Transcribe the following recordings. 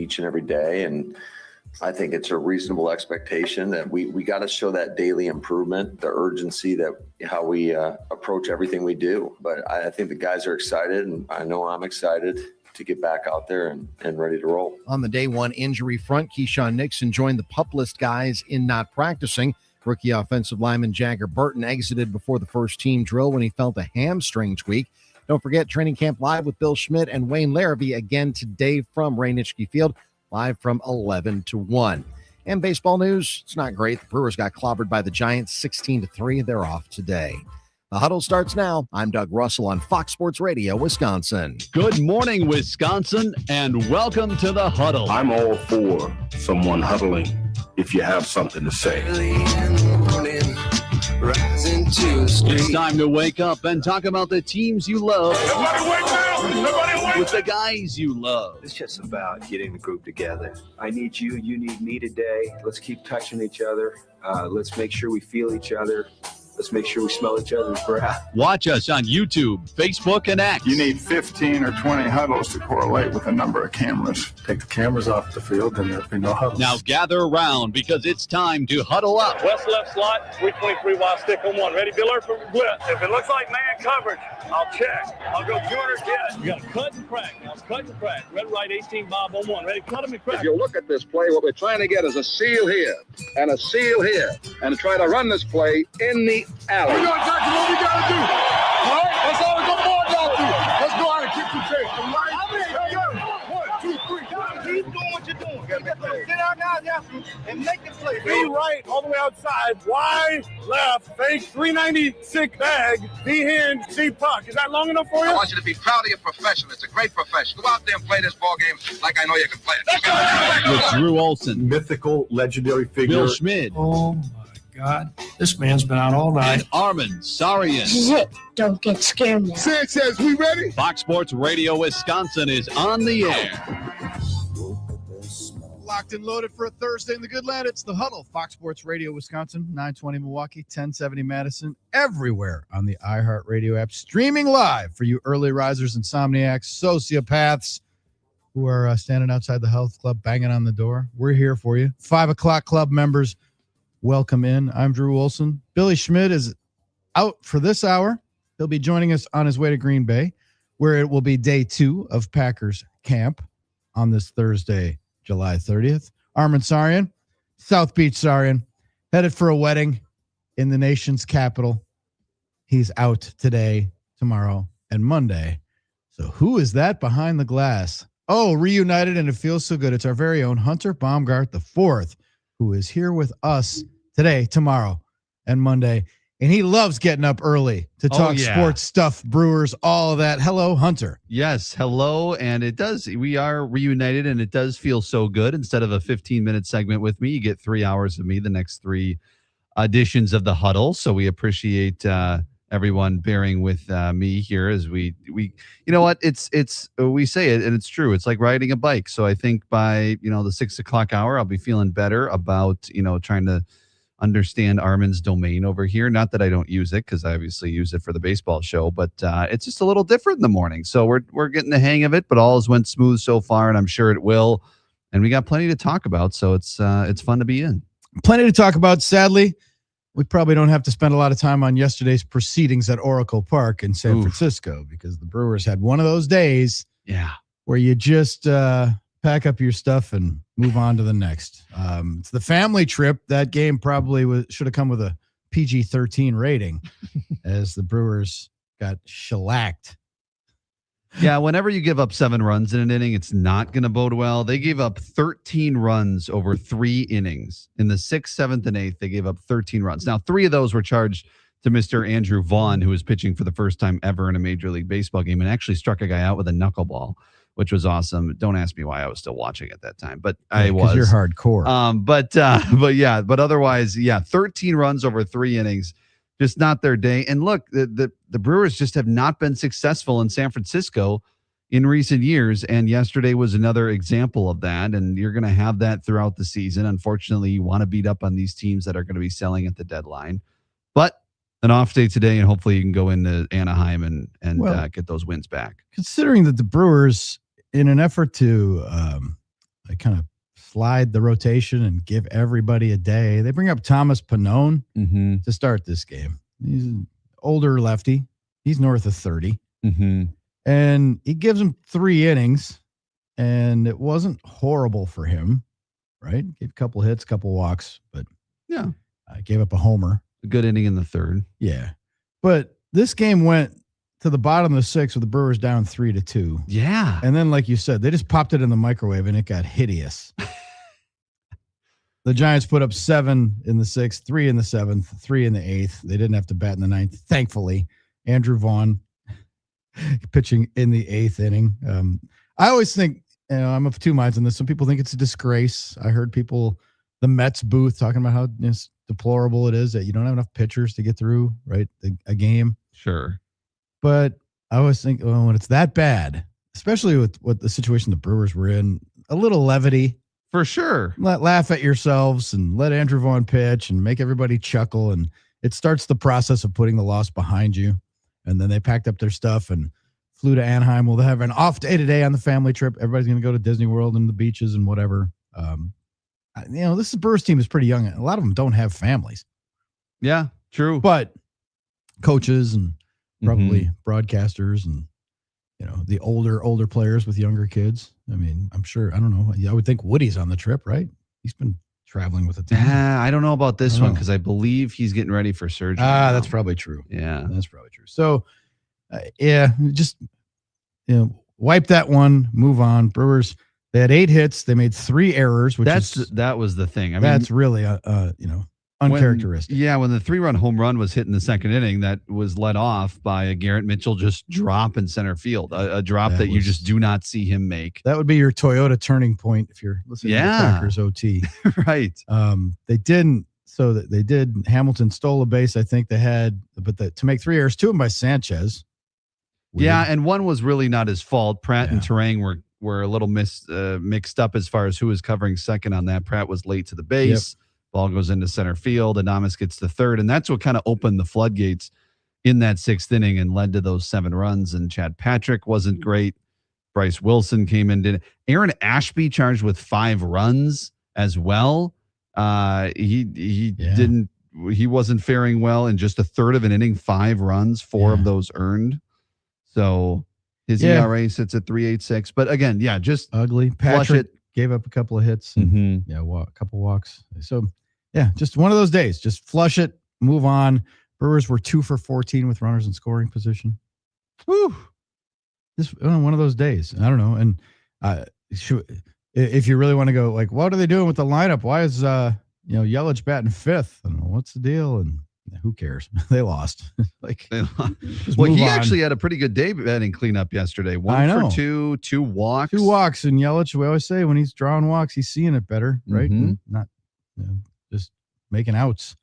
each and every day. And I think it's a reasonable expectation that we got to show that daily improvement, the urgency that how we approach everything we do. But I think the guys are excited, and I know I'm excited to get back out there and ready to roll. On the day one injury front, Keyshawn Nixon joined the PUP list guys in not practicing. Rookie offensive lineman Jagger Burton exited before the first team drill when he felt a hamstring tweak. Don't forget, Training Camp Live with Bill Schmid and Wayne Larrabee again today from Rainichke Field, live from 11 to 1. And baseball news, it's not great. The Brewers got clobbered by the Giants 16-3. They're off today. The Huddle starts now. I'm Doug Russell on Fox Sports Radio, Wisconsin. Good morning, Wisconsin, and welcome to the Huddle. I'm all for someone huddling if you have something to say. It's time to wake up and talk about the teams you love. Everybody wake up! Everybody wake up! With the guys you love. It's just about getting the group together. I need you, you need me today. Let's keep touching each other. Let's make sure we feel each other. Let's make sure we smell each other's breath. Watch us on YouTube, Facebook, and X. You need 15 or 20 huddles to correlate with the number of cameras. Take the cameras off the field, and there'll be no huddles. Now gather around because it's time to huddle up. West left slot, 323 wide stick on one. Ready, Biller, for blitz. If it looks like man coverage, I'll check. I'll go 200, get it. You got to cut and crack. Now cut and crack. Red, right, 18, Bob on one. Ready, cut him and crack. If you look at this play, what we're trying to get is a seal here and a seal here and try to run this play in the alley. We're going to tackle what we got to do. All right? That's all we're going to do. Let's go out and kick the tape. All right? 1, 2, 3. Keep doing what you're doing. Get out now, and make the play. Be right, all the way outside. Wide, left, fake, 396 bag, D-hand, C puck. Is that long enough for you? I want you to be proud of your profession. It's a great profession. Go out there and play this ball game like I know you can play it. With Drew Olson, Mythical, legendary figure. Bill Schmid, Oh, my God. This man's been out all night. and Armin Sarian. This is it. Don't get scared now. Says, we ready? Fox Sports Radio Wisconsin is on the air. Locked and loaded for a Thursday in the good land. It's the Huddle. Fox Sports Radio Wisconsin, 920 Milwaukee, 1070 Madison, everywhere on the iHeartRadio app. Streaming live for you early risers, insomniacs, sociopaths who are standing outside the health club, banging on the door. We're here for you. 5 o'clock club members, welcome in. I'm Drew Olson. Billy Schmid is out for this hour. He'll be joining us on his way to Green Bay, where it will be day 2 of Packers camp on this Thursday, July 30th. Armin Sarian, South Beach Sarian, headed for a wedding in the nation's capital. He's out today, tomorrow, and Monday. So who is that behind the glass? Oh, reunited, and it feels so good. It's our very own Hunter Baumgart IV, who is here with us today, tomorrow, and Monday. And he loves getting up early to talk sports stuff, Brewers, all of that. Hello, Hunter. Yes, hello. And we are reunited, and it does feel so good. Instead of a 15-minute segment with me, you get 3 hours of me, the next 3 editions of the Huddle. So we appreciate everyone bearing with me here as we you know what, we say it and it's true. It's like riding a bike. So I think by, the 6 o'clock hour, I'll be feeling better about, trying to understand Armin's domain over here. Not that I don't use it, because I obviously use it for the baseball show, but it's just a little different in the morning. So we're getting the hang of it, but all has went smooth so far, and I'm sure it will. And we got plenty to talk about, so it's fun to be in. Plenty to talk about. Sadly, we probably don't have to spend a lot of time on yesterday's proceedings at Oracle Park in San Francisco, because the Brewers had one of those days where you just pack up your stuff and move on to the next. It's the family trip. That game probably should have come with a PG-13 rating as the Brewers got shellacked. Yeah, whenever you give up 7 runs in an inning, it's not going to bode well. They gave up 13 runs over 3 innings. In the 6th, 7th, and 8th, they gave up 13 runs. Now, 3 of those were charged to Mr. Andrew Vaughn, who was pitching for the first time ever in a Major League Baseball game and actually struck a guy out with a knuckleball, which was awesome. Don't ask me why I was still watching at that time, but I was. Because you're hardcore. But otherwise, 13 runs over 3 innings. Just not their day. And look, the Brewers just have not been successful in San Francisco in recent years. And yesterday was another example of that. And you're going to have that throughout the season. Unfortunately, you want to beat up on these teams that are going to be selling at the deadline. But an off day today, and hopefully you can go into Anaheim and get those wins back. Considering that the Brewers, in an effort to kind of slide the rotation and give everybody a day. They bring up Thomas Pannone to start this game. He's an older lefty. He's north of 30. And he gives him 3 innings, and it wasn't horrible for him, right? Gave a couple hits, couple walks, but gave up a homer. A good inning in the third. Yeah. But this game went to the bottom of the 6th with the Brewers down 3-2. Yeah. And then, like you said, they just popped it in the microwave and it got hideous. The Giants put up 7 in the 6th, 3 in the 7th, 3 in the 8th. They didn't have to bat in the 9th, thankfully. Andrew Vaughn pitching in the 8th inning. I always think, I'm of two minds on this. Some people think it's a disgrace. I heard people, the Mets booth, talking about how deplorable it is that you don't have enough pitchers to get through, right, a game. Sure. But I always think, well, when it's that bad, especially with what the situation the Brewers were in, a little levity. For sure. Laugh at yourselves and let Andrew Vaughn pitch and make everybody chuckle. And it starts the process of putting the loss behind you. And then they packed up their stuff and flew to Anaheim. Well, they'll have an off day today on the family trip. Everybody's going to go to Disney World and the beaches and whatever. This Brewers team is pretty young. A lot of them don't have families. Yeah, true. But coaches and probably broadcasters and, the older players with younger kids. I mean, I'm sure, I don't know. I would think Woody's on the trip, right? He's been traveling with the team. I don't know about this one because I believe he's getting ready for surgery. That's probably true. Yeah. That's probably true. So, just, wipe that one, move on. Brewers, they had 8 hits. They made 3 errors, that was the thing. I mean, that's really, uncharacteristic. When the 3-run home run was hit in the second inning, that was led off by a Garrett Mitchell just drop in center field, a drop that you just do not see him make. That would be your Toyota turning point if you're listening to the Packers OT. Right. They didn't. So they did. Hamilton stole a base. I think they had, but to make 3 errors, 2 of them by Sanchez. Weird. Yeah, and one was really not his fault. Pratt and Terang were a little mixed up as far as who was covering second on that. Pratt was late to the base. Yep. Ball goes into center field. Adames gets the third, and that's what kind of opened the floodgates in that 6th inning and led to those 7 runs. And Chad Patrick wasn't great. Bryce Wilson came in. Aaron Ashby charged with 5 runs as well. He wasn't faring well in just a third of an inning. 5 runs, 4 of those earned. So his ERA sits at 3.86. But again, just ugly. Patrick gave up a couple of hits and a couple walks. So just one of those days. Just flush it, move on. Brewers were 2 for 14 with runners in scoring position. Whew. Just one of those days. I don't know. And if you really want to go, like, what are they doing with the lineup? Why is Yelich batting 5th? I don't know. What's the deal? And who cares? They lost. Well, he actually had a pretty good day batting cleanup yesterday. 1 for 2, 2 walks. 2 walks. And Yelich, we always say when he's drawing walks, he's seeing it better, right? And not just making outs.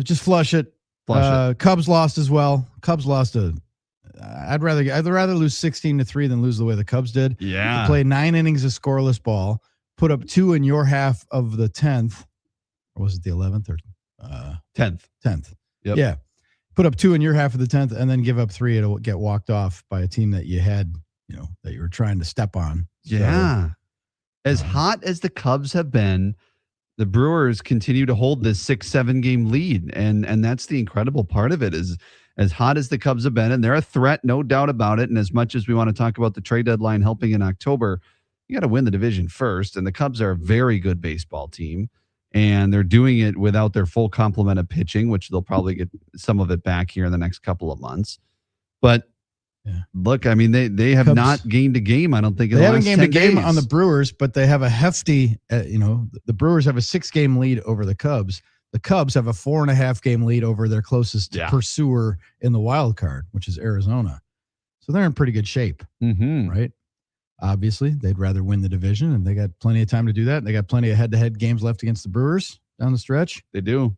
Just flush it. Cubs lost as well. Cubs lost I'd rather lose 16-3 than lose the way the Cubs did. Yeah. They played 9 innings of scoreless ball, put up 2 in your half of the 10th. Or was it the 11th or 10th? 10th. Yep. Yeah. Put up 2 in your half of the 10th and then give up 3 to get walked off by a team that you had, that you were trying to step on. Yeah. So, as hot as the Cubs have been, the Brewers continue to hold this 6-7 game lead. And that's the incredible part of it is as hot as the Cubs have been, and they're a threat, no doubt about it. And as much as we want to talk about the trade deadline helping in October, you got to win the division first. And the Cubs are a very good baseball team. And they're doing it without their full complement of pitching, which they'll probably get some of it back here in the next couple of months. But look, I mean, they have Cubs, not gained a game, I don't think, in the last 10 days. They haven't gained a game on the Brewers, but they have a hefty, the Brewers have a 6-game lead over the Cubs. The Cubs have a 4.5 game lead over their closest pursuer in the wild card, which is Arizona. So they're in pretty good shape, right? Obviously, they'd rather win the division, and they got plenty of time to do that. They got plenty of head-to-head games left against the Brewers down the stretch. They do.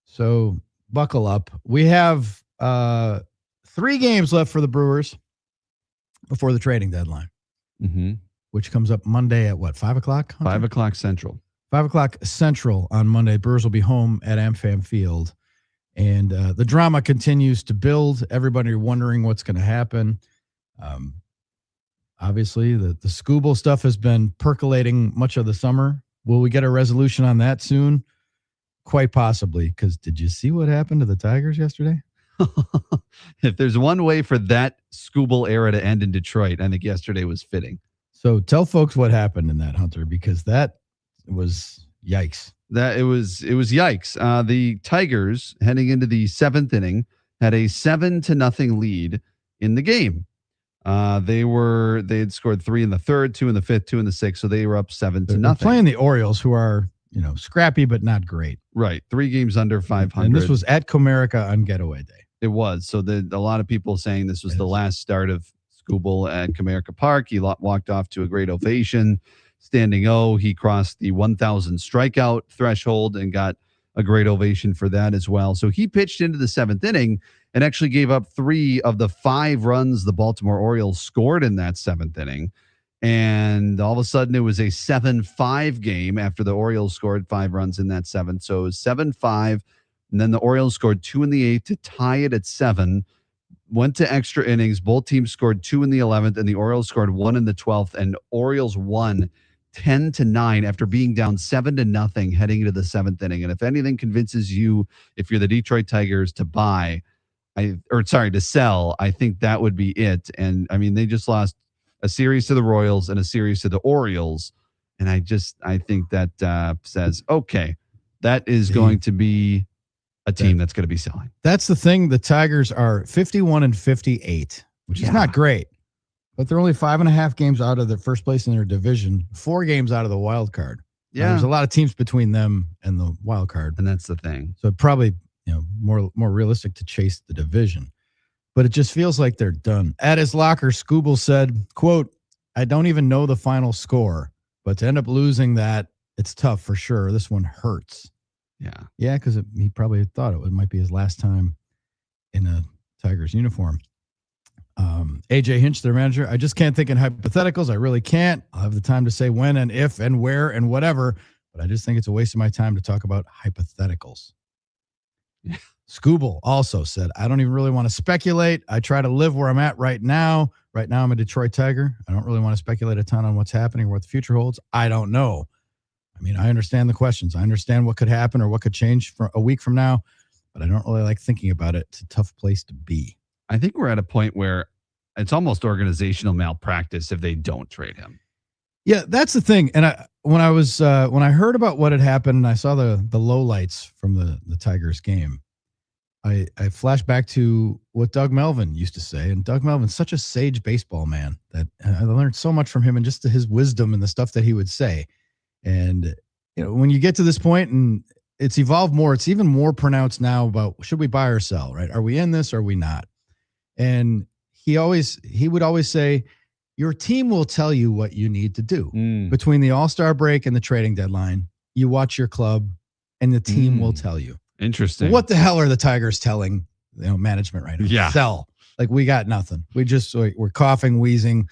So buckle up. We have 3 games left for the Brewers before the trading deadline, which comes up Monday at 5 o'clock? 5 o'clock Central. 5 o'clock Central on Monday. Brewers will be home at AmFam Field. And the drama continues to build. Everybody wondering what's going to happen. Obviously, the Scooble stuff has been percolating much of the summer. Will we get a resolution on that soon? Quite possibly, because did you see what happened to the Tigers yesterday? If there's one way for that Scooble era to end in Detroit, I think yesterday was fitting. So tell folks what happened in that, Hunter, because that was yikes. That it was yikes. The Tigers heading into the 7th inning had a 7-0 lead in the game. They had scored 3 in the 3rd, 2 in the 5th, 2 in the 6th, so they were up 7-0. They're playing the Orioles, who are scrappy but not great. Right, 3 games under 500. And this was at Comerica on getaway day. It was. So a lot of people saying this was the last start of Scooble at Comerica Park. He walked off to a great ovation, standing O. He crossed the 1,000 strikeout threshold and got a great ovation for that as well. So he pitched into the 7th inning and actually gave up 3 of the 5 runs the Baltimore Orioles scored in that 7th inning. And all of a sudden it was a 7-5 game after the Orioles scored 5 runs in that 7th. So it was 7-5. And then the Orioles scored 2 in the 8th to tie it at 7. Went to extra innings. Both teams scored 2 in the 11th, and the Orioles scored 1 in the 12th. And Orioles won 10-9 after being down 7-0 heading into the 7th inning. And if anything convinces you, if you're the Detroit Tigers, to sell, I think that would be it. And I mean, they just lost a series to the Royals and a series to the Orioles. And I think that says, okay, that is going to be a team that's going to be selling. That's the thing. The Tigers are 51-58, which is not great, but they're only 5.5 games out of the first place in their division, 4 games out of the wild card. Yeah. There's a lot of teams between them and the wild card. And that's the thing. So probably, more realistic to chase the division, but it just feels like they're done. At his locker, Scooble said, quote, "I don't even know the final score, but to end up losing that, it's tough for sure. This one hurts." Yeah, because he probably thought it might be his last time in a Tigers uniform. AJ Hinch, their manager, "I just can't think in hypotheticals. I really can't. I'll have the time to say when and if and where and whatever, but I just think it's a waste of my time to talk about hypotheticals." Yeah. Scooble also said, "I don't even really want to speculate. I try to live where I'm at right now. Right now, I'm a Detroit Tiger. I don't really want to speculate a ton on what's happening or what the future holds. I don't know. I mean, I understand the questions. I understand what could happen or what could change for a week from now, but I don't really like thinking about it. It's a tough place to be." I think we're at a point where it's almost organizational malpractice if they don't trade him. Yeah, that's the thing. And when I heard about what had happened and I saw the lowlights from the Tigers game, I flashed back to what Doug Melvin used to say. And Doug Melvin's such a sage baseball man that I learned so much from him and just his wisdom and the stuff that he would say. And, when you get to this point and it's evolved more, it's even more pronounced now about should we buy or sell, right? Are we in this or are we not? And he would always say, your team will tell you what you need to do between the All-Star break and the trading deadline. You watch your club and the team will tell you. Interesting. What the hell are the Tigers telling management right now? Yeah. Sell. Like, we got nothing. We're coughing, wheezing.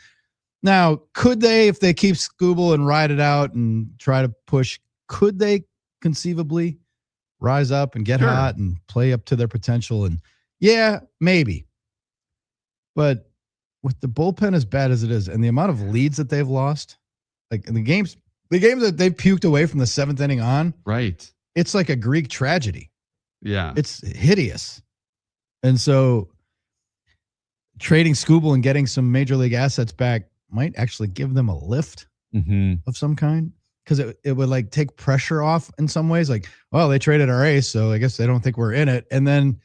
Now, could they, if they keep Scooble and ride it out and try to push, could they conceivably rise up and get hot and play up to their potential? And yeah, maybe. But with the bullpen as bad as it is and the amount of leads that they've lost, like in the games that they've puked away from the 7th inning on, right? It's like a Greek tragedy. Yeah. It's hideous. And so trading Scooble and getting some major league assets back might actually give them a lift of some kind, because it would like take pressure off in some ways. Like, well, they traded our ace, so I guess they don't think we're in it. And then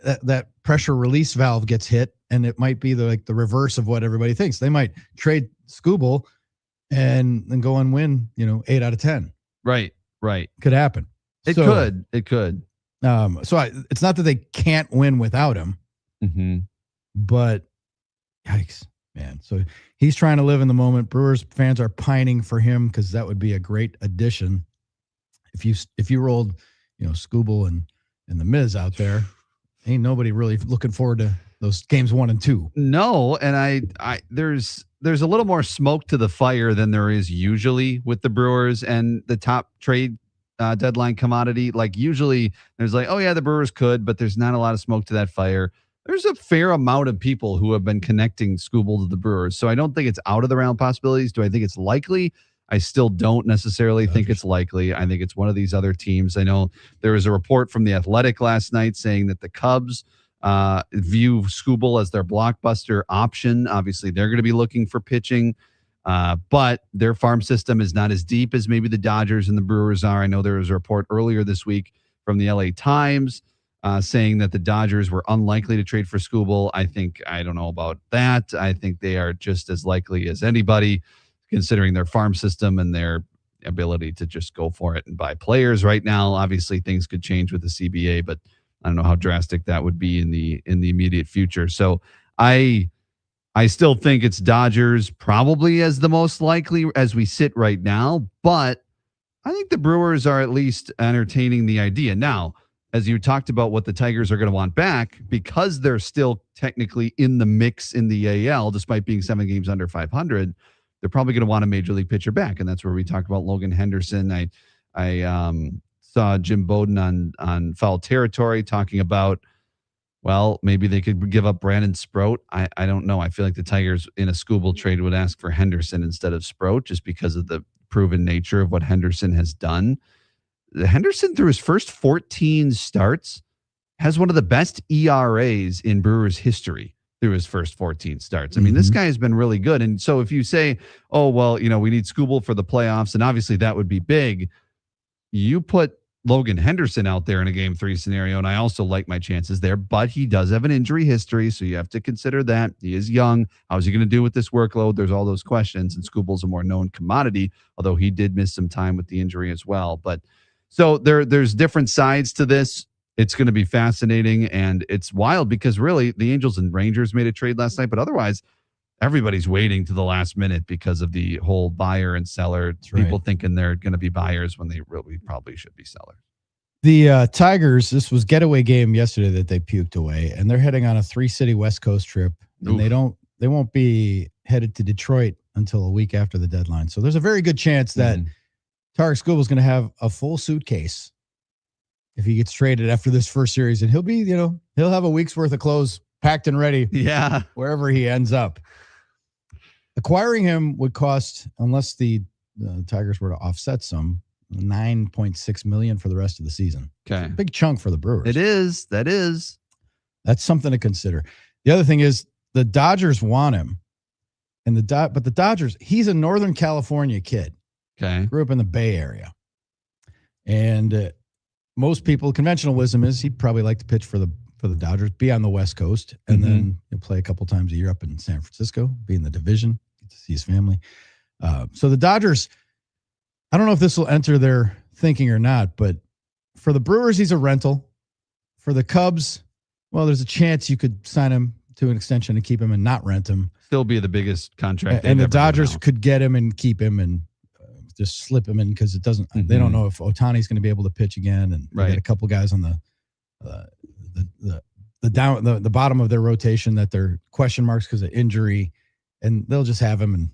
that pressure release valve gets hit, and it might be the reverse of what everybody thinks. They might trade Scooble and then go and win, 8 out of 10. Right. Could happen. It could. So it's not that they can't win without him, but yikes, man. So he's trying to live in the moment. Brewers fans are pining for him because that would be a great addition. If you rolled, Scooble and the Miz out there, ain't nobody really looking forward to those games 1 and 2. No, and I there's a little more smoke to the fire than there is usually with the Brewers and the top trade deadline commodity. Like, usually there's like, oh yeah, the Brewers could, but there's not a lot of smoke to that fire. there's a fair amount of people who have been connecting Skubal to the Brewers. So I don't think it's out of the realm of possibilities. Do I think it's likely? I still don't necessarily think it's likely. I think it's one of these other teams. I know there was a report from The Athletic last night saying that the Cubs view Skubal as their blockbuster option. Obviously, they're going to be looking for pitching, but their farm system is not as deep as maybe the Dodgers and the Brewers are. I know there was a report earlier this week from the LA Times saying that the Dodgers were unlikely to trade for Skubal. I don't know about that. I think they are just as likely as anybody, considering their farm system and their ability to just go for it and buy players right now. Obviously, things could change with the CBA, but I don't know how drastic that would be in the immediate future. So I still think it's Dodgers probably as the most likely as we sit right now, but I think the Brewers are at least entertaining the idea. Now, as you talked about what the Tigers are going to want back, because they're still technically in the mix in the AL, despite being 7 games under 500, they're probably going to want a major league pitcher back. And that's where we talked about Logan Henderson. I saw Jim Bowden on Foul Territory talking about, well, maybe they could give up Brandon Sproat. I don't know. I feel like the Tigers in a Skubal trade would ask for Henderson instead of Sproat just because of the proven nature of what Henderson has done. Henderson, through his first 14 starts, has one of the best ERAs in Brewers history through his first 14 starts. I mean, this guy has been really good. And so if you say, oh, well, we need Skubal for the playoffs, and obviously that would be big, you put Logan Henderson out there in a game 3 scenario, and I also like my chances there, but he does have an injury history, so you have to consider that. He is young. How's he going to do with this workload? There's all those questions, and Skubal's a more known commodity, although he did miss some time with the injury as well. But so there's different sides to this. It's going to be fascinating, and it's wild because really the Angels and Rangers made a trade last night, but otherwise everybody's waiting to the last minute because of the whole buyer and seller. People thinking they're going to be buyers when they really probably should be sellers. The Tigers, this was getaway game yesterday that they puked away, and they're heading on a 3-city West Coast trip, and they won't be headed to Detroit until a week after the deadline. So there's a very good chance that Tarik Skubal is going to have a full suitcase if he gets traded after this first series, and he'll be, he'll have a week's worth of clothes packed and ready. Yeah. Wherever he ends up. Acquiring him would cost, unless the Tigers were to offset some, $9.6 million for the rest of the season. Okay. Big chunk for the Brewers. It is. That's something to consider. The other thing is the Dodgers want him. But the Dodgers, he's a Northern California kid. Okay. Grew up in the Bay Area. And most people, conventional wisdom is he'd probably like to pitch for the Dodgers, be on the West Coast, and then he'll play a couple times a year up in San Francisco, be in the division, get to see his family. So the Dodgers, I don't know if this will enter their thinking or not, but for the Brewers, he's a rental. For the Cubs, well, there's a chance you could sign him to an extension and keep him and not rent him. Still be the biggest contract. And the Dodgers could get him and keep him and just slip him in because it doesn't. They don't know if Ohtani's going to be able to pitch again, and they got a couple guys on the bottom of their rotation that they're question marks because of injury, and they'll just have him and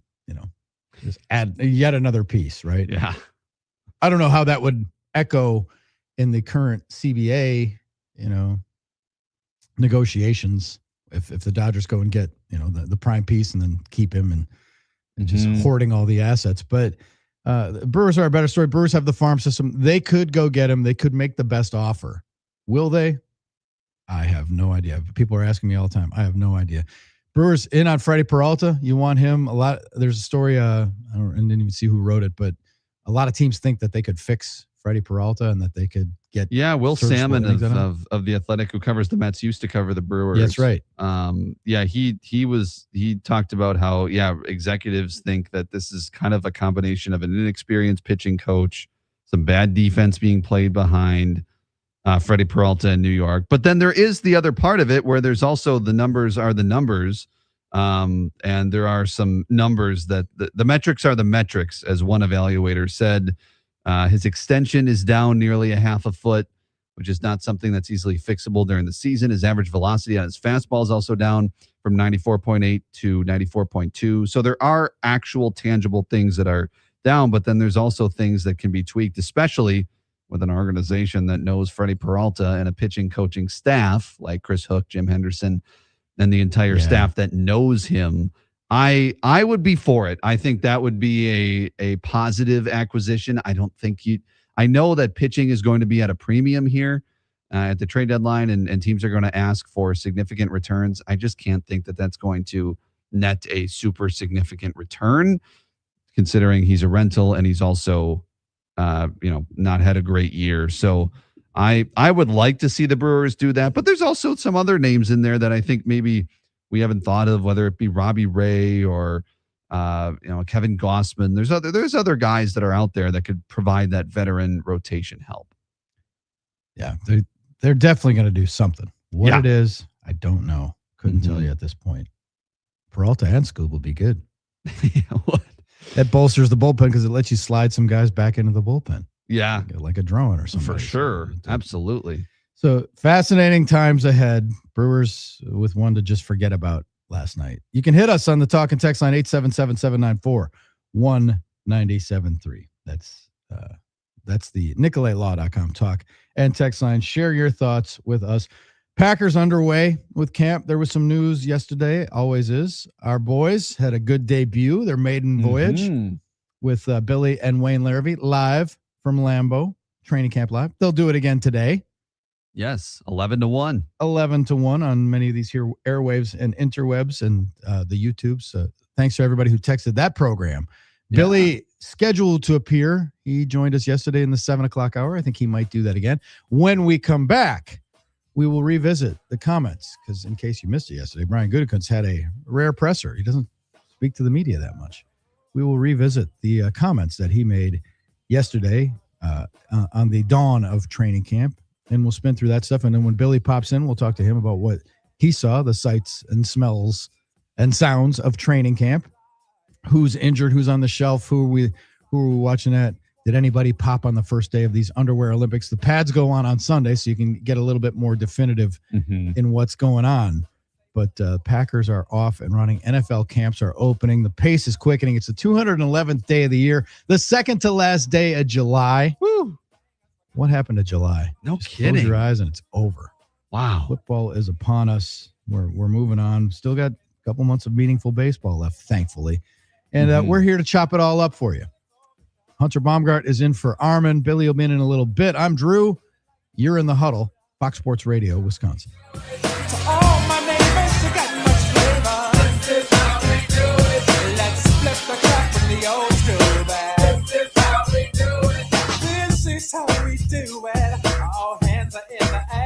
just add yet another piece, right? Yeah. I don't know how that would echo in the current CBA, negotiations if the Dodgers go and get the prime piece and then keep him and just hoarding all the assets, but. The Brewers are a better story. Brewers have the farm system. They could go get him. They could make the best offer. Will they? I have no idea. People are asking me all the time. I have no idea. Brewers in on Freddie Peralta. You want him a lot. There's a story. I didn't even see who wrote it, but a lot of teams think that they could fix Freddie Peralta and that they could get. Yeah, Will Salmon of The Athletic, who covers the Mets, used to cover the Brewers. That's right. He talked about how executives think that this is kind of a combination of an inexperienced pitching coach, some bad defense being played behind Freddie Peralta in New York. But then there is the other part of it where there's also the numbers are the numbers. And there are some numbers that the metrics are the metrics, as one evaluator said. His extension is down nearly a half a foot, which is not something that's easily fixable during the season. His average velocity on his fastball is also down from 94.8 to 94.2. So there are actual tangible things that are down, but then there's also things that can be tweaked, especially with an organization that knows Freddie Peralta and a pitching coaching staff like Chris Hook, Jim Henderson, and the entire staff that knows him, I would be for it. I think that would be a positive acquisition. I know that pitching is going to be at a premium here at the trade deadline, and teams are going to ask for significant returns. I just can't think that that's going to net a super significant return, considering he's a rental and he's also, not had a great year. So I would like to see the Brewers do that, but there's also some other names in there that I think maybe we haven't thought of, whether it be Robbie Ray or Kevin Gossman. There's other guys that are out there that could provide that veteran rotation help. Yeah, they're definitely going to do something. What it is, I don't know. Couldn't tell you at this point. Peralta and Scoob will be good. That bolsters the bullpen because it lets you slide some guys back into the bullpen. Yeah. Like a drone or something. For sure. Absolutely. So fascinating times ahead. Brewers with one to just forget about last night. You can hit us on the talk and text line 877-794-1973. That's the NicoletLaw.com talk and text line. Share your thoughts with us. Packers underway with camp. There was some news yesterday, always is. Our boys had a good debut, their maiden voyage with Billy and Wayne Larrabee live from Lambeau, training camp live. They'll do it again today. Yes, 11-1. 11-1 on many of these here airwaves and interwebs and the YouTubes. Thanks to everybody who texted that program. Yeah. Billy scheduled to appear. He joined us yesterday in the 7:00 hour. I think he might do that again. When we come back, we will revisit the comments because in case you missed it yesterday, Brian Gutekunst had a rare presser. He doesn't speak to the media that much. We will revisit the comments that he made yesterday on the dawn of training camp, and we'll spin through that stuff. And then when Billy pops in, we'll talk to him about what he saw, the sights and smells and sounds of training camp. Who's injured, who's on the shelf, who are we watching at? Did anybody pop on the first day of these underwear Olympics? The pads go on Sunday, so you can get a little bit more definitive in what's going on. But Packers are off and running. NFL camps are opening. The pace is quickening. It's the 211th day of the year, the second to last day of July. Woo! What happened to July? No Just kidding. Close your eyes and it's over. Wow. Football is upon us. We're moving on. Still got a couple months of meaningful baseball left, thankfully. And we're here to chop it all up for you. Hunter Baumgart is in for Armin. Billy will be in a little bit. I'm Drew. You're in the Huddle, Fox Sports Radio, Wisconsin. To all my neighbors, you got much flavor. This is how we do it. Let's flip the crap from the old school back. This is how we do it. This is how we do it. All hands are in the air.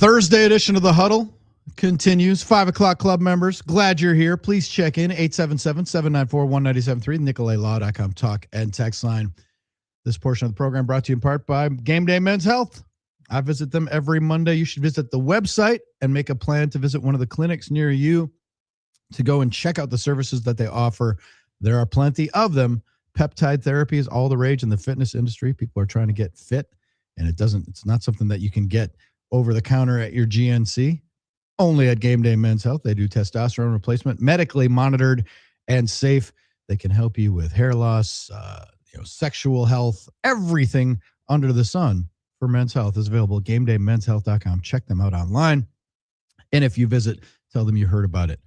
Thursday edition of the Huddle continues. 5 o'clock club members, glad you're here. Please check in 877-794-1973, NicoletLaw.com talk and text line. This portion of the program brought to you in part by Game Day Men's Health. I visit them every Monday. You should visit the website and make a plan to visit one of the clinics near you to go and check out the services that they offer. There are plenty of them. Peptide therapy is all the rage in the fitness industry. People are trying to get fit, and it's not something that you can get over the counter at your GNC. Only at Game Day Men's Health. They do testosterone replacement, medically monitored and safe. They can help you with hair loss, sexual health, everything under the sun for men's health is available at GameDayMen'sHealth.com. Check them out online. And if you visit, tell them you heard about it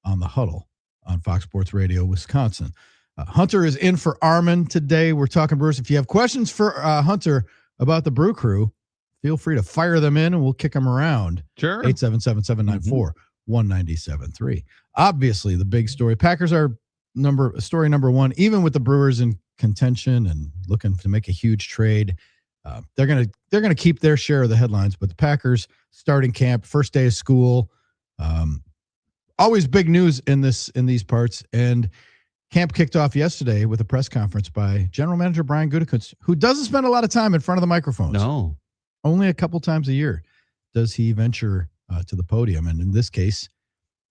on the Huddle on Fox Sports Radio, Wisconsin. Hunter is in for Armin today. We're talking Brewers. If you have questions for Hunter about the Brew Crew, feel free to fire them in and we'll kick them around. Sure. 877-794-1973. Obviously, the big story. Packers are story number one, even with the Brewers in contention and looking to make a huge trade. They're gonna keep their share of the headlines, but the Packers starting camp, first day of school, always big news in these parts. And camp kicked off yesterday with a press conference by General Manager Brian Gutekunst, who doesn't spend a lot of time in front of the microphones. No, only a couple times a year does he venture to the podium, and in this case,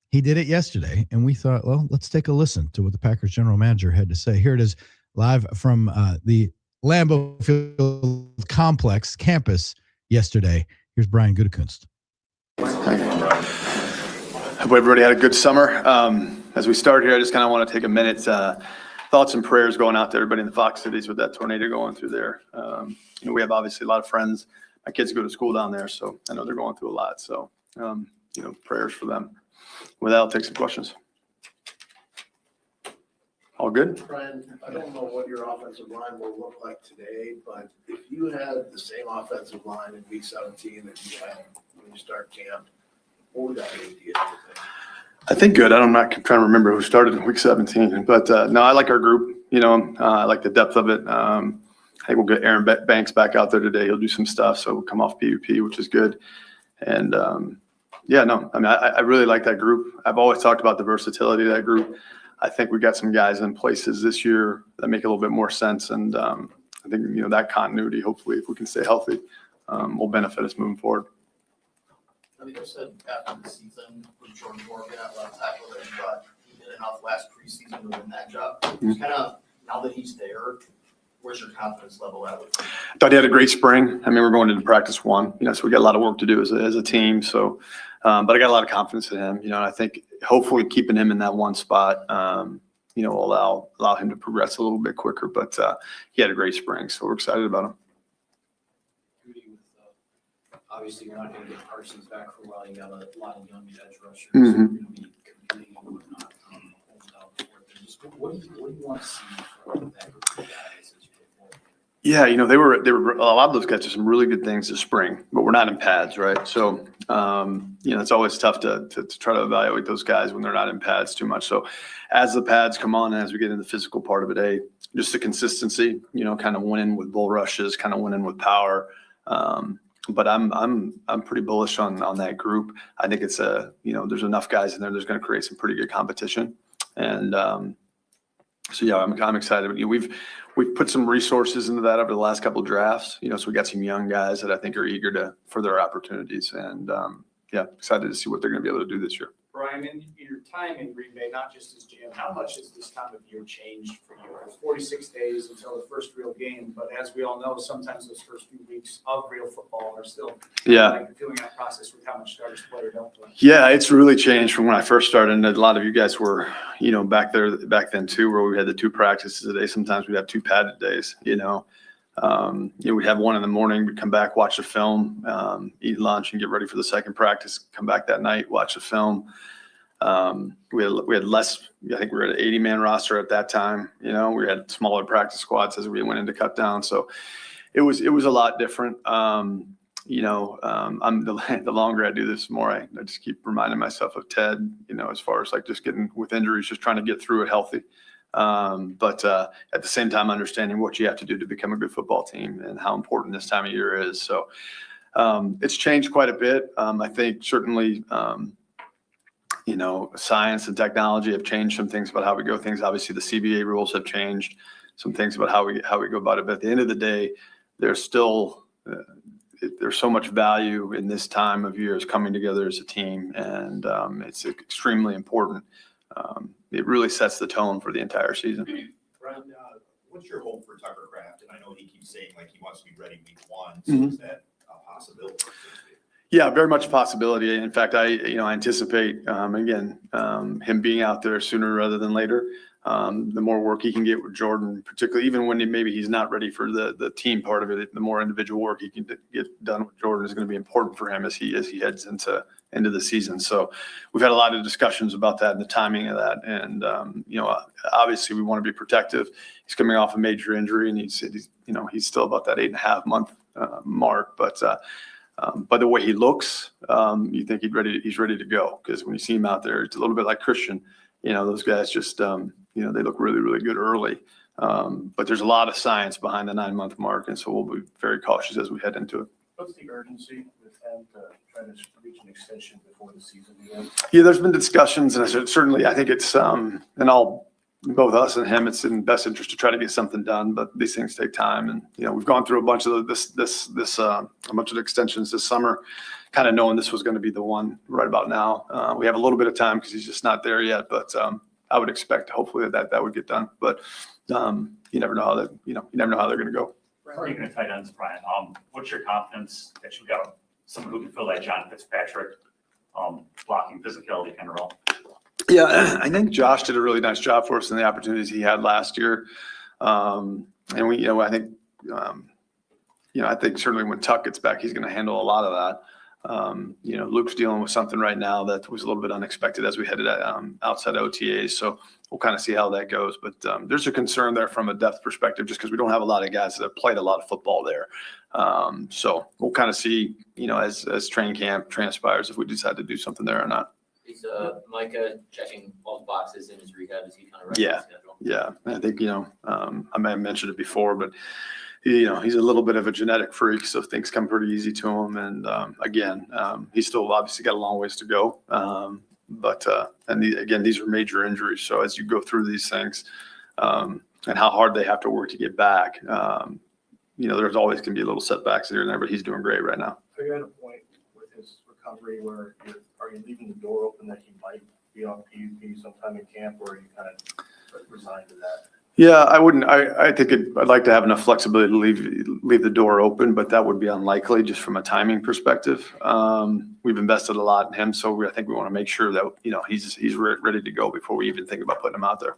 he did it yesterday. And we thought, well, let's take a listen to what the Packers General Manager had to say. Here it is, live from the Lambeau Field complex campus yesterday. Here's Brian Gutekunst. Hope everybody had a good summer. As we start here, I just kind of want to take a minute. Thoughts and prayers going out to everybody in the Fox cities with that tornado going through there. We have obviously a lot of friends. My kids go to school down there, so I know they're going through a lot. So, prayers for them. With that, I'll take some questions. All good? Brian, I don't know what your offensive line will look like today, but if you had the same offensive line in week 17 that you had when you start camp, what would that mean to you? I think good. I'm not trying to remember who started in week 17, but no, I like our group. I like the depth of it. I think we'll get Aaron Banks back out there today. He'll do some stuff, so we'll come off PUP, which is good. And I really like that group. I've always talked about the versatility of that group. I think we got some guys in places this year that make a little bit more sense, and I think that continuity, hopefully, if we can stay healthy, will benefit us moving forward. I think I said after the season with Jordan Morgan at left tackle that he thought he did enough last preseason to win that job. Just kind of now that he's there, where's your confidence level at with him? I thought he had a great spring. I mean, we're going into practice one, so we got a lot of work to do as a team. So, but I got a lot of confidence in him, and I think hopefully keeping him in that one spot, will allow him to progress a little bit quicker. But he had a great spring, so we're excited about him. Obviously, you're not going to get Parsons back for a while. You got a lot of young edge rushers. Mm-hmm. You're going to be competing and whatnot. What do you want to see from that group of guys as you get forward? Yeah, they were a lot of those guys did some really good things this spring, but we're not in pads, right? So, it's always tough to try to evaluate those guys when they're not in pads too much. So, as the pads come on and as we get into the physical part of it, just the consistency, kind of winning with bull rushes, kind of winning with power. But I'm pretty bullish on that group. I think it's there's enough guys in there. There's going to create some pretty good competition, and I'm excited. We've put some resources into that over the last couple of drafts. So we got some young guys that I think are eager for their opportunities, and excited to see what they're going to be able to do this year. Brian, in your time in Green Bay, not just as GM, how much has this time of year changed for you? It was 46 days until the first real game, but as we all know, sometimes those first few weeks of real football are still feeling that process with how much starters play or don't play. Yeah, it's really changed from when I first started, and a lot of you guys were, back then too, where we had the 2 practices a day. Sometimes we'd have 2 padded days, we'd have one in the morning, we'd come back, watch the film, eat lunch and get ready for the second practice, come back that night, watch the film. We had less, I think we were at an 80-man roster at that time. We had smaller practice squads as we went into cut down. So it was a lot different. I'm the longer I do this, the more I just keep reminding myself of Ted, as far as like just getting with injuries, just trying to get through it healthy. But at the same time, understanding what you have to do to become a good football team and how important this time of year is. So It's changed quite a bit. I think certainly, science and technology have changed some things about how we go things. Obviously, the CBA rules have changed some things about how we go about it. But at the end of the day, there's still there's so much value in this time of year as coming together as a team, and it's extremely important. It really sets the tone for the entire season. Brian, what's your hope for Tucker Kraft? And I know he keeps saying like he wants to be ready week 1. So is that a possibility? Yeah, very much a possibility. In fact, I anticipate him being out there sooner rather than later. The more work he can get with Jordan, particularly even when maybe he's not ready for the team part of it, the more individual work he can get done with Jordan is going to be important for him as he heads into the season. So we've had a lot of discussions about that and the timing of that. And obviously we want to be protective. He's coming off a major injury, and he's still about that 8.5 month mark, but by the way he looks, you think he's ready to go, because when you see him out there, it's a little bit like Christian. Those guys just, they look really, really good early. But there's a lot of science behind the 9-month mark, and so we'll be very cautious as we head into it. What's the urgency with him to try to reach an extension before the season begins? Yeah, there's been discussions, and certainly I think it's, both us and him, it's in best interest to try to get something done, but these things take time. And, we've gone through a bunch of a bunch of extensions this summer, kind of knowing this was going to be the one right about now. We have a little bit of time because he's just not there yet, but I would expect hopefully that would get done. But you never know how that, you never know how they're going to go. Speaking of tight ends, Brian, what's your confidence that you've got someone who can fill that John Fitzpatrick blocking physicality kind of role? Yeah, I think Josh did a really nice job for us in the opportunities he had last year. And we, I think certainly when Tuck gets back, he's going to handle a lot of that. Luke's dealing with something right now that was a little bit unexpected as we headed outside OTAs. So we'll kind of see how that goes. But there's a concern there from a depth perspective, just because we don't have a lot of guys that have played a lot of football there. So we'll kind of see, as training camp transpires, if we decide to do something there or not. Is Micah checking all the boxes in his rehab? Is he kind of ready Yeah. to schedule? Yeah. I think, I may have mentioned it before, but he's a little bit of a genetic freak, so things come pretty easy to him. And he's still obviously got a long ways to go. These are major injuries. So as you go through these things, and how hard they have to work to get back, there's always going to be little setbacks here and there, but he's doing great right now. Are you at a point with his recovery where are you leaving the door open that he might be on PUP sometime in camp, or are you kind of resigned to that? Yeah, I wouldn't. I think I'd like to have enough flexibility to leave the door open, but that would be unlikely just from a timing perspective. We've invested a lot in him, so I think we want to make sure that he's ready to go before we even think about putting him out there.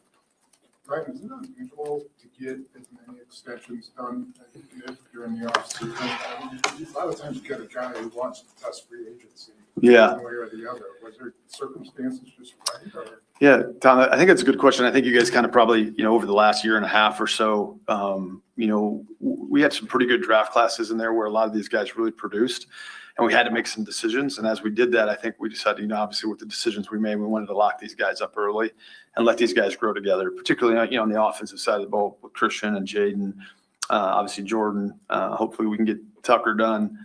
Right, is it unusual to get as many extensions done as you did during the offseason? A lot of times you get a guy who wants to test free agency. Yeah. One way or the other. Was there circumstances just right? Or? Yeah, Tom, I think it's a good question. I think you guys kind of probably, over the last year and a half or so, we had some pretty good draft classes in there where a lot of these guys really produced, and we had to make some decisions. And as we did that, I think we decided, obviously with the decisions we made, we wanted to lock these guys up early and let these guys grow together, particularly, on the offensive side of the ball with Christian and Jaden, obviously Jordan. Hopefully we can get Tucker done.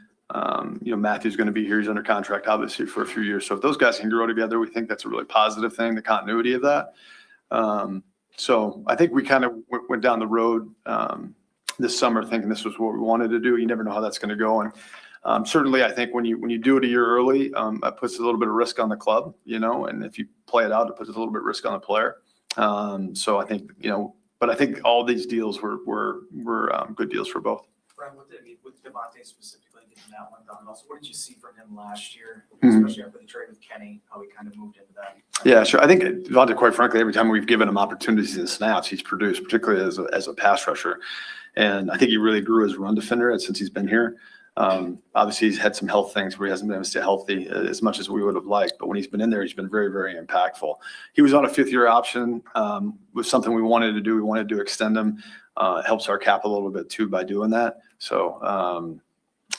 Matthew's going to be here. He's under contract, obviously, for a few years. So if those guys can grow together, we think that's a really positive thing, the continuity of that. So I think we kind of went down the road this summer thinking this was what we wanted to do. You never know how that's going to go. And certainly I think when you do it a year early, that puts a little bit of risk on the club, and if you play it out, it puts a little bit of risk on the player. So I think, but I think all these deals were good deals for both. Brian, with Devontae specifically getting that one done, also, what did you see from him last year, Mm-hmm. especially after the trade with Kenny, how he kind of moved into that? Yeah, sure. I think Devontae, quite frankly, every time we've given him opportunities and snaps, he's produced, particularly as a pass rusher. And I think he really grew as a run defender since he's been here. Obviously, he's had some health things where he hasn't been able to stay healthy as much as we would have liked. But when he's been in there, he's been very, very impactful. He was on a 5th-year option. Was something we wanted to do. We wanted to extend him. It helps our cap a little bit, too, by doing that. So,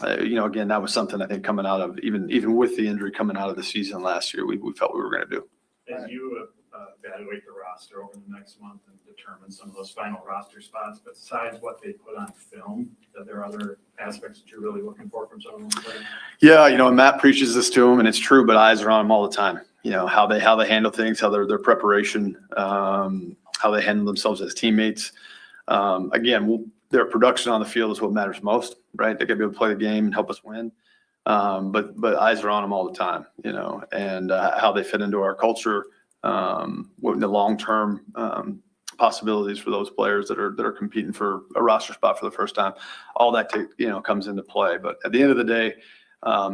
again, that was something I think coming out of even with the injury coming out of the season last year, we felt we were going to do. As you evaluate the roster over the next month and determine some of those final roster spots. But besides what they put on film, are there other aspects that you're really looking for from some of them players? Yeah, and Matt preaches this to him, and it's true. But eyes are on him all the time. How they handle things, how their preparation, how they handle themselves as teammates. Again, their production on the field is what matters most, right? They got to be able to play the game and help us win. But eyes are on them all the time, and how they fit into our culture, what the long-term possibilities for those players that are competing for a roster spot for the first time. All that comes into play. But at the end of the day,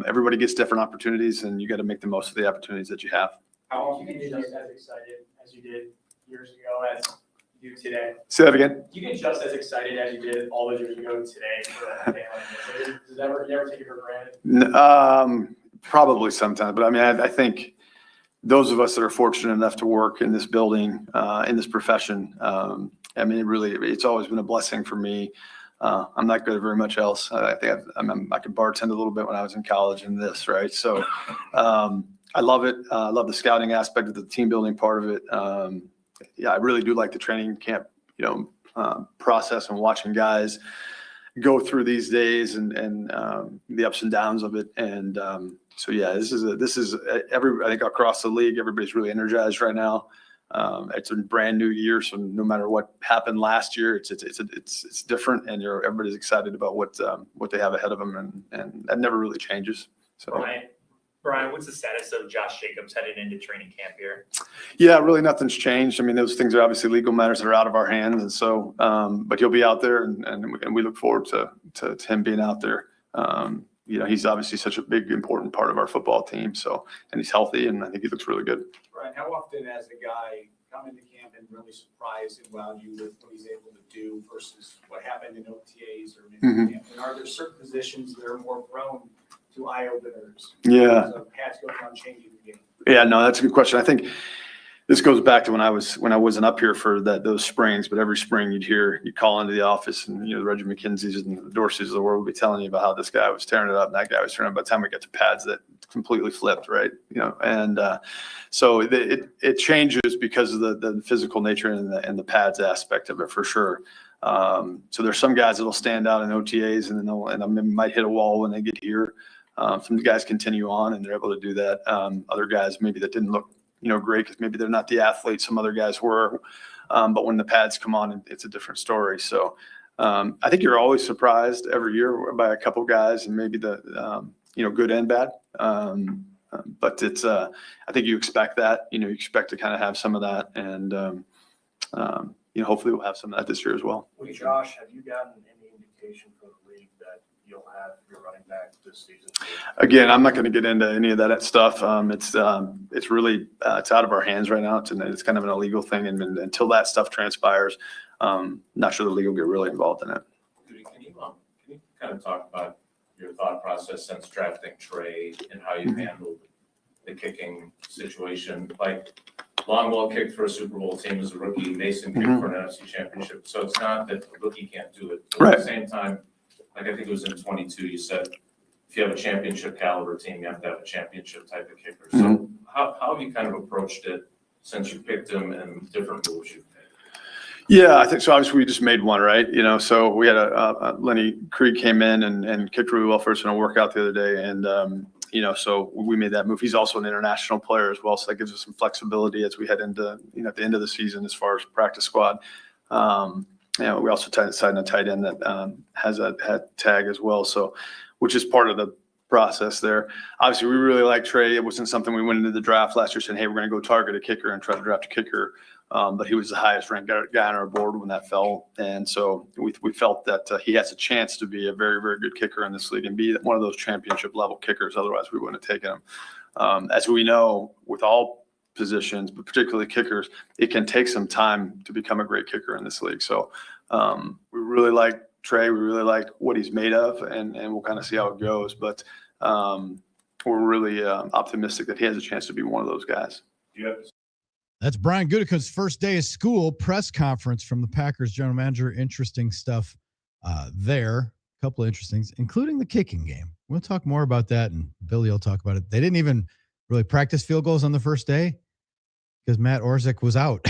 everybody gets different opportunities, and you got to make the most of the opportunities that you have. How often do you get just as excited as you did years ago as you do today? Say that again. Do you get just as excited as you did all those years ago today for a day like this? Does you ever take it for granted? Probably sometimes, but I mean, I think those of us that are fortunate enough to work in this building, in this profession, I mean, it's always been a blessing for me. I'm not good at very much else. I think I could bartend a little bit when I was in college and this, right? So I love it. I love the scouting aspect of the team building part of it. Yeah, I really do like the training camp, process and watching guys go through these days and the ups and downs of it. And so, yeah, this is I think across the league, everybody's really energized right now. It's a brand new year, so no matter what happened last year, it's different, and everybody's excited about what they have ahead of them, and that never really changes. So. Brian, what's the status of Josh Jacobs heading into training camp here? Yeah, really nothing's changed. I mean, those things are obviously legal matters that are out of our hands, and so, but he'll be out there, and we look forward to him being out there. He's obviously such a big, important part of our football team. So, and he's healthy, and I think he looks really good. Brian, how often has a guy come into camp and really surprised and wowed you with what he's able to do versus what happened in OTAs or in camp? And are there certain positions that are more prone to eye openers? Yeah. So Pat's going on changing the game. Yeah, no, that's a good question. I think this goes back to when I wasn't up here for those springs, but every spring you'd call into the office, and the Reggie McKenzie's and the Dorseys of the world would be telling you about how this guy was tearing it up and that guy was tearing it up. By the time we got to pads, that completely flipped, right? And so it changes because of the physical nature and the pads aspect of it for sure. So there's some guys that'll stand out in OTAs and then they might hit a wall when they get here. Some guys continue on and they're able to do that. Other guys maybe that didn't look great because maybe they're not the athletes some other guys were. But when the pads come on, it's a different story. So I think you're always surprised every year by a couple guys, and maybe the good and bad. But it's I think you expect that. You expect to kind of have some of that, and hopefully we'll have some of that this year as well. Well, Josh, have you gotten any indication from the league that you'll have your running back this season? Again, I'm not going to get into any of that stuff. It's really it's out of our hands right now. It's kind of an illegal thing, and until that stuff transpires, not sure the league will get really involved in it. Can you kind of talk about your thought process since drafting Trey and how you handled the kicking situation? Like, long ball kicked for a Super Bowl team as a rookie, Mason kicked for an NFC championship. So it's not that the rookie can't do it. But at the same time, like I think it was in 22, you said, if you have a championship caliber team, you have to have a championship type of kicker. So how have you kind of approached it since you picked him and different moves you've made? Yeah, I think so. Obviously, we just made one, right? So we had Lenny Krieg came in and kicked really well for us in a workout the other day. And, so we made that move. He's also an international player as well. So that gives us some flexibility as we head into, at the end of the season as far as practice squad. We also signed a tight end that has a tag as well. So, which is part of the process there. Obviously, we really like Trey. It wasn't something we went into the draft last year saying, hey, we're going to go target a kicker and try to draft a kicker. But he was the highest ranked guy on our board when that fell. And so we felt that he has a chance to be a very, very good kicker in this league and be one of those championship level kickers. Otherwise, we wouldn't have taken him. As we know, with all positions, but particularly kickers, it can take some time to become a great kicker in this league. So we really like Trey. We really like what he's made of, and we'll kind of see how it goes. But we're really optimistic that he has a chance to be one of those guys. That's Brian Gutekunst's first day of school press conference from the Packers general manager. Interesting stuff there. A couple of interesting things, including the kicking game. We'll talk more about that, and Billy will talk about it. They didn't even really practice field goals on the first day. because Matt Orsic was out.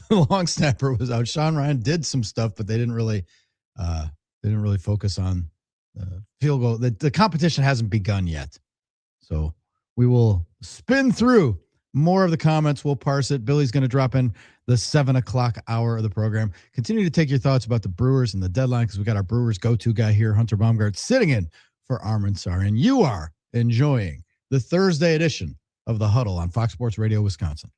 The long snapper was out. Sean Ryan did some stuff, but they didn't really focus on the field goal. The competition hasn't begun yet. So we will spin through more of the comments. We'll parse it. Billy's going to drop in the 7:00 hour of the program. Continue to take your thoughts about the Brewers and the deadline, because we got our Brewers go-to guy here, Hunter Baumgart, sitting in for Armin Sar. And you are enjoying the Thursday edition of the Huddle on Fox Sports Radio Wisconsin.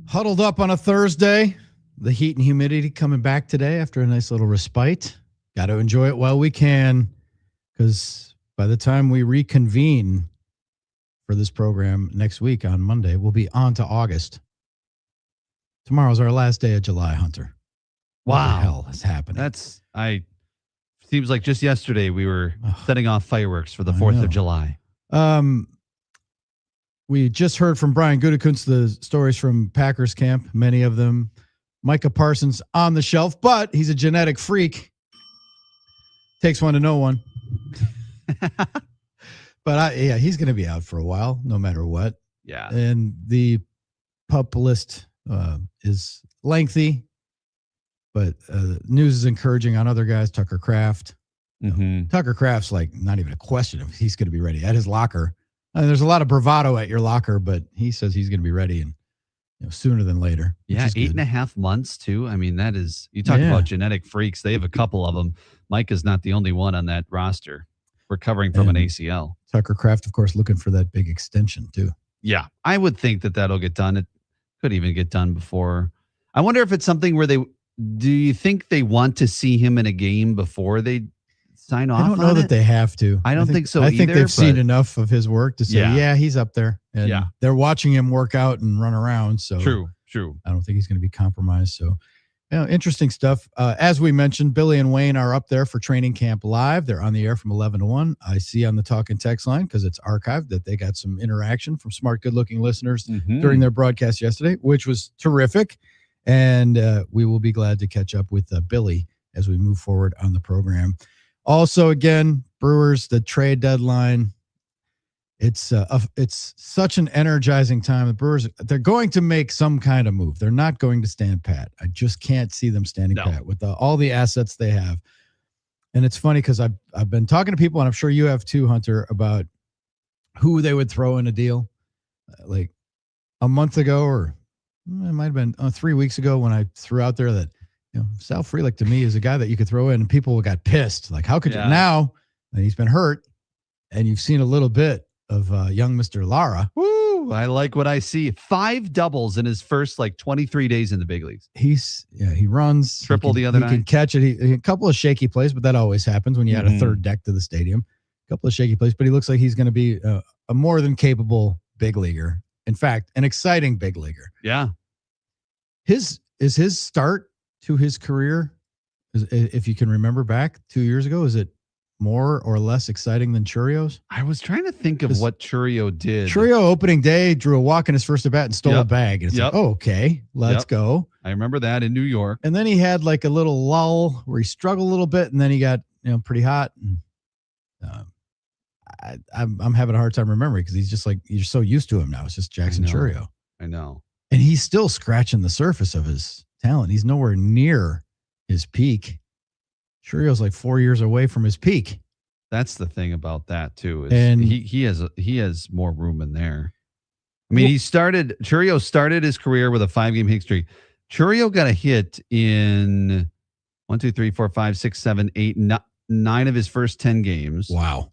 Huddled up on a Thursday. The heat and humidity coming back today after a nice little respite. Got to enjoy it while we can, because by the time we reconvene for this program next week on Monday, we'll be on to August. Tomorrow's our last day of July, Hunter. What the hell is happening? Seems like just yesterday we were setting off fireworks for the 4th of July. We just heard from Brian Gutekunst the stories from Packers camp, many of them. Micah Parsons on the shelf, but he's a genetic freak. Takes one to know one. But he's going to be out for a while, no matter what. Yeah. And the pup list is lengthy, but news is encouraging on other guys. Tucker Kraft. Tucker Kraft's like not even a question if he's going to be ready at his locker. There's a lot of bravado at your locker, but he says he's going to be ready and sooner than later. Yeah, 8.5 months too. I mean, that is, you talk about genetic freaks. They have a couple of them. Mike is not the only one on that roster recovering from an ACL. Tucker Kraft, of course, looking for that big extension too. Yeah, I would think that'll get done. It could even get done before. I wonder if it's something where do you think they want to see him in a game before they sign off? I don't know that they have to. I don't think so I think either, they've seen enough of his work to say, yeah, he's up there. And they're watching him work out and run around. So True. I don't think he's going to be compromised. So, interesting stuff. As we mentioned, Billy and Wayne are up there for Training Camp Live. They're on the air from 11 to 1. I see on the talk and text line, because it's archived, that they got some interaction from smart, good-looking listeners during their broadcast yesterday, which was terrific. And we will be glad to catch up with Billy as we move forward on the program. Also, again, Brewers, the trade deadline. It's such an energizing time. The Brewers, they're going to make some kind of move. They're not going to stand pat. I just can't see them standing pat with all the assets they have. And it's funny because I've been talking to people, and I'm sure you have too, Hunter, about who they would throw in a deal. Like a month ago, or it might have been 3 weeks ago, when I threw out there that Sal Frelick to me is a guy that you could throw in, and people got pissed. Like, how could you now? And he's been hurt, and you've seen a little bit of young Mr. Lara. Woo! I like what I see. 5 doubles in his first 23 days in the big leagues. He runs triple the other night. He can catch it. A couple of shaky plays, but that always happens when you add a third deck to the stadium. A couple of shaky plays, but he looks like he's going to be a more than capable big leaguer. In fact, an exciting big leaguer. Yeah. His start to his career, if you can remember back 2 years ago, is it more or less exciting than Churio's? I was trying to think of what Churio did. Churio opening day drew a walk in his first at bat and stole a bag. And it's like, oh, okay, let's go. I remember that in New York. And then he had like a little lull where he struggled a little bit, and then he got pretty hot. And, I'm having a hard time remembering, because he's just like, you're so used to him now. It's just Jackson Churio. I know. And he's still scratching the surface of his talent. He's nowhere near his peak. Churio's like 4 years away from his peak. That's the thing about that too. Is And he has more room in there. I mean, Churio started his career with a 5-game hit streak. Churio got a hit in 1, 2, 3, 4, 5, 6, 7, 8, 9 of his first 10 games. Wow.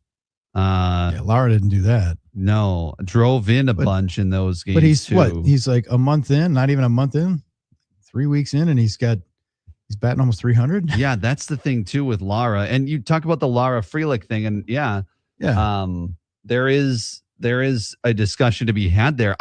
Lara didn't do that. No, drove in a bunch in those games. But he's too. He's like a month in, not even a month in, 3 weeks in, and he's batting almost 300. Yeah, that's the thing too with Lara. And you talk about the Lara Frelick thing, and there is a discussion to be had there.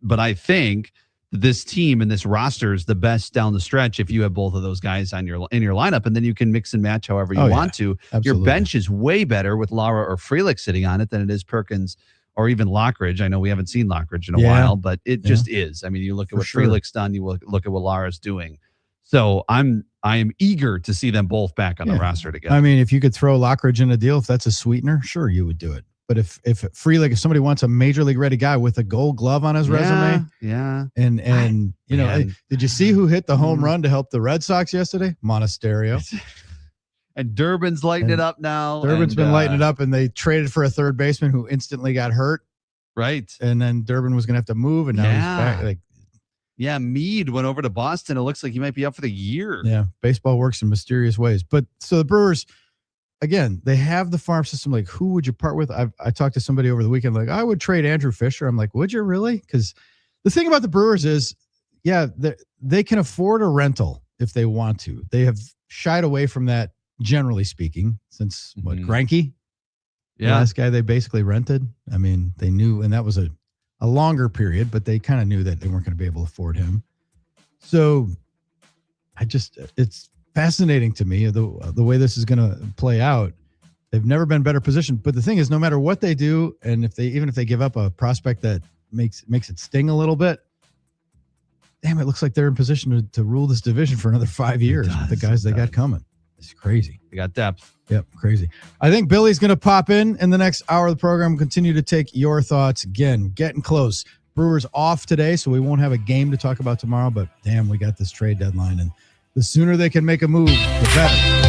But I think this team and this roster is the best down the stretch if you have both of those guys in your lineup, and then you can mix and match however you want to. Absolutely. Your bench is way better with Lara or Frelick sitting on it than it is Perkins or even Lockridge. I know we haven't seen Lockridge in a while, but it just is. I mean, you look at what Frelick's done, you look at what Lara's doing. So I am eager to see them both back on the roster together. I mean, if you could throw Lockridge in a deal, if that's a sweetener, sure, you would do it. But if somebody wants a major league ready guy with a Gold Glove on his resume, and did you see who hit the home run to help the Red Sox yesterday? Monasterio. And Durbin's lighting it up now. Durbin's been lighting it up, and they traded for a third baseman who instantly got hurt. Right. And then Durbin was going to have to move, and now he's back. Mead went over to Boston. It looks like he might be up for the year. Yeah, baseball works in mysterious ways. But so the Brewers, again, they have the farm system. Like, who would you part with? I talked to somebody over the weekend, like, I would trade Andrew Fisher. I'm like, would you really? Because The thing about the Brewers is, they can afford a rental if they want to. They have shied away from that, generally speaking, since Greinke? The last guy they basically rented. I mean, they knew, and that was a longer period, but they kind of knew that they weren't going to be able to afford him. So it's fascinating to me the way this is going to play out. They've never been better positioned. But the thing is, no matter what they do, and even if they give up a prospect that makes it sting a little bit, damn, it looks like they're in position to rule this division for another 5 years with the guys they got coming. It's crazy. They got depth. Yep, crazy. I think Billy's going to pop in the next hour of the program. Continue to take your thoughts. Again, getting close. Brewers off today, so we won't have a game to talk about tomorrow, but damn, we got this trade deadline, and the sooner they can make a move, the better.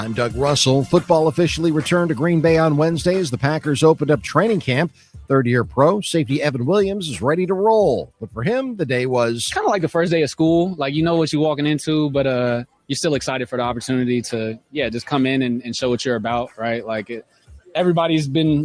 I'm Doug Russell. Football officially returned to Green Bay on Wednesday as the Packers opened up training camp. Third-year pro safety Evan Williams is ready to roll. But for him, the day was kind of like the first day of school. Like, you know what you're walking into, but you're still excited for the opportunity to, just come in and show what you're about, right? Like, everybody's been,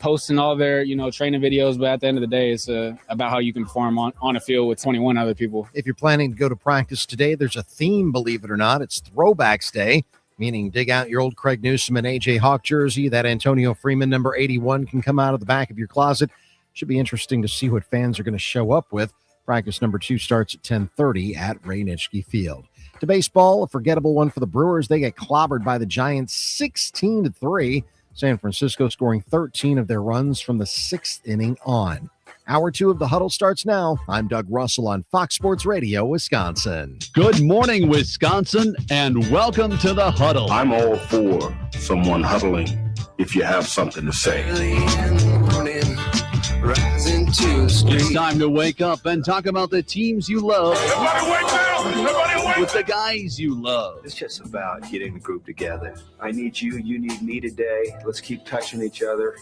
posting all their, training videos, but at the end of the day, it's about how you can perform on a field with 21 other people. If you're planning to go to practice today, there's a theme, believe it or not. It's Throwbacks Day, meaning dig out your old Craig Newsome and A.J. Hawk jersey. That Antonio Freeman number 81 can come out of the back of your closet. Should be interesting to see what fans are going to show up with. Practice number 2 starts at 10:30 at Ray Nitschke Field. To baseball, a forgettable one for the Brewers. They get clobbered by the Giants 16-3. San Francisco scoring 13 of their runs from the 6th inning on. Hour 2 of the Huddle starts now. I'm Doug Russell on Fox Sports Radio, Wisconsin. Good morning, Wisconsin, and welcome to the Huddle. I'm all for someone huddling if you have something to say. It's time to wake up and talk about the teams you love. Everybody wake up! Everybody wake With the guys you love. It's just about getting the group together. I need you, you need me today. Let's keep touching each other.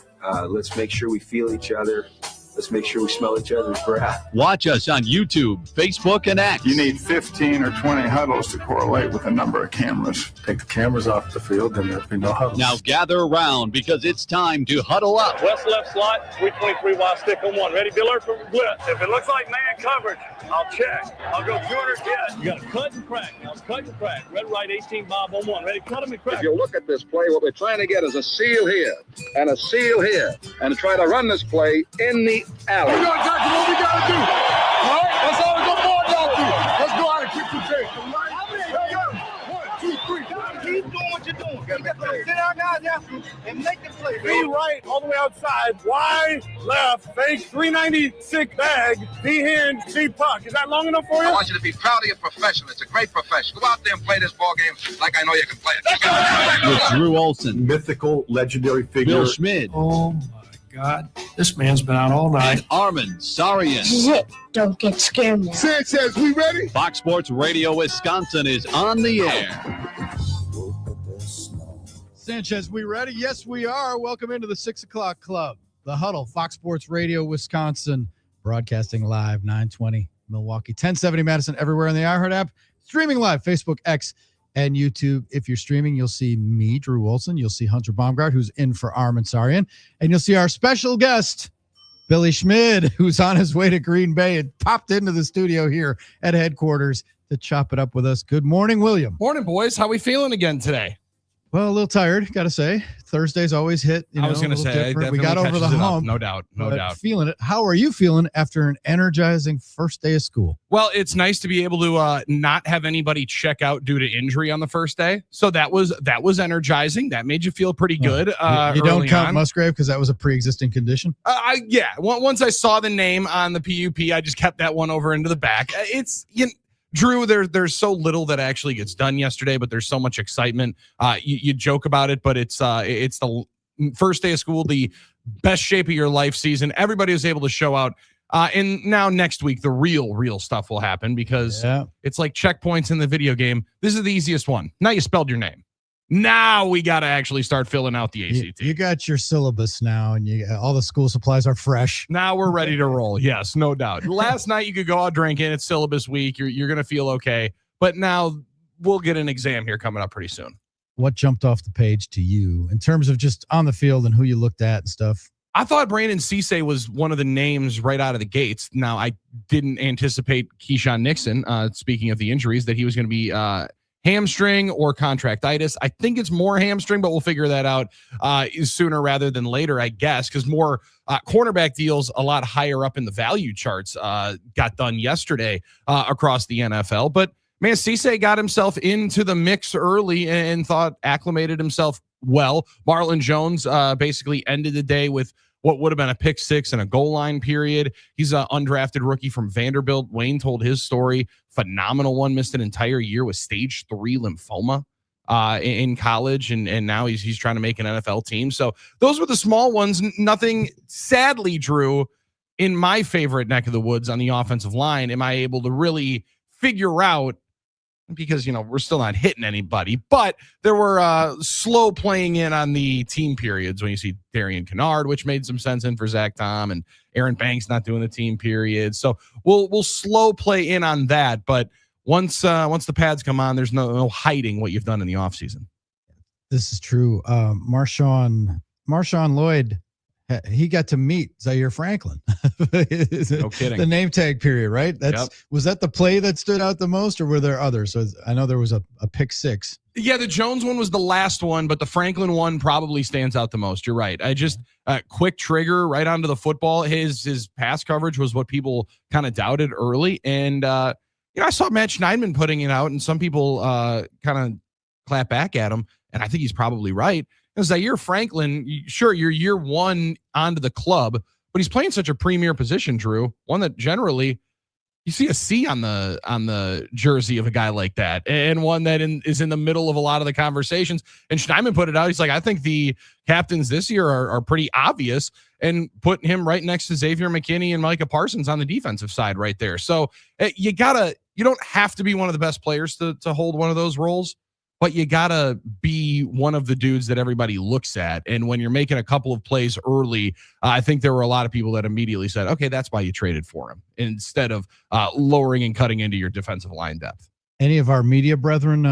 Let's make sure we feel each other. Let's make sure we smell each other's breath. Watch us on YouTube, Facebook, and X. You need 15 or 20 huddles to correlate with the number of cameras. Take the cameras off the field, then there'll be no huddles. Now gather around because it's time to huddle up. West left slot, 323 wide stick on one. Ready, Bill for blitz. If it looks like man coverage, I'll check. I'll go 200 get. You got to cut and crack. Now cut and crack. Red right 18 bob on one. Ready, cut him and crack. If you look at this play, what we're trying to get is a seal here and a seal here and try to run this play in the alley. We got exactly what we got to do. All right? That's all the good boy got to do. Let's go out and kick some tape. 1, 2, 3. Keep doing what you're doing. Sit down, guys, and make the play. Be right, all the way outside. Wide, left, fake, 396 bag, D hand, C puck. Is that long enough for you? I want you to be proud of your profession. It's a great profession. Go out there and play this ball game like I know you can play it. With Drew Olson, Mythical, legendary figure. Bill Schmid, Oh my God, this man's been out all night. Armin Sarian. This is it. Don't get scared now. Sanchez, we ready? Fox Sports Radio Wisconsin is on the air. Sanchez, we ready? Yes, we are. Welcome into the 6 o'clock club, the Huddle, Fox Sports Radio, Wisconsin, broadcasting live, 920 Milwaukee, 1070 Madison, everywhere on the iHeart app, streaming live, Facebook, X, and YouTube. If you're streaming, you'll see me, Drew Wilson. You'll see Hunter Baumgart, who's in for Armin Sarian, and you'll see our special guest, Billy Schmid, who's on his way to Green Bay and popped into the studio here at headquarters to chop it up with us. Good morning, William. Morning, boys. How we feeling again today? Well, a little tired, gotta say. Thursdays always hit. I was going to say, we got over the hump. No doubt. Feeling it. How are you feeling after an energizing first day of school? Well, it's nice to be able to not have anybody check out due to injury on the first day. So that was energizing. That made you feel pretty good. You don't count Musgrave because that was a pre-existing condition? Yeah. Once I saw the name on the PUP, I just kept that one over into the back. Drew, there's so little that actually gets done yesterday, but there's so much excitement. You joke about it, but it's the first day of school, the best shape of your life season. Everybody was able to show out. And now next week, the real stuff will happen because it's like checkpoints in the video game. This is the easiest one. Now you spelled your name. Now we got to actually start filling out the ACT. You got your syllabus now, and all the school supplies are fresh. Now we're ready to roll. Yes, no doubt. Last night you could go out drinking. It's syllabus week. You're going to feel okay. But now we'll get an exam here coming up pretty soon. What jumped off the page to you in terms of just on the field and who you looked at and stuff? I thought Brandon Cisse was one of the names right out of the gates. Now, I didn't anticipate Keyshawn Nixon, speaking of the injuries, that he was going to be hamstring or contractitis. I think it's more hamstring, but we'll figure that out sooner rather than later, I guess, because more cornerback deals a lot higher up in the value charts got done yesterday across the NFL. But, man, Cisse got himself into the mix early and acclimated himself well. Marlon Jones basically ended the day with what would have been a pick six and a goal line period. He's an undrafted rookie from Vanderbilt. Wayne told his story. Phenomenal one. Missed an entire year with stage 3 lymphoma in college, and now he's trying to make an NFL team. So those were the small ones. Nothing, sadly, Drew, in my favorite neck of the woods on the offensive line, am I able to really figure out because, we're still not hitting anybody, but there were slow playing in on the team periods when you see Darian Kennard, which made some sense in for Zach Tom, and Aaron Banks not doing the team period. So we'll slow play in on that. But once the pads come on, there's no hiding what you've done in the offseason. This is true. Marshawn Lloyd, he got to meet Zaire Franklin. No kidding. The name tag period, right? Was that the play that stood out the most, or were there others? So I know there was a pick six. Yeah, the Jones one was the last one, but the Franklin one probably stands out the most. You're right. I just quick trigger right onto the football. His pass coverage was what people kind of doubted early, and I saw Matt Schneidman putting it out, and some people kind of clap back at him, and I think he's probably right. Zaire Franklin, sure, you're year one onto the club, but he's playing such a premier position, Drew. One that generally you see a C on the jersey of a guy like that, and one that is in the middle of a lot of the conversations. And Schneidman put it out. He's like, I think the captains this year are pretty obvious, and putting him right next to Xavier McKinney and Micah Parsons on the defensive side right there. So you don't have to be one of the best players to hold one of those roles, but you gotta be one of the dudes that everybody looks at. And when you're making a couple of plays early, I think there were a lot of people that immediately said, okay, that's why you traded for him, instead of lowering and cutting into your defensive line depth. Any of our media brethren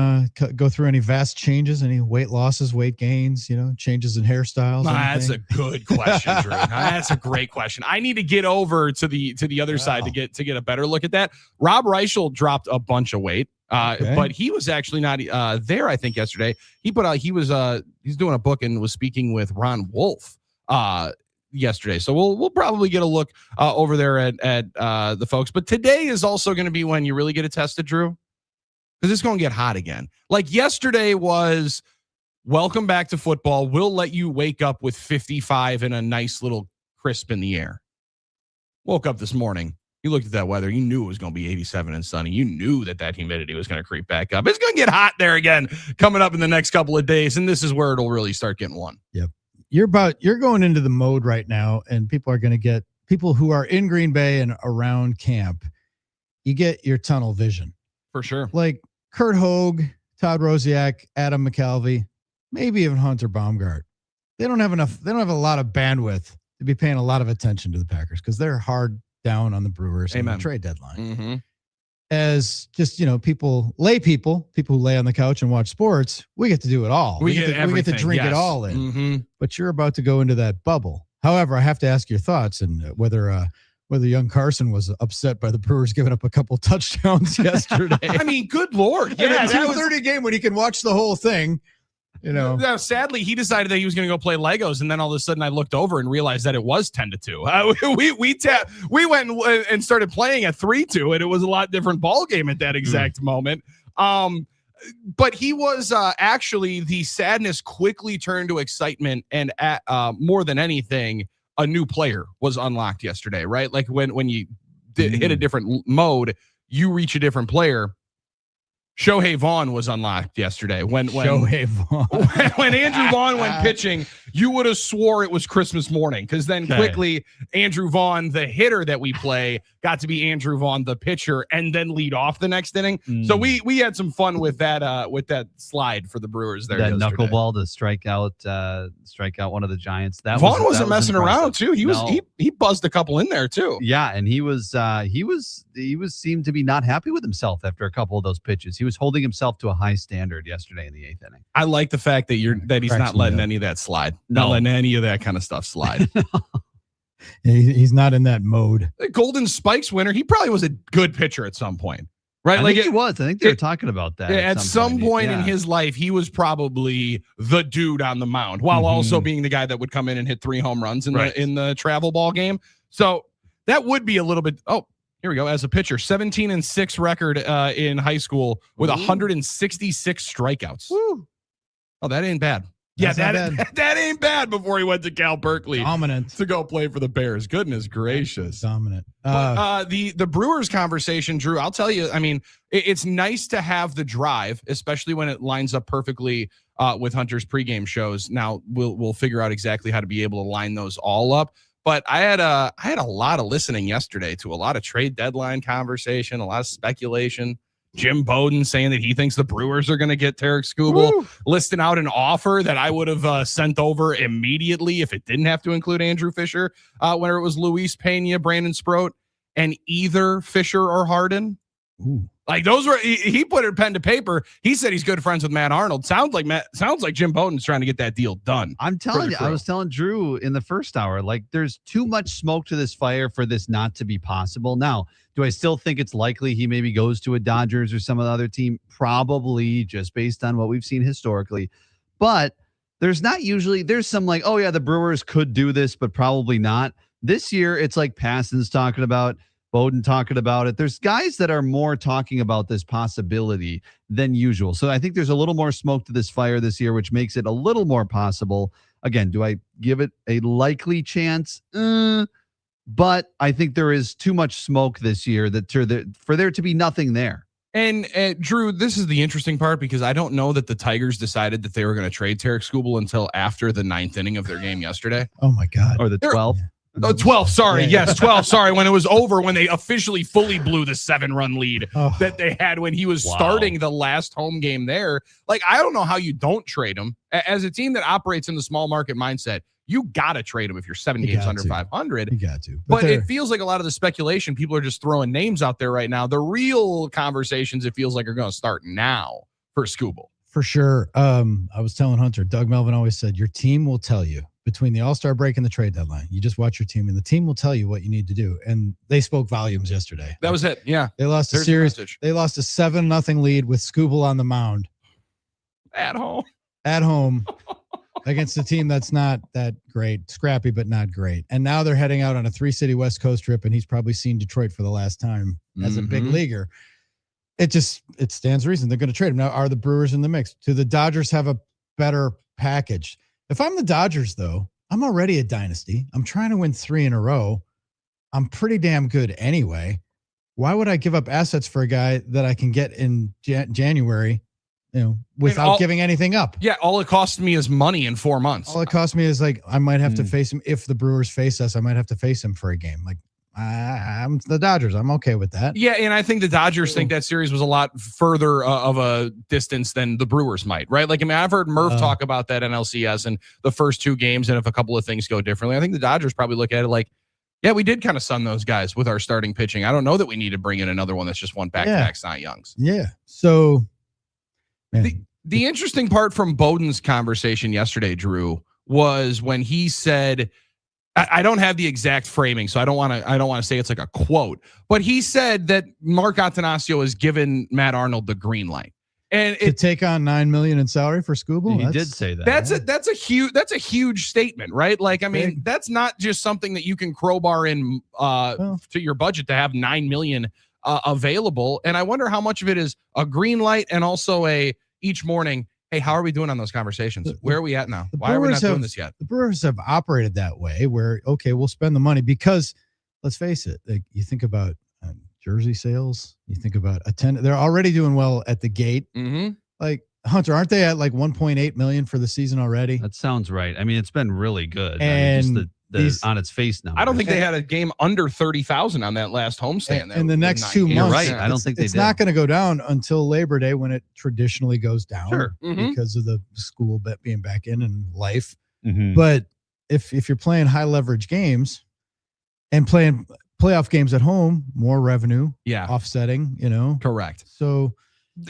go through any vast changes, any weight losses, weight gains, changes in hairstyles? That's a good question, Drew. That's a great question. I need to get over to the other side to get a better look at that. Rob Reichel dropped a bunch of weight. But he was actually not there, I think, yesterday. He put out, he's doing a book and was speaking with Ron Wolf yesterday. So we'll probably get a look over there at the folks. But today is also going to be when you really get it tested, Drew, because it's going to get hot again. Like yesterday was welcome back to football. We'll let you wake up with 55 and a nice little crisp in the air. Woke up this morning. You looked at that weather. You knew it was going to be 87 and sunny. You knew that humidity was going to creep back up. It's going to get hot there again coming up in the next couple of days, and this is where it'll really start getting warm. Yep. You're going into the mode right now, and people who are in Green Bay and around camp, you get your tunnel vision. For sure. Like Kurt Hogue, Todd Rosiak, Adam McCalvey, maybe even Hunter Baumgart. They don't have a lot of bandwidth to be paying a lot of attention to the Packers because they're hard down on the Brewers and the trade deadline. Mm-hmm. As just, people who lay on the couch and watch sports, we get to do it all. We get to drink it all in. Mm-hmm. But you're about to go into that bubble. However, I have to ask your thoughts and whether young Carson was upset by the Brewers giving up a couple touchdowns yesterday. I mean, good Lord. Yeah, that was a 2:30 game when he can watch the whole thing. Now, sadly, he decided that he was going to go play Legos, and then all of a sudden, I looked over and realized that it was 10-2. We went and started playing at 3-2, and it was a lot different ball game at that exact moment. But he was actually, the sadness quickly turned to excitement, and more than anything, a new player was unlocked yesterday. Right, like when you hit a different mode, you reach a different player. Shohei Vaughn was unlocked yesterday. When Andrew Vaughn went pitching, you would have swore it was Christmas morning, because then quickly Andrew Vaughn, the hitter that we play, got to be Andrew Vaughn, the pitcher, and then lead off the next inning. So we had some fun with that slide for the Brewers there. That knuckleball to strike out one of the Giants. Vaughn wasn't messing around too. He buzzed a couple in there too. Yeah, and he seemed to be not happy with himself after a couple of those pitches. He was holding himself to a high standard yesterday in the 8th inning. I like the fact that he's not letting any of that slide. Not letting any of that kind of stuff slide. He's not in that mode. The Golden Spikes winner, he probably was a good pitcher at some point, right? I think he was. I think they were talking about that. At some point in his life, he was probably the dude on the mound, while also being the guy that would come in and hit 3 home runs in the travel ball game. So that would be a little bit. Oh, here we go. As a pitcher, 17-6 record in high school with 166 strikeouts. Woo. Oh, that ain't bad. That ain't bad before he went to Cal Berkeley. Dominant. To go play for the Bears. Goodness gracious. Dominant. The Brewers conversation, Drew, I'll tell you, I mean, it's nice to have the drive, especially when it lines up perfectly with Hunter's pregame shows. Now we'll figure out exactly how to be able to line those all up. But I had a lot of listening yesterday to a lot of trade deadline conversation, a lot of speculation. Jim Bowden saying that he thinks the Brewers are going to get Tarek Skubal, listing out an offer that I would have sent over immediately if it didn't have to include Andrew Fisher, whenever it was Luis Pena, Brandon Sproat, and either Fisher or Harden. Ooh. Like those were, he put it pen to paper. He said he's good friends with Matt Arnold. Sounds like Jim Bowden's trying to get that deal done. I'm telling you, I was telling Drew in the first hour, like there's too much smoke to this fire for this not to be possible. Now, do I still think it's likely he maybe goes to a Dodgers or some other team? Probably, just based on what we've seen historically. But there's some like, oh yeah, the Brewers could do this, but probably not. This year, it's like Passon's talking about, Bowden talking about it. There's guys that are more talking about this possibility than usual. So I think there's a little more smoke to this fire this year, which makes it a little more possible. Again, do I give it a likely chance? But I think there is too much smoke this year for there to be nothing there. And Drew, this is the interesting part because I don't know that the Tigers decided that they were going to trade Tarek Skubal until after the 9th inning of their game yesterday. Oh my God. Or the 12th. 12, sorry. Yes, 12, sorry. When it was over, when they officially fully blew the 7-run lead that they had when he was starting the last home game there. Like, I don't know how you don't trade him. As a team that operates in the small market mindset, you got to trade him if you're 7 games under 500. You got to. But it feels like a lot of the speculation, people are just throwing names out there right now. The real conversations, it feels like, are going to start now for Skubal. For sure. I was telling Hunter, Doug Melvin always said, your team will tell you. Between the All-Star break and the trade deadline, you just watch your team, and the team will tell you what you need to do. And they spoke volumes yesterday. That was it. Yeah, they lost a series. They lost a 7-0 lead with Skubal on the mound at home against a team that's not that great, scrappy but not great. And now they're heading out on a 3-city West Coast trip, and he's probably seen Detroit for the last time as a big leaguer. It stands to reason they're going to trade him. Now, are the Brewers in the mix? Do the Dodgers have a better package? If I'm the Dodgers, though, I'm already a dynasty. I'm trying to win 3 in a row. I'm pretty damn good anyway. Why would I give up assets for a guy that I can get in January, without giving anything up? Yeah, all it costs me is money in 4 months. All it costs me is like I might have to face him. If the Brewers face us, I might have to face him for a game. Like, I'm the Dodgers. I'm okay with that. Yeah, and I think the Dodgers think that series was a lot further of a distance than the Brewers might, right? Like, I mean, I've heard Murph talk about that NLCS and the first 2 games, and if a couple of things go differently, I think the Dodgers probably look at it like, yeah, we did kind of sun those guys with our starting pitching. I don't know that we need to bring in another one that's just won back-to-back Cy Youngs. Yeah. So, man. The interesting part from Bowden's conversation yesterday, Drew, was when he said, I don't have the exact framing, so I don't want to say it's like a quote, but he said that Mark Attanasio has given Matt Arnold the green light, and to take on $9 million in salary for Skubal. He did say that. That's a huge statement, right? Like, I mean, that's not just something that you can crowbar in to your budget to have $9 million available. And I wonder how much of it is a green light and also each morning, hey, how are we doing on those conversations? Where are we at now? Why are we not doing this yet? The Brewers have operated that way where, okay, we'll spend the money because, let's face it, like, you think about jersey sales, you think about attendance. They're already doing well at the gate. Like, Hunter, aren't they at like 1.8 million for the season already? That sounds right. I mean, it's been really good. And I mean, just on its face now. I don't think they had a game under 30,000 on that last homestand. In the next 2 months, you're right. I don't think it's not going to go down until Labor Day, when it traditionally goes down because of the school being back in life. But if you're playing high leverage games and playing playoff games at home, more revenue, offsetting, Correct. So,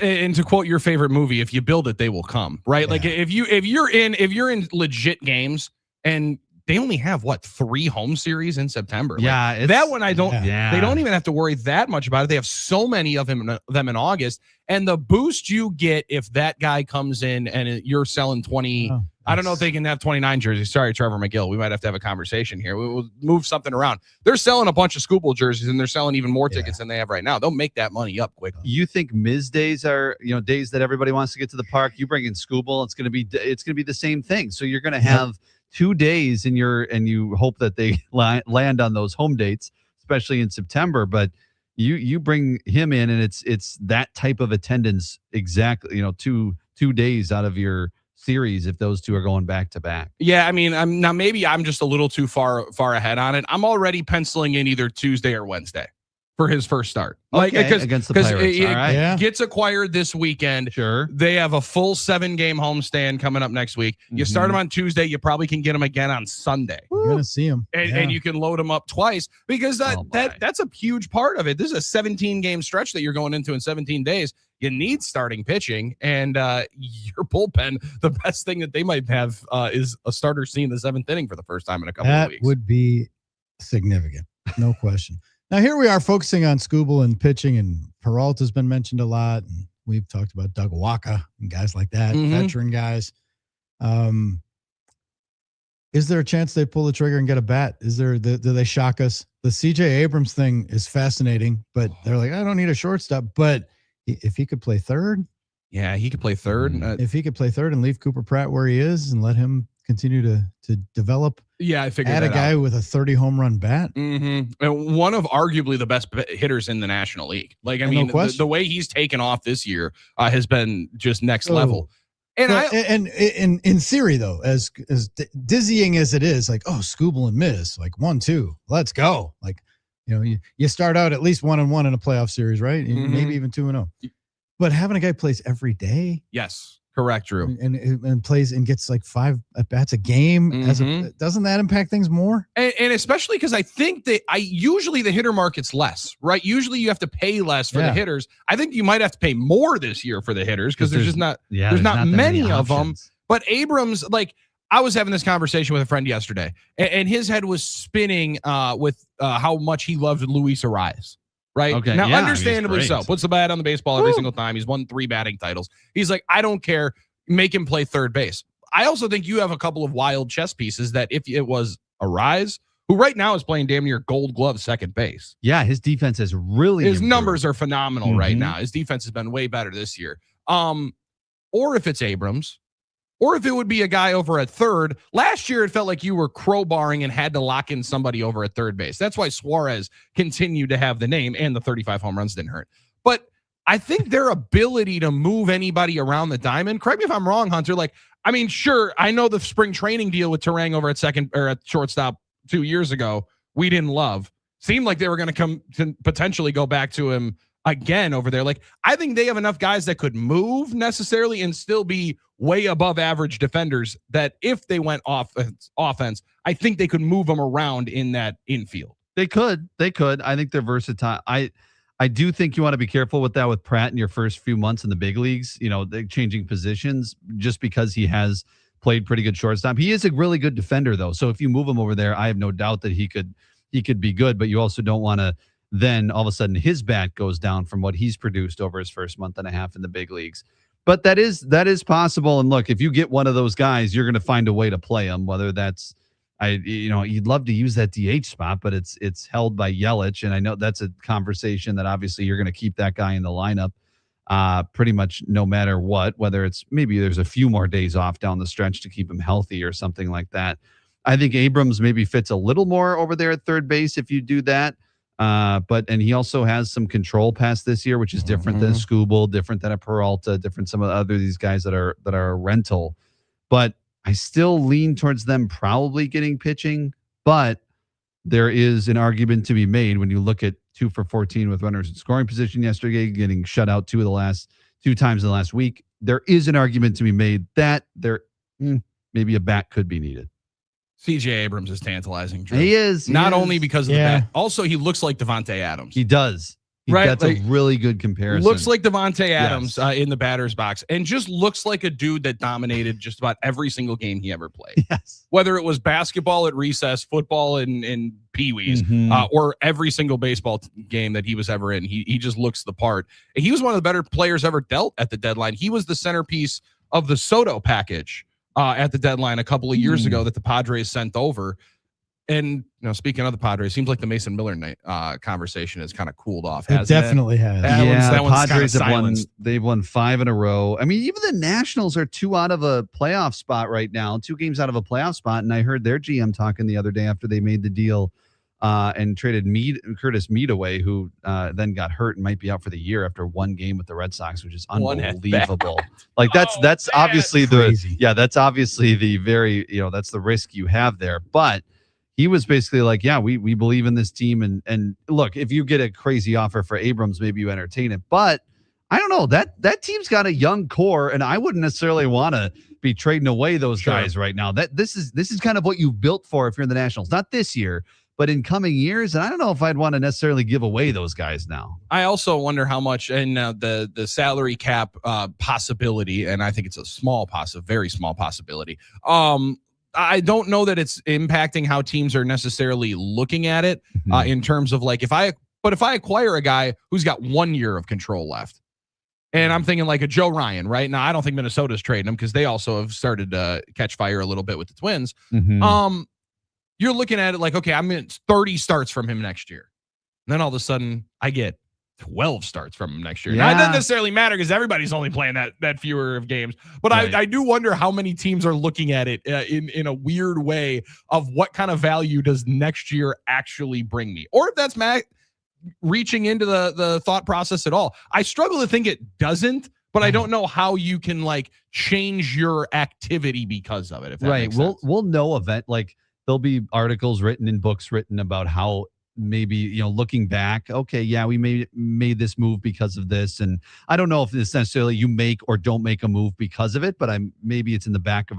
and to quote your favorite movie, if you build it, they will come, right? Like, if you're in legit games, and they only have 3 home series in September. Yeah, that one they don't even have to worry that much about it. They have so many of them in August, and the boost you get if that guy comes in and you're selling 20. I don't know if they can have 29 jerseys. Sorry, Trevor McGill. We might have to have a conversation here. We'll move something around. They're selling a bunch of Skubal jerseys, and they're selling even more tickets than they have right now. They'll make that money up quickly. You think Miz days are, days that everybody wants to get to the park? You bring in Skubal, it's going to be the same thing. So you're going to have 2 days and you hope that they land on those home dates, especially in September. But you bring him in, and it's that type of attendance exactly. 2 days out of your series if those 2 are going back to back. Yeah, I mean, maybe I'm just a little too far ahead on it. I'm already penciling in either Tuesday or Wednesday. for his first start. Against the Pirates. It All right. gets acquired this weekend. Sure. They have a full 7-game homestand coming up next week. You start him on Tuesday. You probably can get him again on Sunday. You're going to see him. And you can load him up twice because that's a huge part of it. This is a 17-game stretch that you're going into in 17 days. You need starting pitching, and your bullpen, the best thing that they might have is a starter seeing the 7th inning for the first time in a couple of weeks. That would be significant. No question. Now, here we are focusing on Skubal and pitching, and Peralta's been mentioned a lot. And we've talked about Doug Waka and guys like that, veteran guys. Is there a chance they pull the trigger and get a bat? Do they shock us? The CJ Abrams thing is fascinating, but they're like, I don't need a shortstop. But if he could play third. Yeah, he could play third. If he could play third and leave Cooper Pratt where he is and let him continue to develop. Yeah, I figured add that a guy out. with a 30 home run bat. And one of arguably the best hitters in the National League. Like, I mean, the way he's taken off this year has been just next level. And in theory, though, as dizzying as it is, like, Skubal and Miz, like 1-2, let's go. Like, you start out at least 1-1 in a playoff series, right? Maybe even 2-0. But having a guy plays every day. Yes. Correct, Drew. And plays and gets like 5 at bats a game. Doesn't that impact things more? And especially because I think usually the hitter market's less, right? Usually you have to pay less for the hitters. I think you might have to pay more this year for the hitters because there's just not many of them. But Abrams, like, I was having this conversation with a friend yesterday, and his head was spinning with how much he loved Luis Arias. Right. Okay. Now, yeah, understandably he's so. great. Puts the bat on the baseball every single time. He's won 3 batting titles. He's like, I don't care. Make him play third base. I also think you have a couple of wild chess pieces that if it was Arise, who right now is playing damn near Gold Glove second base. Yeah, his defense has really His improved. numbers are phenomenal right now. His defense has been way better this year. Or if it's Abrams, or if it would be a guy over at third. Last year, it felt like you were crowbarring and had to lock in somebody over at third base. That's why Suarez continued to have the name, and the 35 home runs didn't hurt. But I think their ability to move anybody around the diamond, correct me if I'm wrong, Hunter, like, I mean, sure, I know the spring training deal with Terang over at second or at shortstop 2 years ago, we didn't love. Seemed like they were going to come to potentially go back to him again over there. Like, I think they have enough guys that could move necessarily and still be way above average defenders that if they went offense, I think they could move them around in that infield. They could. I think they're versatile. I do think you want to be careful with that with Pratt in your first few months in the big leagues, they're changing positions just because he has played pretty good shortstop. He is a really good defender though. So if you move him over there, I have no doubt that he could be good, but you also don't want to then all of a sudden his bat goes down from what he's produced over his first month and a half in the big leagues. But that is possible. And look, if you get one of those guys, you're going to find a way to play him, whether that's, you'd love to use that DH spot, but it's held by Yelich. And I know that's a conversation that obviously you're going to keep that guy in the lineup pretty much no matter what, whether it's maybe there's a few more days off down the stretch to keep him healthy or something like that. I think Abrams maybe fits a little more over there at third base if you do that. And he also has some control past this year, which is different than Skubal, different than a Peralta, different some of the other these guys that are a rental. But I still lean towards them probably getting pitching, but there is an argument to be made when you look at 2 for 14 with runners in scoring position yesterday, getting shut out 2 times in the last week. There is an argument to be made that there maybe a bat could be needed. CJ Abrams is tantalizing. Drew. He is. Not only because of the bat. Also, he looks like Devontae Adams. He does. Right? That's a really good comparison. Looks like Devontae Adams in the batter's box and just looks like a dude that dominated just about every single game he ever played. Yes. Whether it was basketball at recess, football in Pee-wees, or every single baseball game that he was ever in. He just looks the part. And he was one of the better players ever dealt at the deadline. He was the centerpiece of the Soto package at the deadline a couple of years ago that the Padres sent over. And speaking of the Padres, seems like the Mason Miller conversation has kind of cooled off. It definitely has. That one's Padres have won. They've won 5 in a row. I mean, even the Nationals are 2 out of a playoff spot right now. 2 games out of a playoff spot. And I heard their GM talking the other day after they made the deal and traded Curtis Mead away, who then got hurt and might be out for the year after 1 game with the Red Sox, which is unbelievable. Like that's obviously crazy. that's obviously the very that's the risk you have there, but. he was basically like, yeah, we believe in this team. And look, if you get a crazy offer for Abrams, maybe you entertain it. But I don't know, that team's got a young core, and I wouldn't necessarily want to be trading away those guys right now. This is kind of what you built for if you're in the Nationals. Not this year, but in coming years. And I don't know if I'd want to necessarily give away those guys now. I also wonder how much in the salary cap possibility, and I think it's a very small possibility. I don't know that it's impacting how teams are necessarily looking at it in terms of like if I acquire a guy who's got 1 year of control left, and I'm thinking like a Joe Ryan, right? Now I don't think Minnesota's trading him because they also have started to catch fire a little bit with the Twins. You're looking at it like, okay, I'm in 30 starts from him next year. And then all of a sudden I get 12 starts from him next year. Now, it doesn't necessarily matter because everybody's only playing that fewer of games. But I do wonder how many teams are looking at it in a weird way of what kind of value does next year actually bring me, or if that's reaching into the thought process at all. I struggle to think it doesn't, but I don't know how you can like change your activity because of it. If that makes sense. We'll know like there'll be articles written and books written about how maybe, looking back, okay, yeah, we made this move because of this. And I don't know if it's necessarily you make or don't make a move because of it, but maybe it's in the back of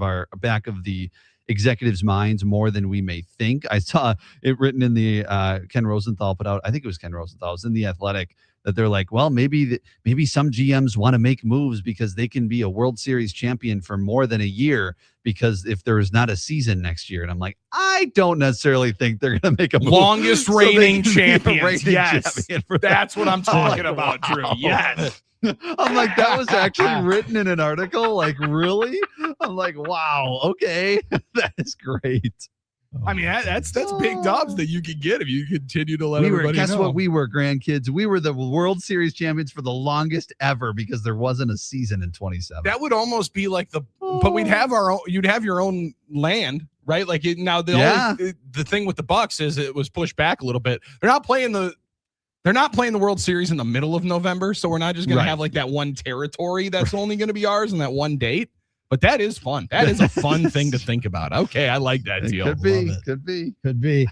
the executives' minds more than we may think. I saw it written in the Ken Rosenthal put out, I think it was Ken Rosenthal, it was in The Athletic, that they're like, well, maybe some GMs want to make moves because they can be a World Series champion for more than a year, because if there is not a season next year. And I'm like, I don't necessarily think they're going to make a move. Longest reigning champions. Yes. That's what I'm talking about, Drew. Wow. Yes. I'm like, that was actually written in an article. Like, really? I'm like, wow. Okay. That is great. I mean, that's big dubs that you could get if you continue to let everybody know. Guess what we were, grandkids? We were the World Series champions for the longest ever because there wasn't a season in 27. That would almost be like but we'd have you'd have your own land, right? Like the thing with the Bucks is it was pushed back a little bit. They're not playing the World Series in the middle of November, so we're not just going to have like that one territory that's only going to be ours and that one date. But that is fun. That is a fun thing to think about. Okay, I like that deal. Could be.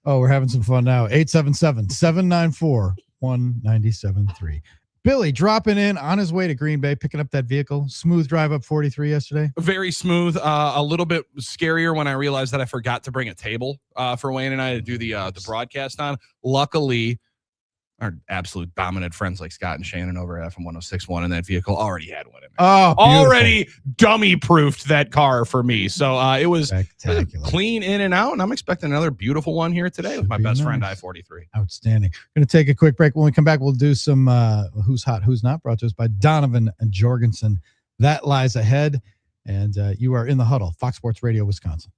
Oh, we're having some fun now. 877-794-1973. Billy dropping in on his way to Green Bay, picking up that vehicle. Smooth drive up 43 yesterday. Very smooth. A little bit scarier when I realized that I forgot to bring a table for Wayne and I to do the broadcast on. Luckily, our absolute dominant friends like Scott and Shannon over at FM 106.1 in that vehicle already had one in there. Oh, already dummy-proofed that car for me. So it was spectacular, clean in and out, and I'm expecting another beautiful one here today with my best friend, I-43. Outstanding. Going to take a quick break. When we come back, we'll do some Who's Hot, Who's Not, brought to us by Donovan Jorgensen. That lies ahead, and you are in the Huddle, Fox Sports Radio, Wisconsin.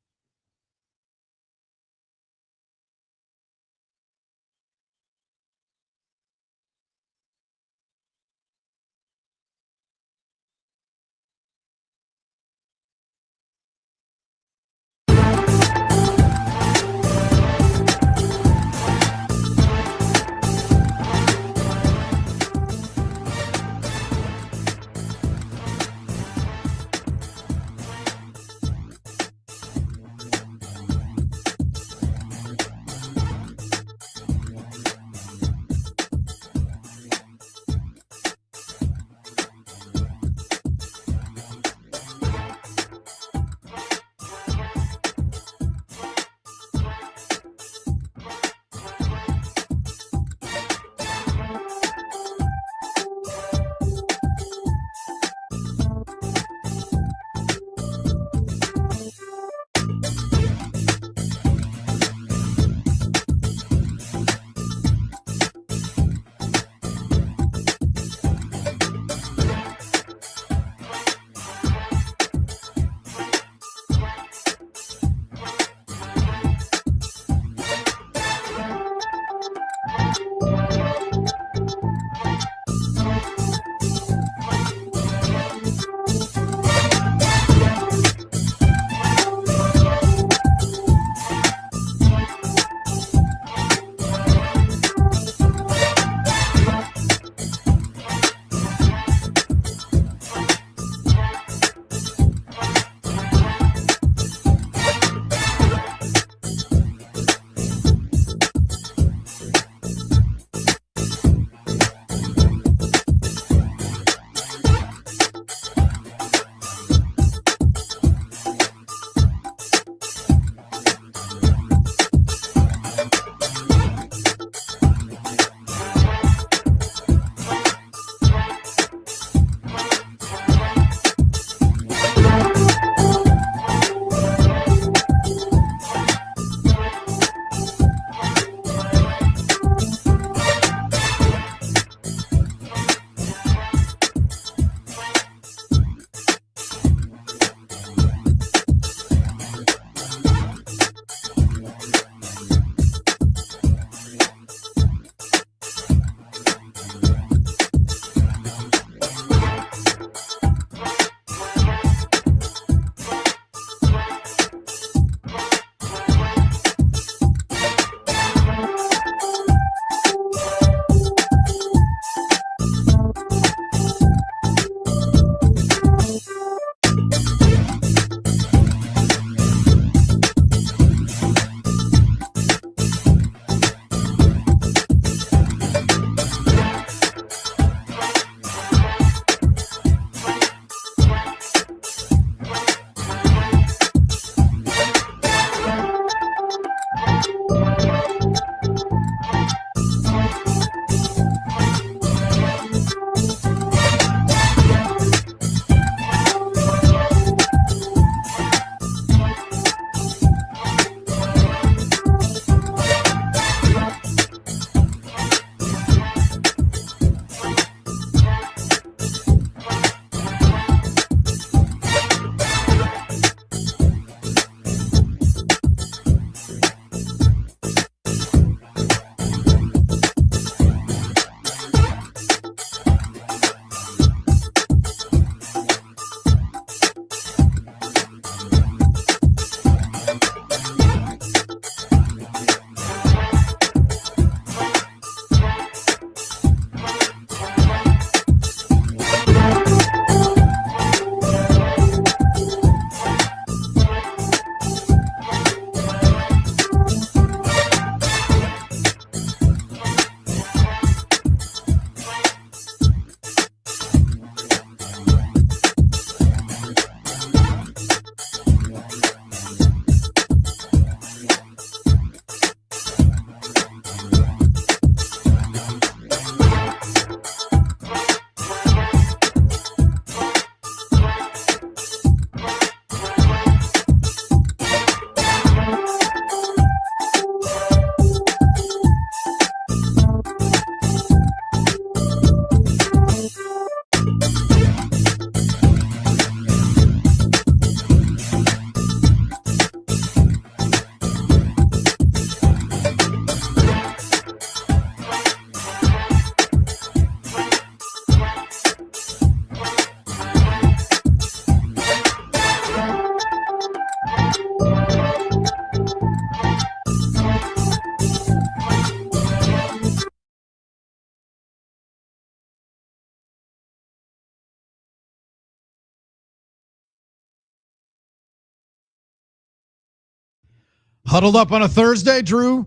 Huddled up on a Thursday, Drew,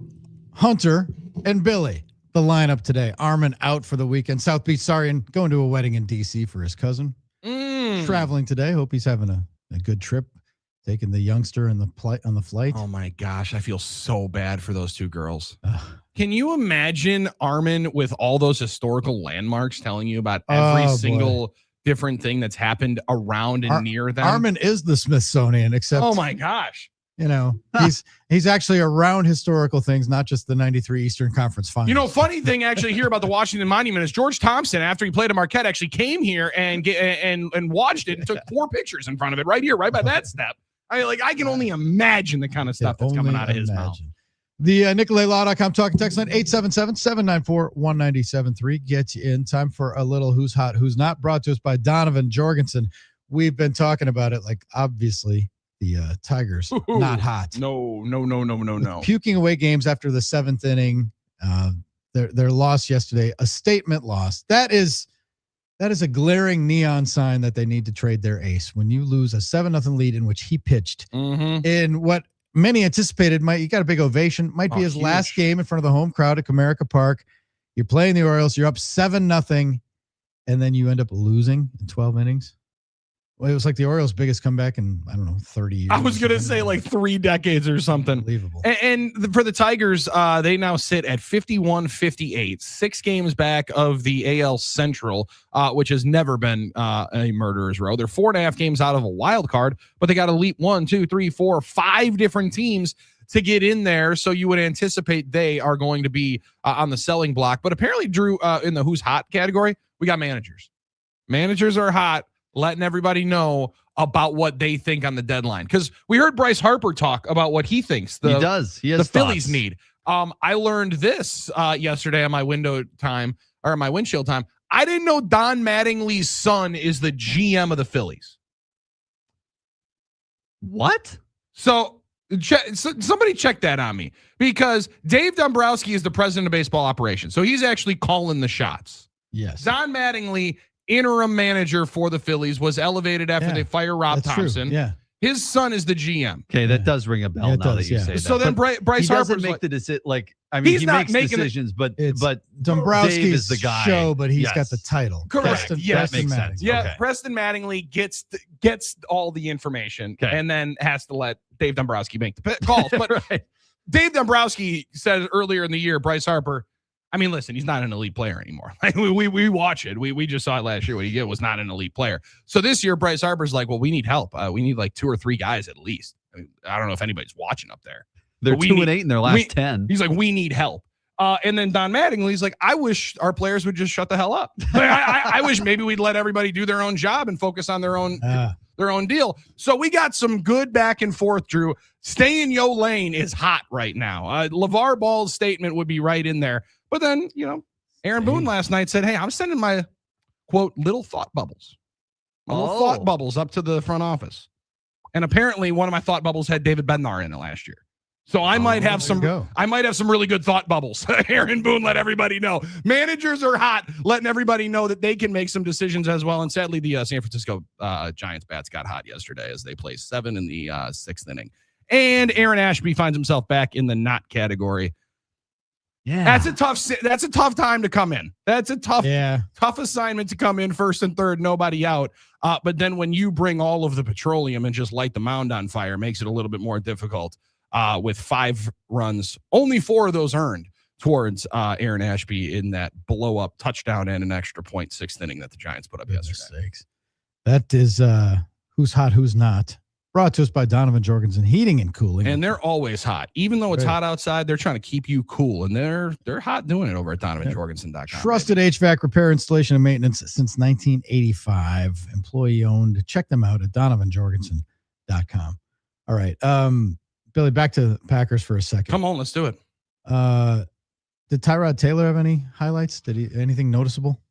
Hunter, and Billy. The lineup today. Armin out for the weekend. South Beach, sorry, and going to a wedding in D.C. for his cousin. Traveling today. Hope he's having a good trip. Taking the youngster on the flight. Oh my gosh, I feel so bad for those two girls. Can you imagine Armin with all those historical landmarks telling you about every single different thing that's happened around and near them? Armin is the Smithsonian, except oh my gosh. You know, he's actually around historical things, not just the 93 Eastern Conference Finals. You know, funny thing actually here about the Washington Monument is George Thompson, after he played at Marquette, actually came here and watched it and took 4 pictures in front of it right here, right by that step. I can only imagine the kind of stuff that's coming out of his mouth. The NicoletLaw.com talking text line 877-794-1973 gets you in. Time for a little Who's Hot, Who's Not, brought to us by Donovan Jorgensen. We've been talking about it, like, obviously the Tigers not hot. No. Puking away games after the 7th inning. Their loss yesterday, a statement loss. That is a glaring neon sign that they need to trade their ace. When you lose a 7-0 lead in which he pitched in what many anticipated you got a big ovation, might be his last game in front of the home crowd at Comerica Park. You're playing the Orioles, you're up 7-0, and then you end up losing in 12 innings. Well, it was like the Orioles' biggest comeback in, 30 years. I was going to say like 3 decades or something. Unbelievable. And for the Tigers, they now sit at 51-58, 6 games back of the AL Central, which has never been a murderer's row. They're 4.5 games out of a wild card, but they got to leap 1, 2, 3, 4, 5 different teams to get in there. So you would anticipate they are going to be on the selling block. But apparently, Drew, in the Who's Hot category, we got managers. Managers are hot, letting everybody know about what they think on the deadline. Because we heard Bryce Harper talk about what he thinks he does. He has the Phillies thoughts. need. I learned this yesterday on my windshield time. I didn't know Don Mattingly's son is the GM of the Phillies. What? So somebody check that on me, because Dave Dombrowski is the president of baseball operations. So he's actually calling the shots. Yes. Don Mattingly, interim manager for the Phillies, was elevated after they fire Rob Thompson. True. Yeah. His son is the GM. Okay, that does ring a bell now that you say that. So then Bryce he doesn't Harper's make the decision. he's he not makes making decisions, but Dombrowski's Dave is the guy. show, but he's got the title. Correct. Preston That makes sense. Yeah, Okay. Preston Mattingly gets all the information and then has to let Dave Dombrowski make the calls. But Right. Dave Dombrowski said earlier in the year, Bryce Harper, listen, he's not an elite player anymore. We watch it. We just saw it last year. What he did was not an elite player. So this year, Bryce Harper's like, well, we need help. We need like 2 or 3 guys at least. I don't know if anybody's watching up there. They're 2-8 in their last 10. He's like, we need help. And then Don Mattingly's like, I wish our players would just shut the hell up. I wish maybe we'd let everybody do their own job and focus on their own deal. So we got some good back and forth, Drew. Stay in yo lane is hot right now. LeVar Ball's statement would be right in there. But then, Aaron Boone last night said, hey, I'm sending my, quote, little thought bubbles. My little thought bubbles up to the front office. And apparently one of my thought bubbles had David Bednar in it last year. So I might have some really good thought bubbles. Aaron Boone let everybody know. Managers are hot, letting everybody know that they can make some decisions as well. And sadly, the San Francisco Giants bats got hot yesterday as they placed 7 in the 6th inning. And Aaron Ashby finds himself back in the not category. Yeah, that's a tough time to come in. That's a tough assignment to come in first and third, nobody out. But then when you bring all of the petroleum and just light the mound on fire, makes it a little bit more difficult. With 5 runs, only 4 of those earned towards Aaron Ashby in that blow up touchdown and an extra point 6th inning that the Giants put up yesterday. That is Who's Hot, Who's Not. Brought to us by Donovan Jorgensen Heating and Cooling. And they're always hot. Even though it's hot outside, they're trying to keep you cool. And they're hot doing it over at DonovanJorgensen.com. Trusted HVAC repair, installation, and maintenance since 1985. Employee owned. Check them out at DonovanJorgensen.com. All right. Billy, back to the Packers for a second. Come on, let's do it. Did Tyrod Taylor have any highlights? Did he anything noticeable?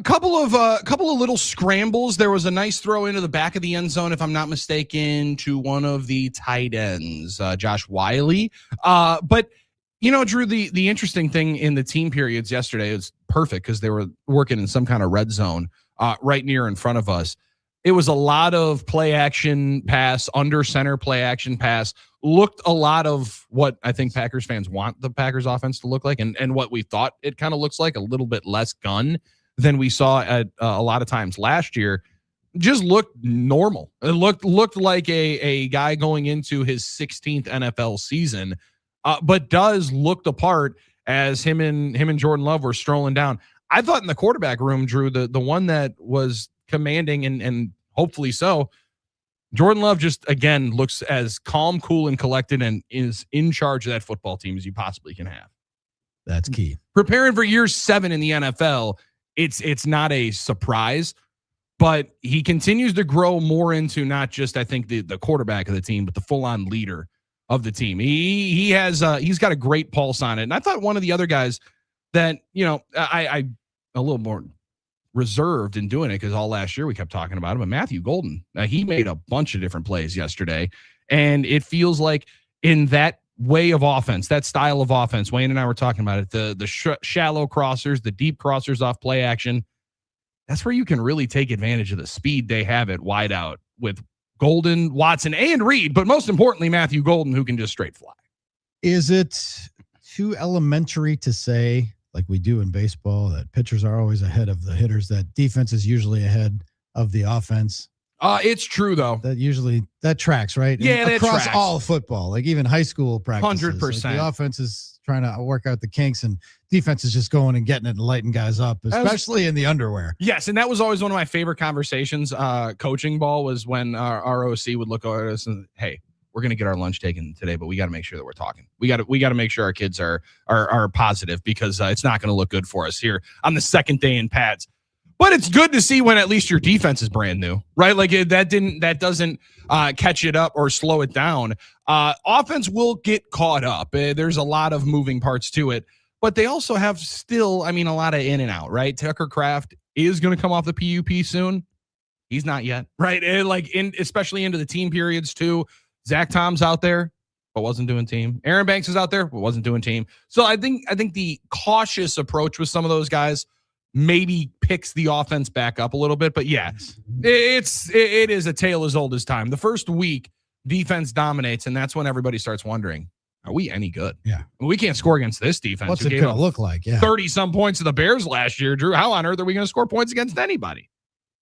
Couple of little scrambles. There was a nice throw into the back of the end zone, if I'm not mistaken, to one of the tight ends, Josh Wiley. But Drew, the interesting thing in the team periods yesterday is perfect because they were working in some kind of red zone right near in front of us. It was a lot of play action pass, under center play action pass, looked a lot of what I think Packers fans want the Packers offense to look like, and what we thought it kind of looks like, a little bit less gun than we saw at a lot of times last year. Just looked normal. It looked like a guy going into his 16th NFL season, but does look the part as him and Jordan Love were strolling down. I thought in the quarterback room, Drew, the one that was commanding and hopefully so, Jordan Love just, again, looks as calm, cool, and collected and is in charge of that football team as you possibly can have. That's key. Preparing for year 7 in the NFL, it's not a surprise, but he continues to grow more into not just, I think, the quarterback of the team, but the full-on leader of the team. He's got a great pulse on it. And I thought one of the other guys that, I a little more reserved in doing it because all last year we kept talking about him, but Matthew Golden, he made a bunch of different plays yesterday, and it feels like in that way of offense, that style of offense, Wayne and I were talking about it, the shallow crossers, the deep crossers off play action, that's where you can really take advantage of the speed they have at wide out with Golden, Watson, and Reed, but most importantly, Matthew Golden, who can just straight fly. Is it too elementary to say, like we do in baseball, that pitchers are always ahead of the hitters, that defense is usually ahead of the offense? It's true, though. That tracks, right? Yeah, and that across tracks. all football, like even high school practices. 100%. Like the offense is trying to work out the kinks, and defense is just going and getting it and lighting guys up, especially in the underwear. Yes, and that was always one of my favorite conversations, coaching ball, was when our OC would look at us and, hey, we're going to get our lunch taken today, but we got to make sure that we're talking. We got to make sure our kids are positive, because it's not going to look good for us here on the second day in pads. But it's good to see when at least your defense is brand new, right? Like that doesn't catch it up or slow it down. Offense will get caught up. There's a lot of moving parts to it, but they also have still, a lot of in and out, right? Tucker Kraft is going to come off the PUP soon. He's not yet, right? Especially into the team periods too. Zach Tom's out there, but wasn't doing team. Aaron Banks is out there, but wasn't doing team. So I think the cautious approach with some of those guys maybe picks the offense back up a little bit. But yeah, it is a tale as old as time. The first week, defense dominates, and that's when everybody starts wondering, are we any good? Yeah. We can't score against this defense. What's it going to look like? Yeah. 30-some points to the Bears last year, Drew. How on earth are we going to score points against anybody?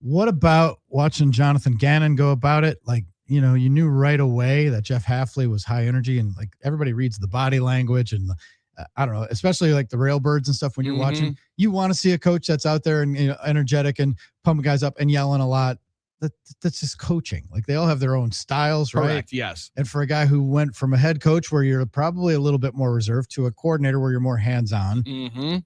What about watching Jonathan Gannon go about it? Like, you knew right away that Jeff Hafley was high energy, and like everybody reads the body language and I don't know, especially like the Railbirds and stuff when you're watching, you want to see a coach that's out there and energetic and pumping guys up and yelling a lot. That's just coaching. Like they all have their own styles, right? Correct, yes. And for a guy who went from a head coach where you're probably a little bit more reserved to a coordinator where you're more hands-on,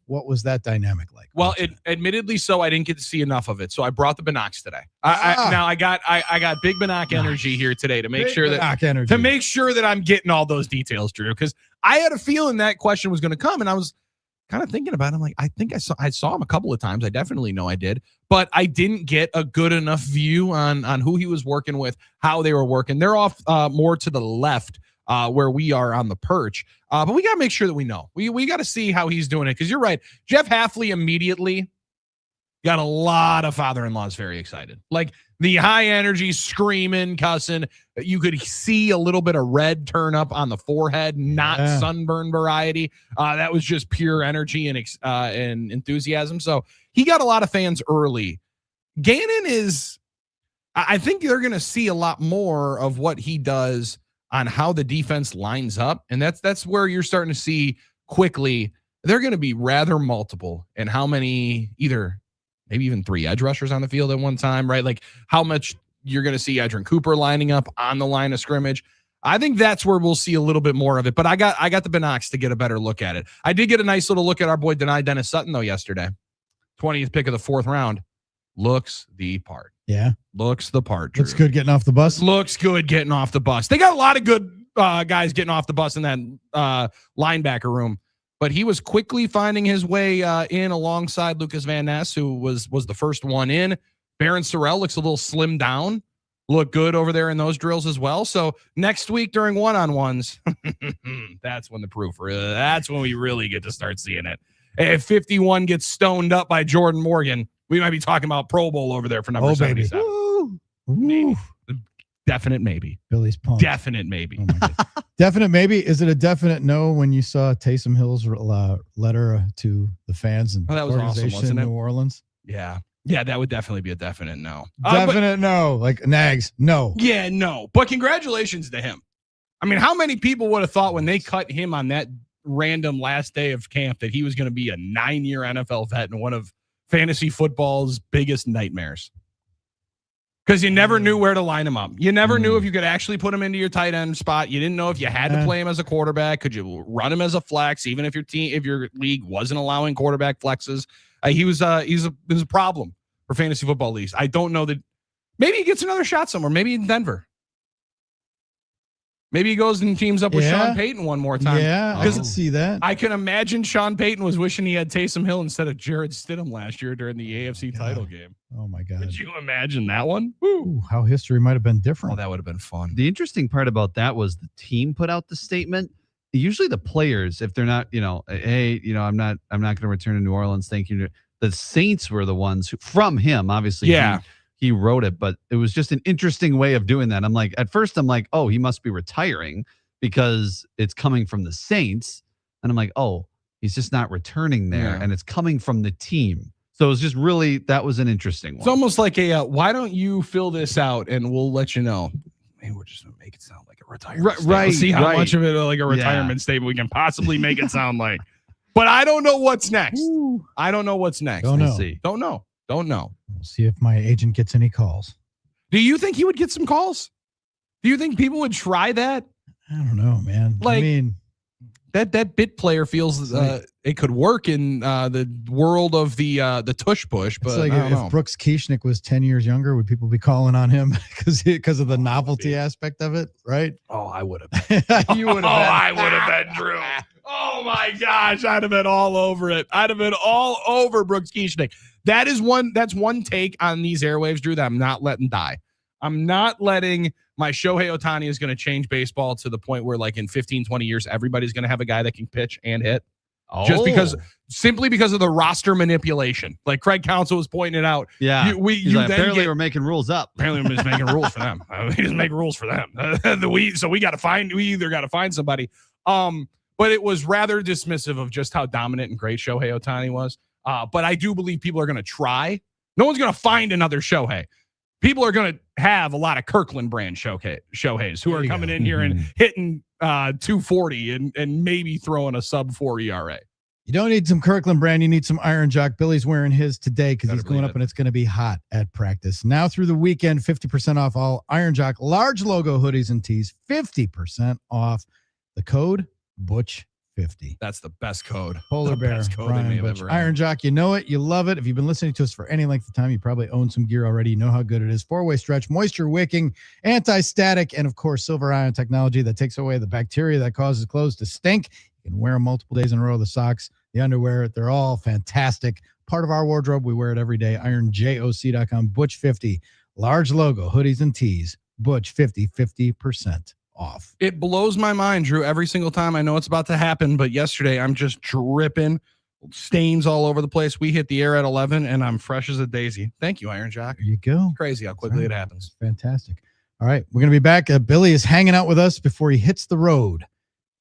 what was that dynamic like? Well, admittedly so, I didn't get to see enough of it. So I brought the Binocs today. I got big Binoc energy here today to make sure that I'm getting all those details, Drew, because I had a feeling that question was going to come, and I was kind of thinking about it. I'm like, I think I saw him a couple of times. I definitely know I did, but I didn't get a good enough view on who he was working with, how they were working. They're off more to the left where we are on the perch. But we got to make sure that we know. We got to see how he's doing it, because you're right. Jeff Hafley immediately got a lot of father-in-laws very excited. Like the high energy, screaming, cussing. You could see a little bit of red turn up on the forehead, not sunburn variety. That was just pure energy and enthusiasm. So he got a lot of fans early. Gannon is, I think they're going to see a lot more of what he does on how the defense lines up. And that's where you're starting to see quickly, they're going to be rather multiple in how many, either maybe even 3 edge rushers on the field at one time, right? Like how much you're going to see Edrin Cooper lining up on the line of scrimmage. I think that's where we'll see a little bit more of it, but I got the Binocs to get a better look at it. I did get a nice little look at our boy Dennis Sutton though yesterday. 20th pick of the 4th round. Looks the part. Yeah. Looks the part. Drew. Looks good getting off the bus. Looks good getting off the bus. They got a lot of good guys getting off the bus in that linebacker room. But he was quickly finding his way in alongside Lucas Van Ness, who was the first one in. Baron Sorrell looks a little slimmed down. Look good over there in those drills as well. So next week during one-on-ones, that's when that's when we really get to start seeing it. If 51 gets stoned up by Jordan Morgan, we might be talking about Pro Bowl over there for number 77. Baby. Maybe. Definite maybe. Billy's pumped. Definite maybe. Oh my God. Definite maybe. Is it a definite no when you saw Taysom Hill's letter to the fans and that was organization awesome, wasn't in it? New Orleans? Yeah. Yeah, that would definitely be a definite no. Definite no. Like Nags, no. Yeah, no. But congratulations to him. I mean, how many people would have thought when they cut him on that random last day of camp that he was going to be a 9-year NFL vet and one of fantasy football's biggest nightmares? Because you never knew where to line him up. You never knew if you could actually put him into your tight end spot. You didn't know if you had to play him as a quarterback. Could you run him as a flex, even if your league wasn't allowing quarterback flexes? He was a problem for fantasy football leagues. I don't know that. Maybe he gets another shot somewhere. Maybe in Denver. Maybe he goes and teams up with Sean Payton one more time. Yeah, I can see that. I can imagine Sean Payton was wishing he had Taysom Hill instead of Jared Stidham last year during the AFC title game. Oh, my God. Could you imagine that one? Ooh, how history might have been different. Oh, that would have been fun. The interesting part about that was the team put out the statement. Usually the players, if they're not, hey, I'm not going to return to New Orleans. Thank you. The Saints were the ones who, from him, obviously. Yeah. He wrote it, but it was just an interesting way of doing that. At first I'm like, oh, he must be retiring because it's coming from the Saints. And I'm like, oh, he's just not returning there. Yeah. And it's coming from the team. So it was just really, that was an interesting one. It's almost like why don't you fill this out and we'll let you know. Maybe we're just going to make it sound like a retirement statement. Right. We'll see how much of it like a retirement statement we can possibly make it sound like. But I don't know what's next. I don't know what's next. Don't know. We'll see. Don't know. We'll see if my agent gets any calls. Do you think he would get some calls? Do you think people would try that? I don't know, man. Like, I mean, that bit player feels it could work in the world of the tush push, but it's like I don't know. if Brooks Kieschnick was 10 years younger, would people be calling on him because of the novelty aspect of it, right? Oh, I would have. You would have. I would have been Drew. Oh my gosh, I'd have been all over it. I'd have been all over Brooks Kieschnick. That's one take on these airwaves, Drew, that I'm not letting die. I'm not letting my Shohei Ohtani is going to change baseball to the point where like in 15, 20 years, everybody's going to have a guy that can pitch and hit. Simply because of the roster manipulation. Like Craig Counsell was pointing it out. Yeah. Apparently we're making rules up. Apparently we're just making rules for them. We just make rules for them. We either got to find somebody. But it was rather dismissive of just how dominant and great Shohei Ohtani was. But I do believe people are going to try. No one's going to find another Shohei. People are going to have a lot of Kirkland brand Shoheis who are coming in here and hitting 240 and maybe throwing a sub 4 ERA. You don't need some Kirkland brand. You need some Iron Jock. Billy's wearing his today because he's going up and it's going to be hot at practice. Now through the weekend, 50% off all Iron Jock large logo hoodies and tees. 50% off. The code Butch50. That's the best code. Polar Bear. Best code Brian they may have Butch. ever had. Iron Jock, you know it. You love it. If you've been listening to us for any length of time, you probably own some gear already. You know how good it is. 4-way stretch, moisture wicking, anti-static, and of course, silver ion technology that takes away the bacteria that causes clothes to stink. You can wear them multiple days in a row. The socks, the underwear, they're all fantastic. Part of our wardrobe. We wear it every day. IronJOC.com. Butch50. Large logo, hoodies and tees. Butch50, 50% off. It blows my mind, Drew, every single time. I know it's about to happen, but yesterday I'm just dripping, stains all over the place. We hit the air at 11 and I'm fresh as a daisy. Thank you, Iron Jock. There you go. Crazy how quickly it happens. Fantastic. All right, we're going to be back. Billy is hanging out with us before he hits the road.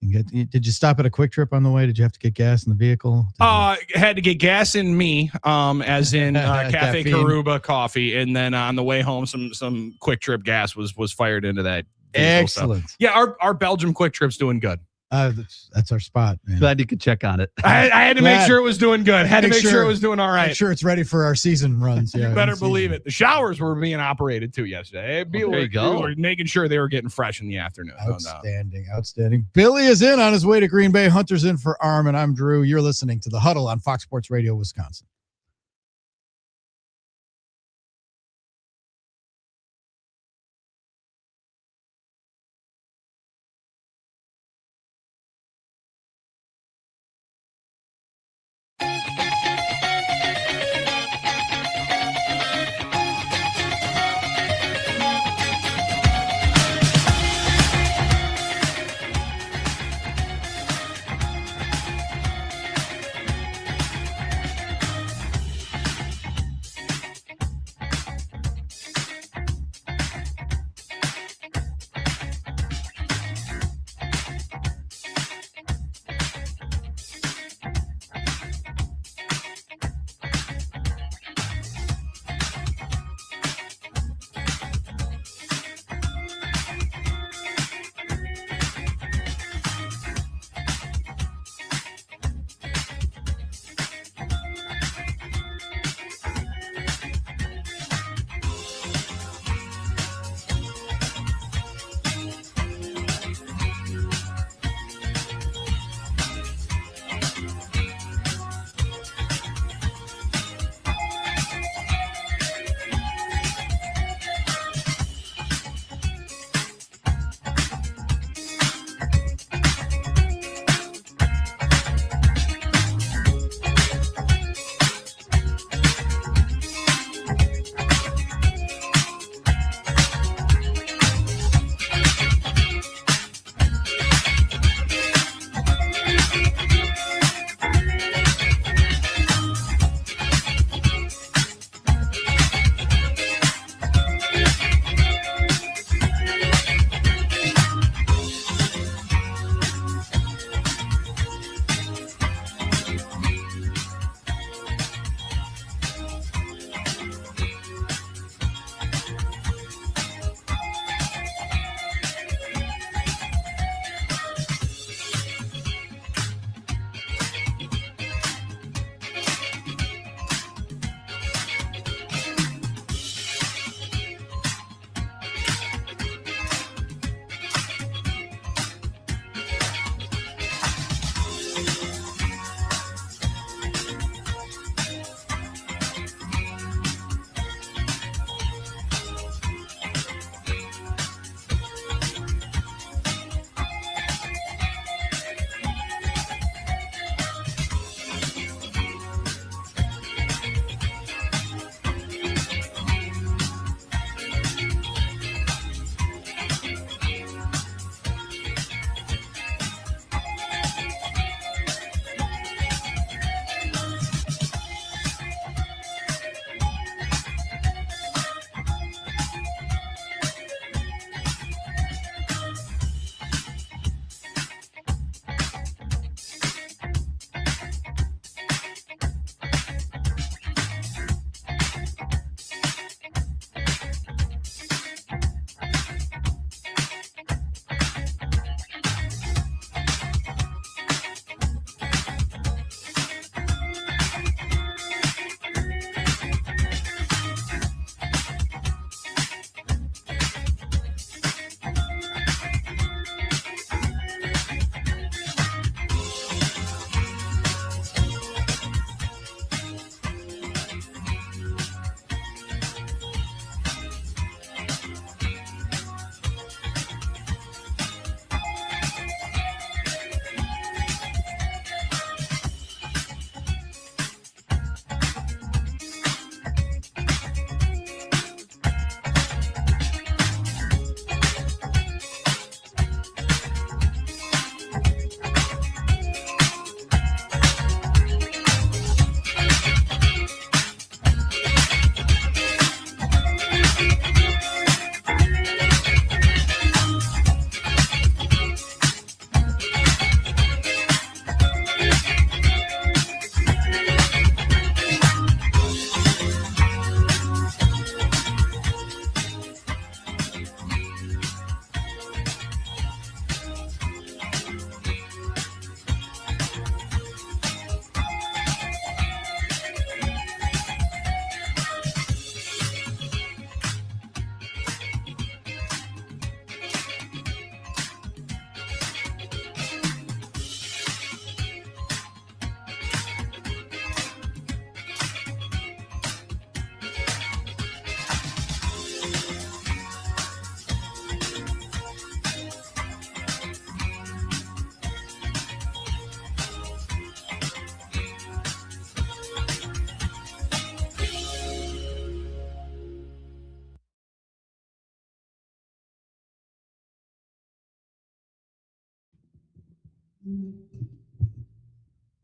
Did you stop at a Quick Trip on the way? Did you have to get gas in the vehicle? Had to get gas in me, as in Cafe Caffeine. Karuba coffee, and then on the way home, some Quick Trip gas was fired into that. Excellent. Stuff. Yeah, our Belgium Quick Trip's doing good. That's our spot, man. Glad you could check on it. I had to make sure it was doing good. Had to make sure it was doing all right. Make sure it's ready for our season runs. Yeah, You better believe it. The showers were being operated too yesterday. People were making sure they were getting fresh in the afternoon. Outstanding. Billy is in on his way to Green Bay. Hunter's in for Arm, and I'm Drew. You're listening to The Huddle on Fox Sports Radio, Wisconsin.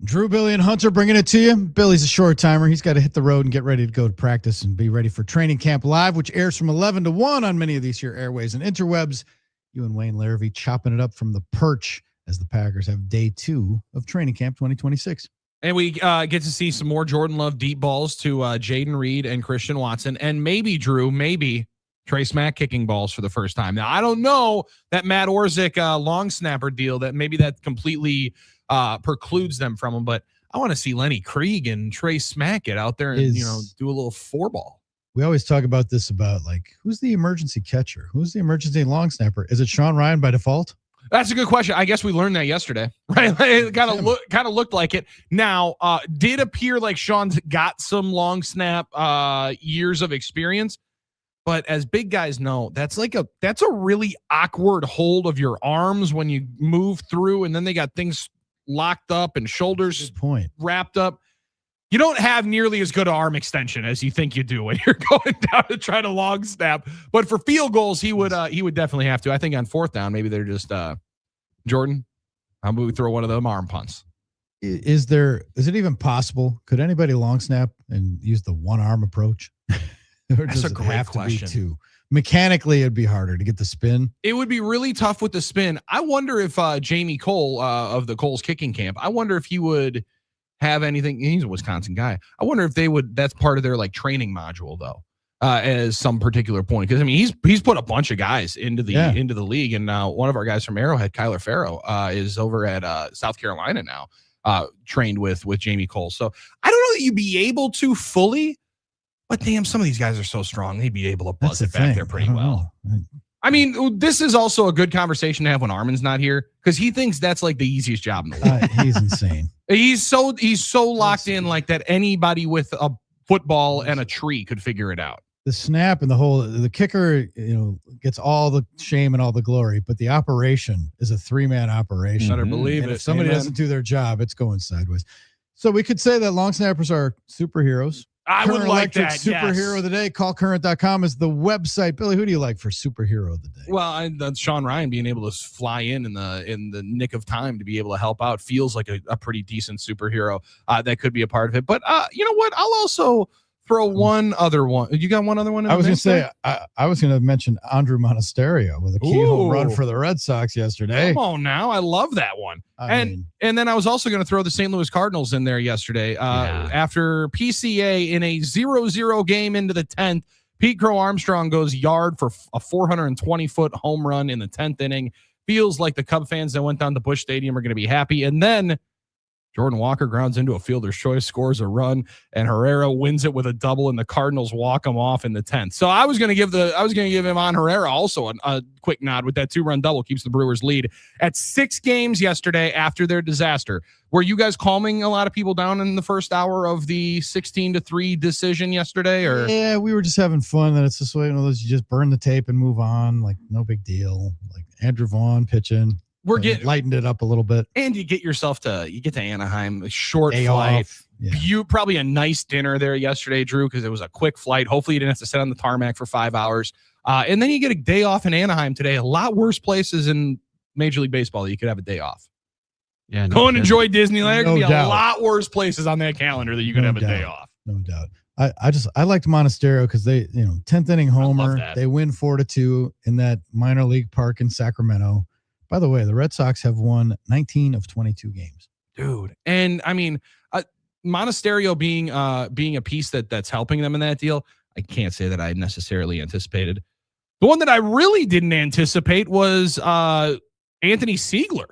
Drew, Billy, and Hunter bringing it to you. Billy's a short timer. He's got to hit the road and get ready to go to practice and be ready for Training Camp Live, which airs from 11 to 1 on many of these here airways and interwebs. You and Wayne Larrivee chopping it up from the perch as the Packers have day 2 of Training Camp 2026. And we get to see some more Jordan Love deep balls to Jaden Reed and Christian Watson. And maybe, Drew, Trey Smack kicking balls for the first time. Now, I don't know that Matt Orzik long snapper deal, that maybe that completely precludes them from him, but I want to see Lenny Krieg and Trey Smack get out there and, do a little 4-ball. We always talk about this, about like, who's the emergency catcher? Who's the emergency long snapper? Is it Sean Ryan by default? That's a good question. I guess we learned that yesterday, right? It kind of looked like it. Now, did appear like Sean's got some long snap years of experience, but as big guys know, that's a really awkward hold of your arms when you move through, and then they got things locked up and shoulders wrapped up. You don't have nearly as good arm extension as you think you do when you're going down to try to long snap. But for field goals, he would definitely have to. I think on 4th down, maybe they're just Jordan, how about we throw one of them arm punts? Is it even possible? Could anybody long snap and use the one arm approach? That's a great question. Mechanically, it'd be harder to get the spin. It would be really tough with the spin. I wonder if Jamie Cole of the Cole's kicking camp, I wonder if he would have anything. He's a Wisconsin guy. I wonder if they would, that's part of their like training module though, as some particular point. Cause I mean, he's put a bunch of guys into the league. And now one of our guys from Arrowhead, Kyler Farrow, is over at South Carolina now, trained with Jamie Cole. So I don't know that you'd be able to fully, but damn, some of these guys are so strong. They'd be able to buzz it back there pretty well. I mean, this is also a good conversation to have when Armin's not here, because he thinks that's like the easiest job in the world. He's insane. He's so locked in, like that anybody with a football and a tree could figure it out. The snap and the kicker, gets all the shame and all the glory, but the operation is a 3-man operation. Better believe and it. If somebody doesn't do their job, it's going sideways. So we could say that long snappers are superheroes. I would like that. Superhero of the day. Callcurrent.com is the website. Billy, who do you like for superhero of the day? Well, that's Sean Ryan being able to fly in the nick of time to be able to help out feels like a pretty decent superhero that could be a part of it. But you know what? I'll also throw one other one. You got one other one? I was going to say, I was going to mention Andrew Monasterio with a key home run for the Red Sox yesterday. Come on now. I love that one. And then I was also going to throw the St. Louis Cardinals in there yesterday. After PCA in a 0-0 game into the 10th, Pete Crow Armstrong goes yard for a 420-foot home run in the 10th inning. Feels like the Cub fans that went down to Busch Stadium are going to be happy. And then Jordan Walker grounds into a fielder's choice, scores a run, and Herrera wins it with a double, and the Cardinals walk him off in the 10th. So I was going to give him on Herrera also a quick nod with that 2-run double, keeps the Brewers lead at 6 games yesterday after their disaster. Were you guys calming a lot of people down in the first hour of the 16-3 decision yesterday? Or yeah, we were just having fun. That it's just one of those, you just burn the tape and move on, like no big deal. Like Andrew Vaughn pitching. We're getting lightened it up a little bit, and you get to Anaheim, a short flight. You probably a nice dinner there yesterday, Drew, because it was a quick flight. Hopefully, you didn't have to sit on the tarmac for 5 hours, and then you get a day off in Anaheim today. A lot worse places in Major League Baseball that you could have a day off. Yeah, go and enjoy Disneyland. There could be a lot worse places on that calendar that you could have a day off. No doubt. I liked Monasterio because they 10th inning homer. They win 4-2 in that minor league park in Sacramento. By the way, the Red Sox have won 19 of 22 games. Dude. And I mean, Monasterio being a piece that's helping them in that deal, I can't say that I necessarily anticipated. The one that I really didn't anticipate was Anthony Siegler.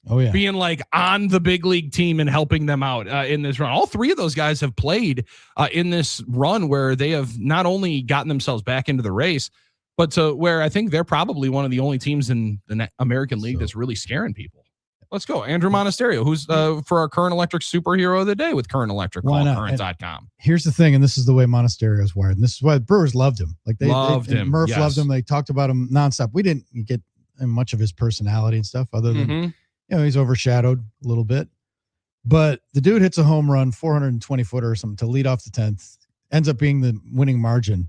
Oh, yeah. Being like on the big league team and helping them out in this run. All 3 of those guys have played in this run where they have not only gotten themselves back into the race, but to where I think they're probably one of the only teams in the American League that's really scaring people. Let's go. Andrew Monasterio, who's for our Current Electric superhero of the day with Current Electric, callcurrent.com. Here's the thing, and this is the way Monasterio is wired, and this is why the Brewers loved him. Like they loved him. Murph loved him. They talked about him nonstop. We didn't get much of his personality and stuff other than, he's overshadowed a little bit. But the dude hits a home run, 420-footer or something to lead off the 10th, ends up being the winning margin.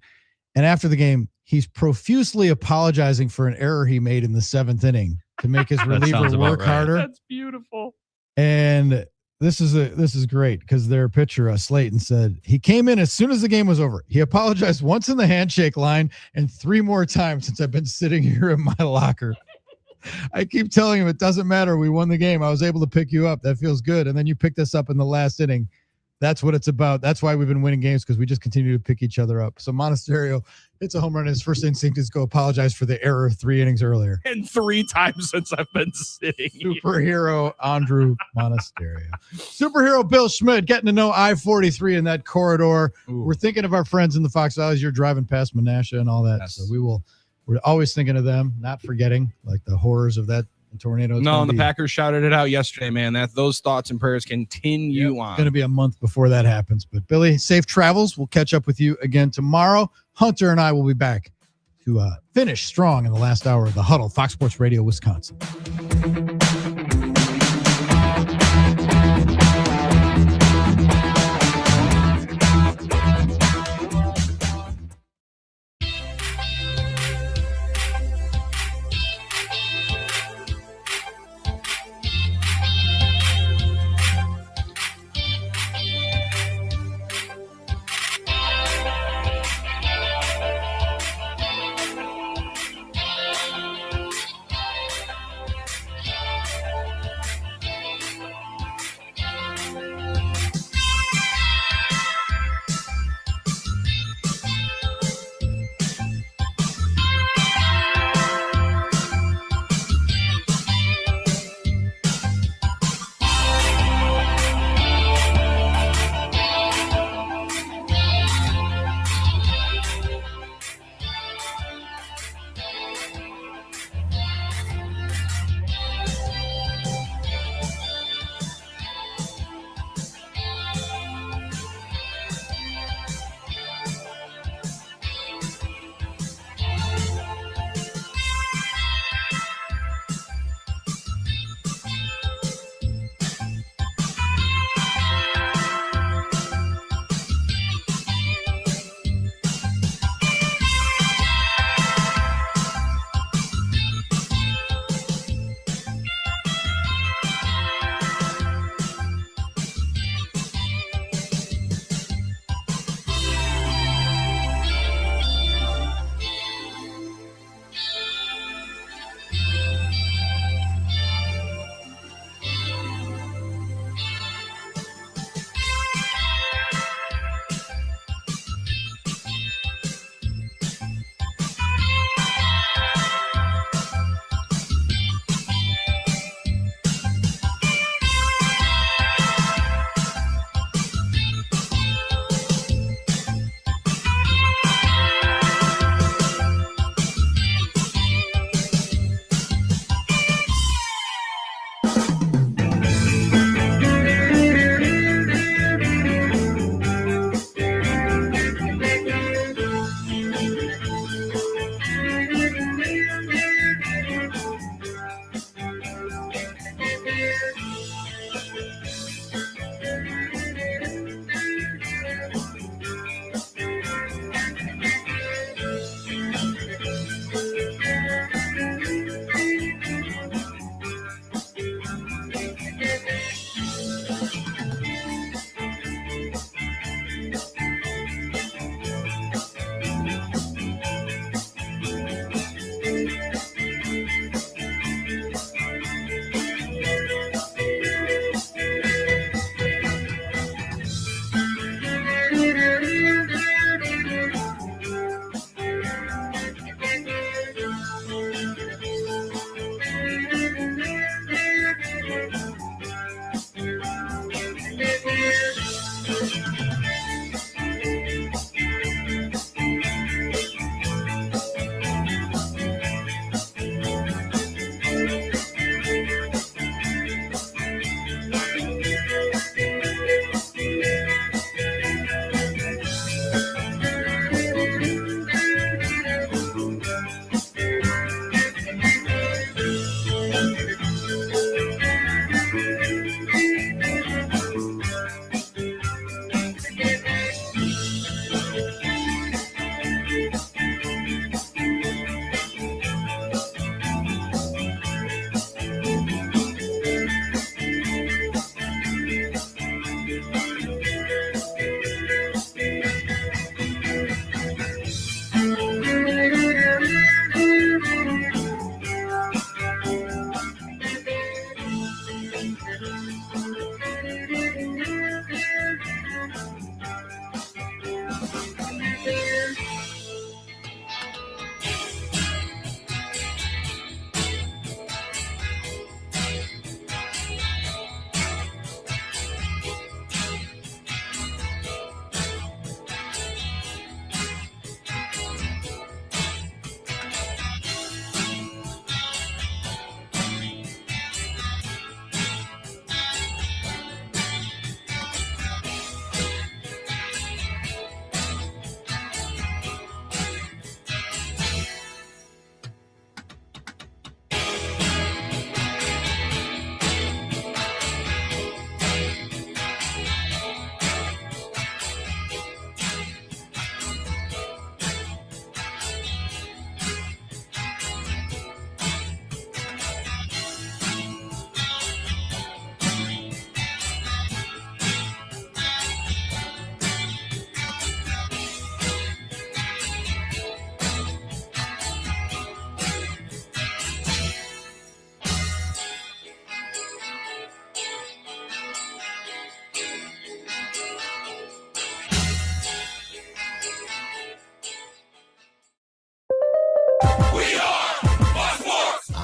And after the game, he's profusely apologizing for an error he made in the 7th inning to make his reliever work harder. That's beautiful. And this is great because their pitcher, Slayton, said he came in as soon as the game was over. He apologized once in the handshake line and 3 more times since I've been sitting here in my locker. I keep telling him it doesn't matter. We won the game. I was able to pick you up. That feels good. And then you picked us up in the last inning. That's what it's about. That's why we've been winning games, because we just continue to pick each other up. So Monasterio hits a home run. His first instinct is go apologize for the error 3 innings earlier. And 3 times since I've been sitting here. Superhero Andrew Monasterio. Superhero Bill Schmid getting to know I-43 in that corridor. Ooh. We're thinking of our friends in the Fox Valley as you're driving past Menasha and all that. Yes. So we're always thinking of them, not forgetting like the horrors of that tornado. No, and the Packers shouted it out yesterday, man. Those thoughts and prayers continue on. It's going to be a month before that happens. But Billy, safe travels. We'll catch up with you again tomorrow. Hunter and I will be back to finish strong in the last hour of the Huddle, Fox Sports Radio, Wisconsin.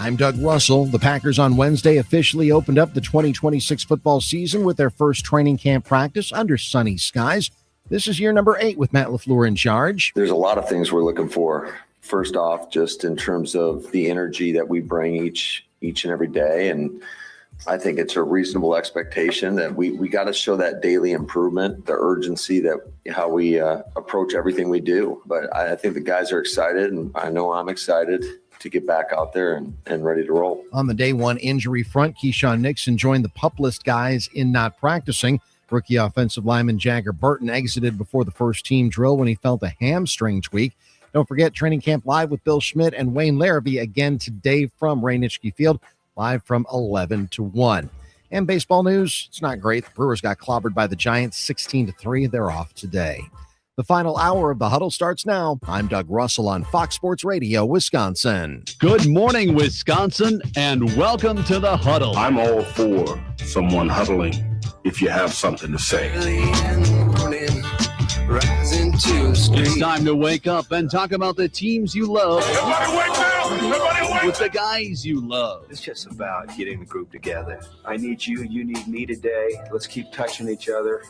I'm Doug Russell. The Packers on Wednesday officially opened up the 2026 football season with their first training camp practice under sunny skies. This is year number 8 with Matt LaFleur in charge. There's a lot of things we're looking for. First off, just in terms of the energy that we bring each and every day. And I think it's a reasonable expectation that we got to show that daily improvement, the urgency that how we approach everything we do. But I think the guys are excited, and I know I'm excited to get back out there and ready to roll. On the day one injury front, Keyshawn Nixon joined the PUP list guys in not practicing. Rookie offensive lineman Jagger Burton exited before the first team drill when he felt a hamstring tweak. Don't forget Training Camp Live with Bill Schmid and Wayne Larrabee again today from Rainichke Field, live from 11 to 1. And baseball news, it's not great. The Brewers got clobbered by the Giants 16-3. They're off today. The final hour of the Huddle starts now. I'm Doug Russell on Fox Sports Radio, Wisconsin. Good morning, Wisconsin, and welcome to the Huddle. I'm all for someone huddling if you have something to say. It's time to wake up and talk about the teams you love. Everybody wake up! Everybody wake with the guys you love. It's just about getting the group together. I need you, you need me today. Let's keep touching each other.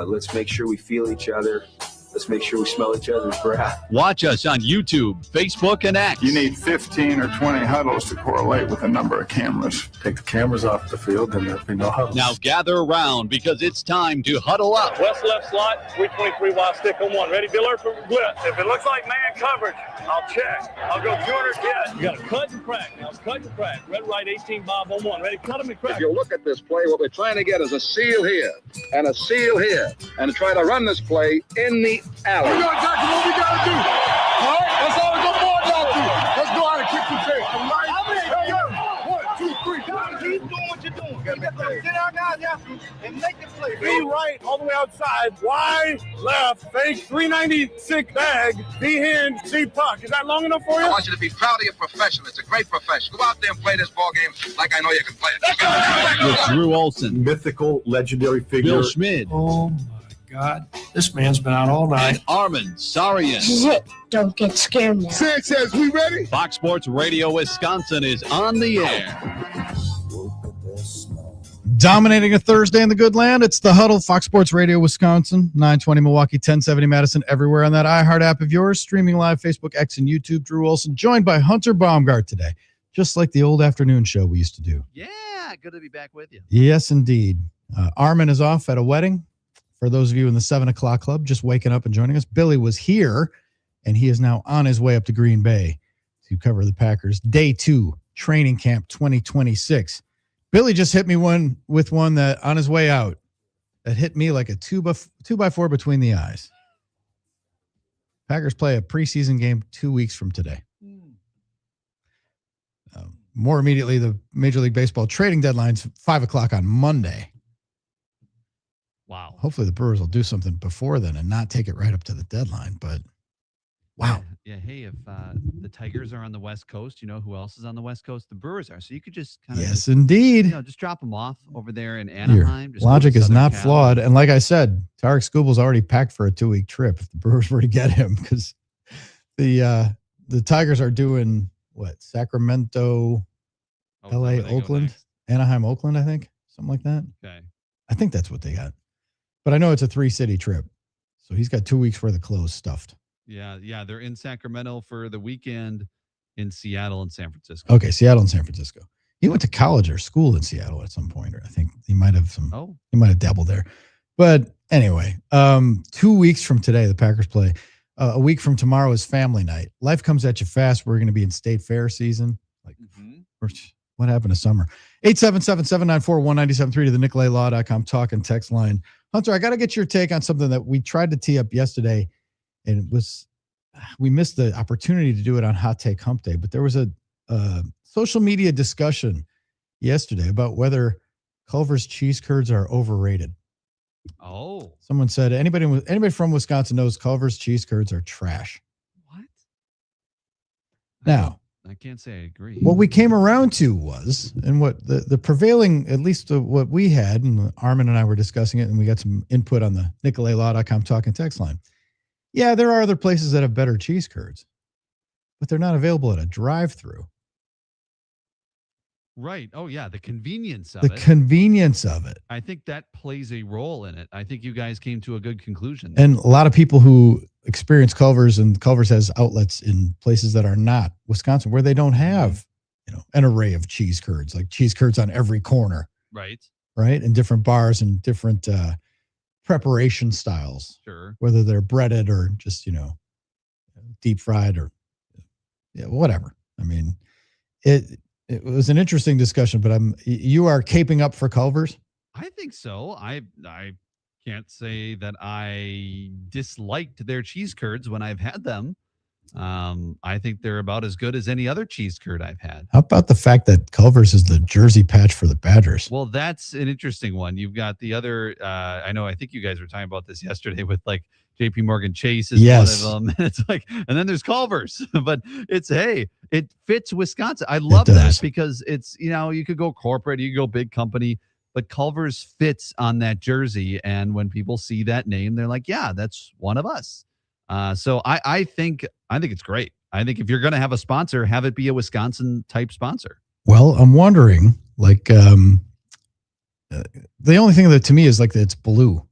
Let's make sure we feel each other. Let's make sure we smell each other's breath. Watch us on YouTube, Facebook, and X. You need 15 or 20 huddles to correlate with the number of cameras. Take the cameras off the field and there'll be no huddles. Now gather around because it's time to huddle up. West left slot, 323 wide stick on one. Ready, Bill for blitz. If it looks like man coverage, I'll check. I'll go 200 yet. You got to cut and crack. Now cut and crack. Red, right, 18 bob on one. Ready, cut him and crack. If you look at this play, what we're trying to get is a seal here and a seal here and try to run this play in the alley. We know exactly what we got to do. All right? That's all we got to do. Let's go out and kick the tape. All right? 1, 2, 3. Keep doing what you're doing. Get our guys after and make the play. Be right all the way outside. Wide, left, fake, 396 bag, B hand, C puck. Is that long enough for you? I want you to be proud of your profession. It's a great profession. Go out there and play this ball game like I know you can play it. With Drew Olson, Mythical, legendary figure. Bill Schmid, Oh my God, this man's been out all night. Armin Sarian. This is it. Don't get scared now. Sanchez, we ready? Fox Sports Radio Wisconsin is on the air. Dominating a Thursday in the good land, it's the Huddle, Fox Sports Radio, Wisconsin, 920 Milwaukee, 1070 Madison, everywhere on that iHeart app of yours, streaming live, Facebook, X, and YouTube. Drew Olson, joined by Hunter Baumgart today, just like the old afternoon show we used to do. Yeah, good to be back with you. Yes, indeed. Armin is off at a wedding. For those of you in the 7 o'clock club, just waking up and joining us, Billy was here, and he is now on his way up to Green Bay to cover the Packers. Day 2, training camp 2026. Billy just hit me with one that on his way out that hit me like a 2x4 between the eyes. Packers play a preseason game 2 weeks from today. More immediately, the Major League Baseball trading deadline's 5 o'clock on Monday. Wow. Hopefully the Brewers will do something before then and not take it right up to the deadline. But wow. Yeah. Hey, if the Tigers are on the West Coast, you know who else is on the West Coast? The Brewers are. So you could just kind of indeed. Just drop them off over there in Anaheim. Your logic is not flawed. And like I said, Tarek Skubal's already packed for a 2-week trip if the Brewers were to get him, because the Tigers are doing what? Sacramento, LA, Oakland, Anaheim, Oakland, I think. Something like that. Okay. I think that's what they got. But I know it's a 3-city trip. So he's got 2 weeks worth of clothes stuffed. Yeah. They're in Sacramento for the weekend, in Seattle and San Francisco. Okay, Seattle and San Francisco. He went to college or school in Seattle at some point, or I think he might have he might have dabbled there. But anyway, 2 weeks from today, the Packers play. A week from tomorrow is family night. Life comes at you fast. We're going to be in state fair season. What happened to summer? 877-794-1973 to the NicoletLaw.com talk and text line. Hunter, I got to get your take on something that we tried to tee up yesterday, and we missed the opportunity to do it on Hot Take Hump Day, but there was a social media discussion yesterday about whether Culver's cheese curds are overrated. Oh. Someone said anybody from Wisconsin knows Culver's cheese curds are trash. What? Now, I can't say I agree. what we came around to was, and what the prevailing, at least what we had, and Armin and I were discussing it, and we got some input on the NicoletLaw.com talk and text line. Yeah, there are other places that have better cheese curds, but they're not available at a drive-through. Right. Oh yeah, the convenience of The it. convenience of it. I think that plays a role in it. I think you guys came to a good conclusion. And a lot of people who experience Culver's, and Culver's has outlets in places that are not Wisconsin, where they don't have, an array of cheese curds, like cheese curds on every corner, Right. right? And different bars and different preparation styles. Sure. Whether they're breaded or just, deep fried or whatever. I mean, it was an interesting discussion, but you are caping up for Culver's? I think so. I can't say that I disliked their cheese curds when I've had them. I think they're about as good as any other cheese curd I've had. How about the fact that Culver's is the jersey patch for the Badgers? Well, that's an interesting one. You've got the other, I think you guys were talking about this yesterday with like JP Morgan Chase is Yes. one of them. It's like, and then there's Culver's, but it fits Wisconsin. I love that because it's, you could go corporate, you could go big company, but Culver's fits on that jersey. And when people see that name, they're like, yeah, that's one of us. So I think it's great. I think if you're going to have a sponsor, have it be a Wisconsin type sponsor. Well, I'm wondering, like, the only thing that to me is like that it's blue,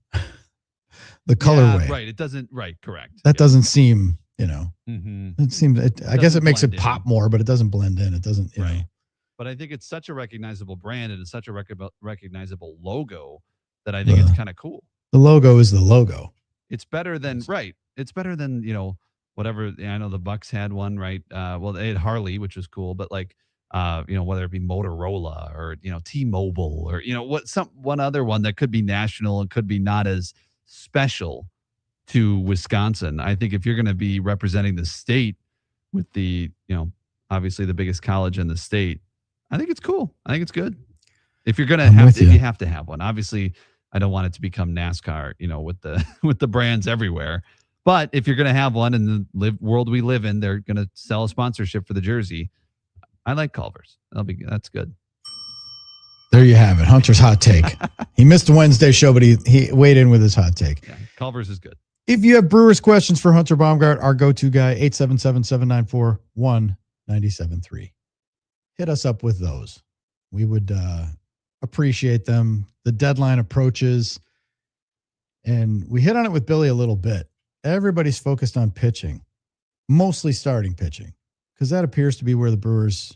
the colorway. Right. It doesn't. Right. Correct. That doesn't seem, Mm-hmm. it seems. I guess it makes it pop more, but it doesn't blend in. It doesn't. You know. But I think it's such a recognizable brand and it's such a recognizable logo that I think it's kind of cool. The logo is the logo. It's better than It's better than whatever. I know the Bucks had one, right? Well, they had Harley, which was cool, but like whether it be Motorola or T-Mobile or one other one that could be national and could be not as special to Wisconsin. I think if you're going to be representing the state with the obviously the biggest college in the state, I think it's cool. I think it's good. If you're going to if you have to have one, obviously. I don't want it to become NASCAR, with the brands everywhere. But if you're going to have one in the world we live in, they're going to sell a sponsorship for the jersey. I like Culver's. That's good. There you have it. Hunter's hot take. He missed a Wednesday show, but he weighed in with his hot take. Yeah, Culver's is good. If you have Brewers questions for Hunter Baumgart, our go-to guy, 877-794-1973. Hit us up with those. We would appreciate them. The deadline approaches, and we hit on it with Billy a little bit. Everybody's focused on pitching, mostly starting pitching, because that appears to be where the Brewers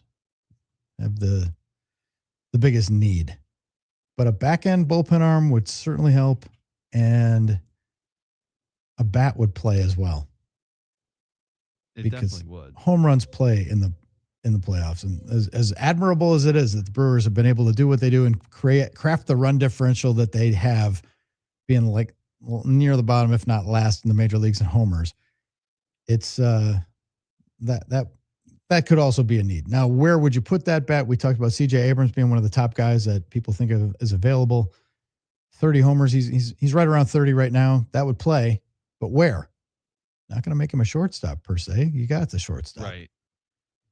have the biggest need. But a back-end bullpen arm would certainly help, and a bat would play as well. It because definitely would. Home runs play in the playoffs, and as admirable as it is that the Brewers have been able to do what they do and craft the run differential that they have, being like near the bottom, if not last in the major leagues in homers, it's that could also be a need. Now, where would you put that bat? We talked about CJ Abrams being one of the top guys that people think of as available. 30 homers. He's right around 30 right now. That would play, but where? Not going to make him a shortstop per se. You got the shortstop, right?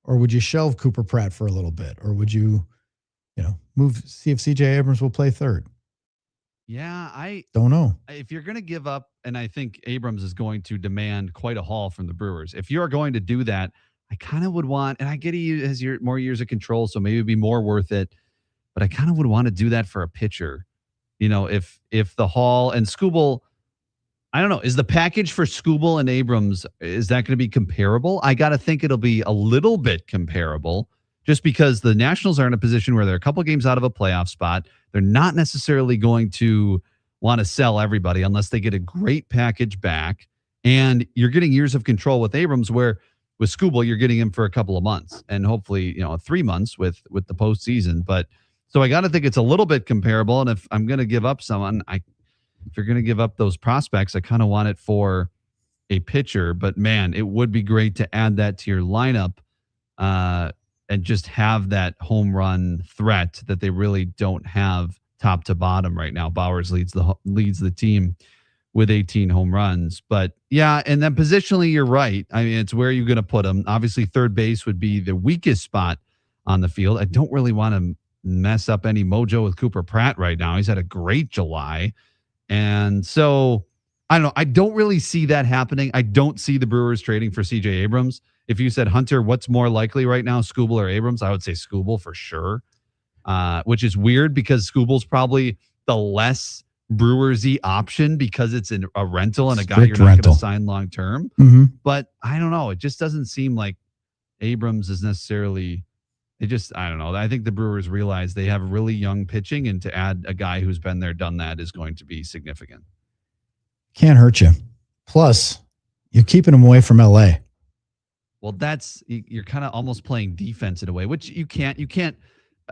Or would you shelve Cooper Pratt for a little bit? Or would you, see if CJ Abrams will play third? Yeah, I don't know. If you're going to give up, and I think Abrams is going to demand quite a haul from the Brewers. If you're going to do that, I kind of would want, and I get he has more years of control, so maybe it'd be more worth it. But I kind of would want to do that for a pitcher. If the haul and Skubal, I don't know. Is the package for Skubal and Abrams, is that going to be comparable? I got to think it'll be a little bit comparable just because the Nationals are in a position where they're a couple games out of a playoff spot. They're not necessarily going to want to sell everybody unless they get a great package back. And you're getting years of control with Abrams, where with Skubal, you're getting him for a couple of months and hopefully, 3 months with the postseason. But so I got to think it's a little bit comparable. And if I'm going to give up someone, if you're going to give up those prospects, I kind of want it for a pitcher. But man, it would be great to add that to your lineup and just have that home run threat that they really don't have top to bottom right now. Bowers leads the team with 18 home runs. But yeah, and then positionally, you're right. I mean, it's where you're going to put him. Obviously, third base would be the weakest spot on the field. I don't really want to mess up any mojo with Cooper Pratt right now. He's had a great July. And so, I don't know. I don't really see that happening. I don't see the Brewers trading for CJ Abrams. If you said, Hunter, what's more likely right now, Skubal or Abrams? I would say Skubal for sure. which is weird because Scooble's probably the less Brewers-y option because it's a rental and a guy Strict you're not rental. going to sign long term. Mm-hmm. But I don't know. It just doesn't seem like Abrams is necessarily. I don't know. I think the Brewers realize they have really young pitching, and to add a guy who's been there, done that is going to be significant. Can't hurt you. Plus, you're keeping him away from LA. Well, you're kind of almost playing defense in a way, which you can't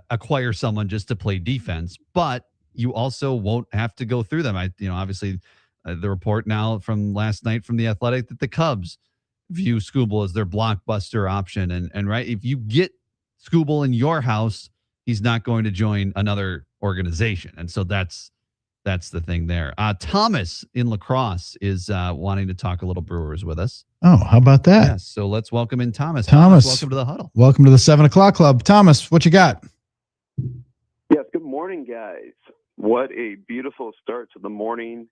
acquire someone just to play defense, but you also won't have to go through them. Obviously the report now from last night from The Athletic that the Cubs view Scooble as their blockbuster option. And right, if you get Scooble in your house, he's not going to join another organization. And so that's the thing there. Thomas in La Crosse is wanting to talk a little Brewers with us. Oh, how about that? Yes. So let's welcome in Thomas. Thomas, welcome to the Huddle. Welcome to the 7 o'clock club. Thomas, what you got? Yes, good morning, guys. What a beautiful start to the morning.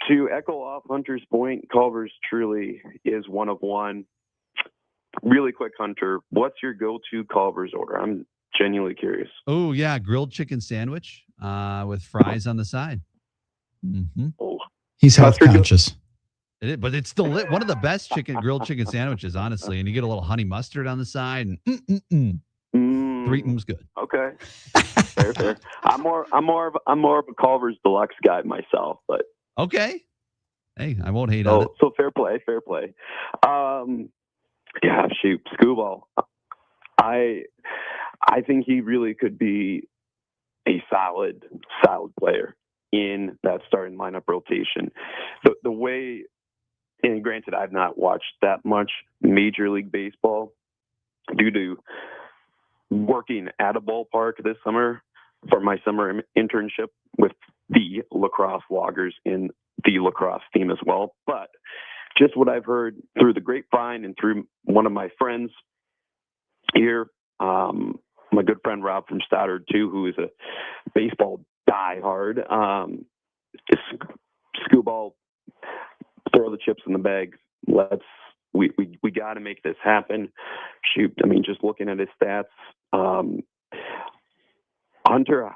To echo off Hunter's point, Culver's truly is one of one. Really quick, Hunter, what's your go-to Culver's order? I'm genuinely curious. Oh, yeah, grilled chicken sandwich with fries on the side. Mm-hmm. He's health conscious. It is, but it's still one of the best grilled chicken sandwiches, honestly. And you get a little honey mustard on the side, and Threetum's good. Okay, fair. I'm more of a Culver's Deluxe guy myself, but okay. Hey, I won't hate on it. So fair play. Yeah, shoot, Scooble. I think he really could be a solid player in that starting lineup rotation. The way, and granted, I've not watched that much Major League Baseball due to working at a ballpark this summer for my summer internship with the lacrosse loggers in the lacrosse team as well. But just what I've heard through the grapevine and through one of my friends here, my good friend Rob from Stoddard too, who is a baseball diehard. Scooble, throw the chips in the bag. We got to make this happen. Shoot, I mean, just looking at his stats, Hunter,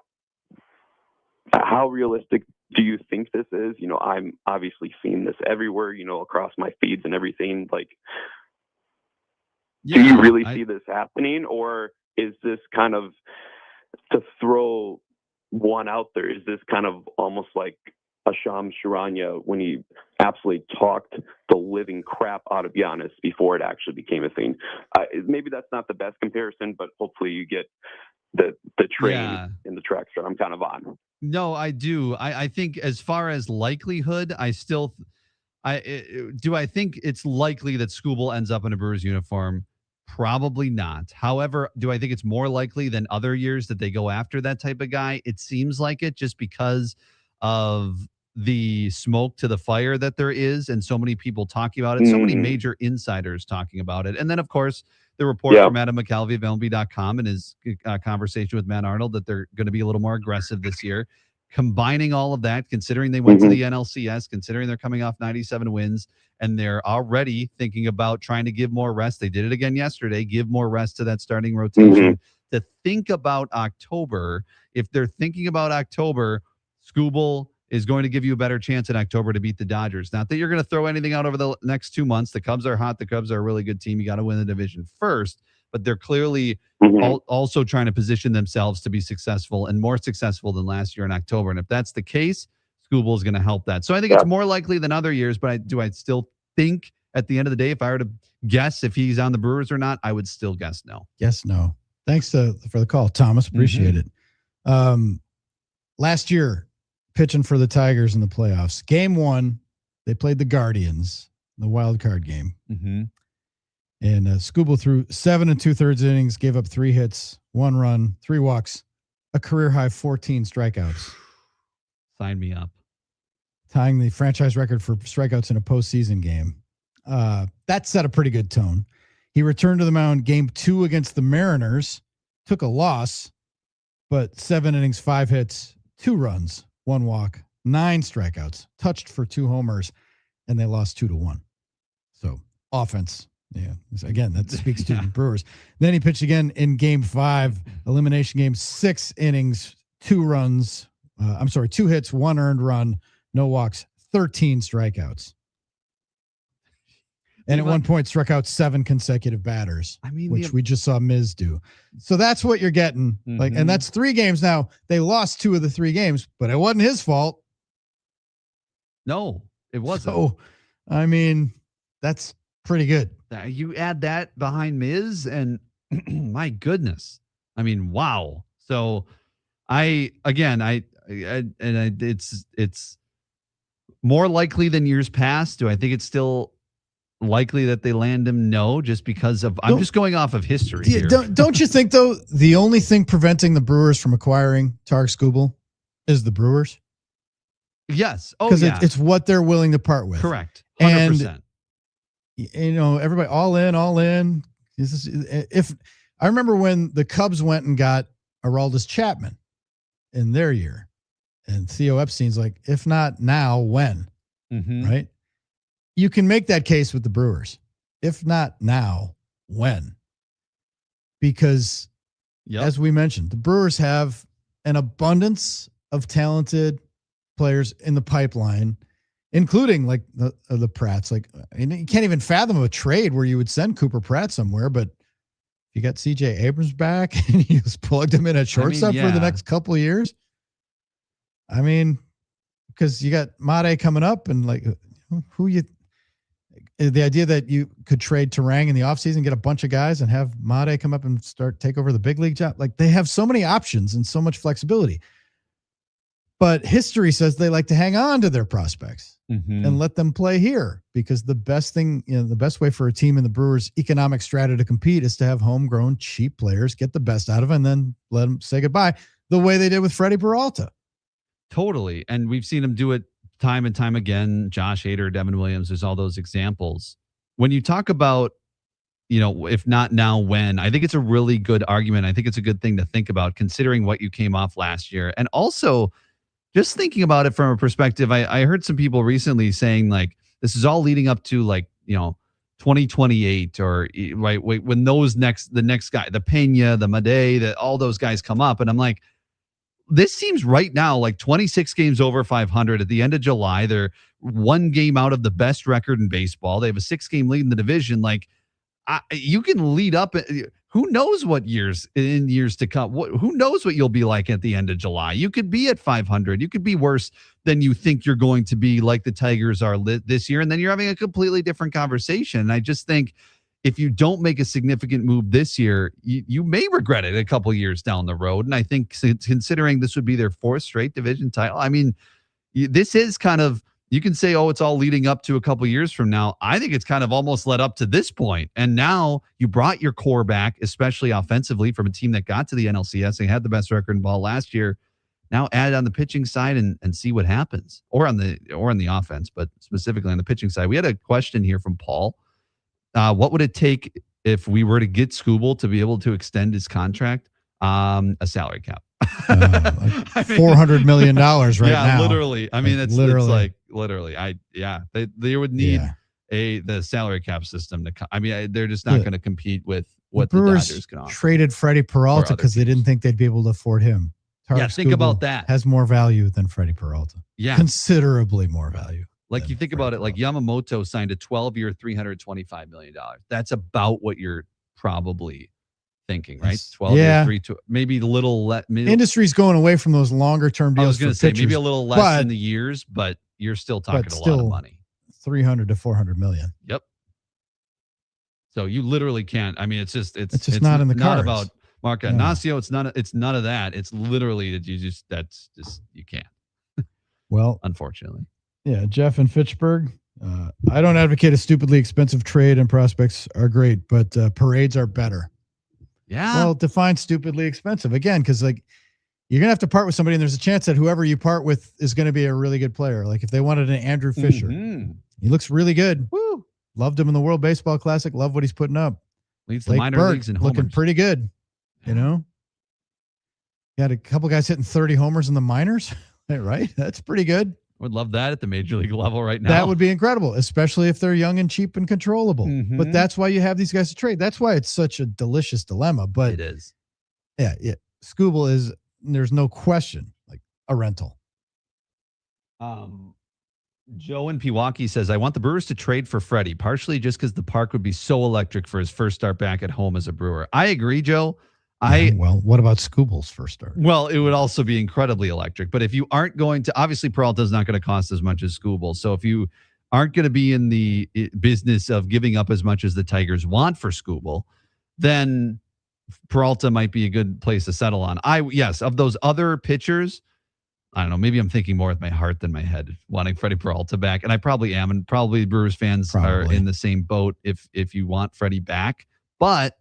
how realistic do you think this is? I'm obviously seeing this everywhere, across my feeds and everything. Like, do you really see this happening, or is this kind of to throw one out there? Is this kind of almost like a Shams Charania when he absolutely talked the living crap out of Giannis before it actually became a thing? Maybe that's not the best comparison, but hopefully you get the train in the tracks that I'm kind of on. No, I do. I think as far as likelihood, I think it's likely that Scooble ends up in a Brewers uniform. Probably not. However, do I think it's more likely than other years that they go after that type of guy? It seems like it, just because of the smoke to the fire that there is, and so many people talking about it, so many major insiders talking about it. And then, of course, the report from Adam McCalvey of MLB.com and his conversation with Matt Arnold that they're going to be a little more aggressive this year. Combining all of that, considering they went to the NLCS, considering they're coming off 97 wins, and they're already thinking about trying to give more rest. They did it again yesterday, give more rest to that starting rotation. To think about October, if they're thinking about October, Scooble is going to give you a better chance in October to beat the Dodgers. Not that you're going to throw anything out over the next 2 months. The Cubs are hot. The Cubs are a really good team. You got to win the division first, but they're clearly also trying to position themselves to be successful and more successful than last year in October. And if that's the case, Scooble is going to help that. So I think it's more likely than other years, but do I still think at the end of the day, if I were to guess if he's on the Brewers or not, I would still guess no. Yes, no. Thanks for the call, Thomas. Appreciate it. Last year, pitching for the Tigers in the playoffs. Game 1, they played the Guardians, the wild card game. And Scooble threw 7 2/3 innings, gave up 3 hits, 1 run, 3 walks, a career high 14 strikeouts. Sign me up. Tying the franchise record for strikeouts in a postseason game. That set a pretty good tone. He returned to the mound game 2 against the Mariners, took a loss, but 7 innings, 5 hits, 2 runs, 1 walk, 9 strikeouts, touched for 2 homers, and they lost 2-1. So offense Yeah. Again, that speaks to the Brewers. Then he pitched again in game 5, elimination game, 6 innings, 2 runs. 2 hits, 1 earned run, no walks, 13 strikeouts. And at one point struck out 7 consecutive batters, which we just saw Miz do. So that's what you're getting. And that's 3 games now. They lost 2 of the 3 games, but it wasn't his fault. No, it wasn't. So, that's pretty good. You add that behind Miz, and my goodness, wow. So, it's more likely than years past. Do I think it's still likely that they land him? No, just because of I'm just going off of history here. Don't you think though the only thing preventing the Brewers from acquiring Tarek Skubal is the Brewers? Yes. Because it's what they're willing to part with. Correct. 100%. And everybody all in. If I remember when the Cubs went and got Aroldis Chapman in their year, and Theo Epstein's like, if not now, when? Right? You can make that case with the Brewers. If not now, when? Because as we mentioned, the Brewers have an abundance of talented players in the pipeline, including like the Pratts. Like, you can't even fathom a trade where you would send Cooper Pratt somewhere, but you got CJ Abrams back and you just plugged him in at shortstop for the next couple of years. Because you got Made coming up, and like the idea that you could trade Terang in the offseason, get a bunch of guys and have Made come up and take over the big league job. Like, they have so many options and so much flexibility. But history says they like to hang on to their prospects and let them play here, because the best thing, the best way for a team in the Brewers' economic strata to compete is to have homegrown, cheap players, get the best out of them, and then let them say goodbye, the way they did with Freddie Peralta. Totally. And we've seen him do it time and time again. Josh Hader, Devin Williams, there's all those examples. When you talk about, if not now, when, I think it's a really good argument. I think it's a good thing to think about, considering what you came off last year. And also, just thinking about it from a perspective, I heard some people recently saying, like, this is all leading up to, like, 2028, or right when the next guy, the Pena, the Made, all those guys come up. And I'm like, this seems right now like 26 games over 500 at the end of July. They're 1 game out of the best record in baseball. They have a 6-game lead in the division. Like, you can lead up. Who knows what years to come? Who knows what you'll be like at the end of July? You could be at 500. You could be worse than you think you're going to be, like the Tigers are this year. And then you're having a completely different conversation. And I just think if you don't make a significant move this year, you may regret it a couple years down the road. And I think, considering this would be their 4th straight division title, this is kind of, you can say, it's all leading up to a couple years from now. I think it's kind of almost led up to this point. And now you brought your core back, especially offensively, from a team that got to the NLCS and had the best record in ball last year. Now add on the pitching side and see what happens, or on the offense, but specifically on the pitching side. We had a question here from Paul. What would it take if we were to get Skubal to be able to extend his contract? A salary cap. $400 million right now. Yeah, literally. It's like literally. They would need the salary cap system to. They're just not going to compete with what the Dodgers can offer. Traded Freddie Peralta because they didn't think they'd be able to afford him. Think about that. Has more value than Freddie Peralta. Yeah, considerably more value. Like, you think about it, like Yamamoto signed a 12-year, $325 million. That's about what you're probably thinking, right? 12 years, maybe a little less. Industry's going away from those longer term deals. I was going to say maybe a little less in the years, but you're still talking a lot of money. 300 to 400 million. Yep. So you literally can't. It's just not in the cards. Not about Mark Ignacio. It's none of that. It's literally that you can't. Well, unfortunately. Yeah, Jeff in Fitchburg. I don't advocate a stupidly expensive trade, and prospects are great, but parades are better. Yeah. Well, define stupidly expensive again, because like you're gonna have to part with somebody, and there's a chance that whoever you part with is going to be a really good player. Like if they wanted an Andrew Fisher, he looks really good. Woo. Loved him in the World Baseball Classic. Love what he's putting up. Leads the minor leagues in homers. Looking pretty good. Got a couple guys hitting 30 homers in the minors, right? That's pretty good. would love that at the major league level right now. That would be incredible, especially if they're young and cheap and controllable. But that's why you have these guys to trade. That's why it's such a delicious dilemma. But it is. Yeah. Scooble is, there's no question, like a rental. Joe in Pewaukee says, I want the Brewers to trade for Freddie, partially just because the park would be so electric for his first start back at home as a Brewer. I agree, Joe. Well, what about Scooble's first start? Well, it would also be incredibly electric. But if you aren't going to, obviously Peralta's not going to cost as much as Scooble. So if you aren't going to be in the business of giving up as much as the Tigers want for Scooble, then Peralta might be a good place to settle on. Yes, of those other pitchers, I don't know, maybe I'm thinking more with my heart than my head, wanting Freddie Peralta back. And I probably am. And probably Brewers fans are in the same boat if you want Freddie back. But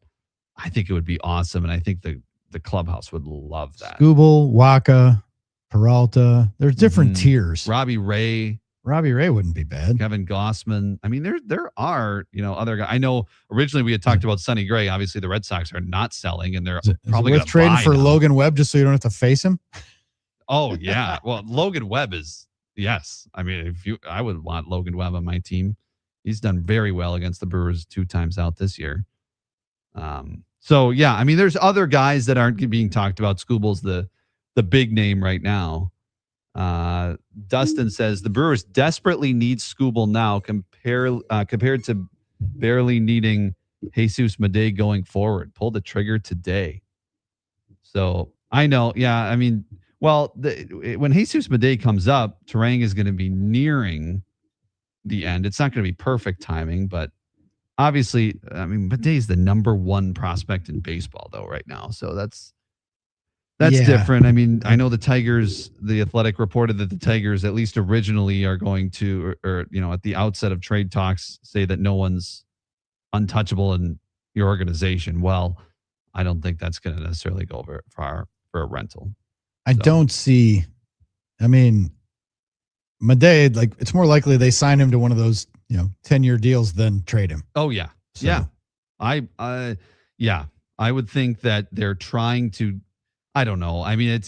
I think it would be awesome. And I think the clubhouse would love that. Scooble, Waka, Peralta. There's different tiers. Robbie Ray wouldn't be bad. Kevin Gossman. I mean, there are, other guys. I know originally we had talked about Sonny Gray. Obviously the Red Sox are not selling and they're probably worth trading for Logan Webb just so you don't have to face him. Oh yeah. Well, Logan Webb is, yes. I mean, I would want Logan Webb on my team. He's done very well against the Brewers 2 times out this year. So yeah, I mean, there's other guys that aren't being talked about. Scooble's the big name right now. Dustin says the Brewers desperately need Scooble now compared to barely needing Jesus Madej going forward. Pull the trigger today. So I know. Yeah. I mean, well, when Jesus Madej comes up, Terang is going to be nearing the end. It's not going to be perfect timing, but obviously, I mean, Madej is the number 1 prospect in baseball, though, right now. So that's different. I mean, I know the Tigers, the Athletic reported that the Tigers, at least originally, are going to, or at the outset of trade talks, say that no one's untouchable in your organization. Well, I don't think that's going to necessarily go very far for a rental. I don't see, I mean, Madej, like, it's more likely they sign him to one of those 10-year deals than trade him. Oh yeah. So. Yeah. I would think that they're trying to, I don't know. I mean,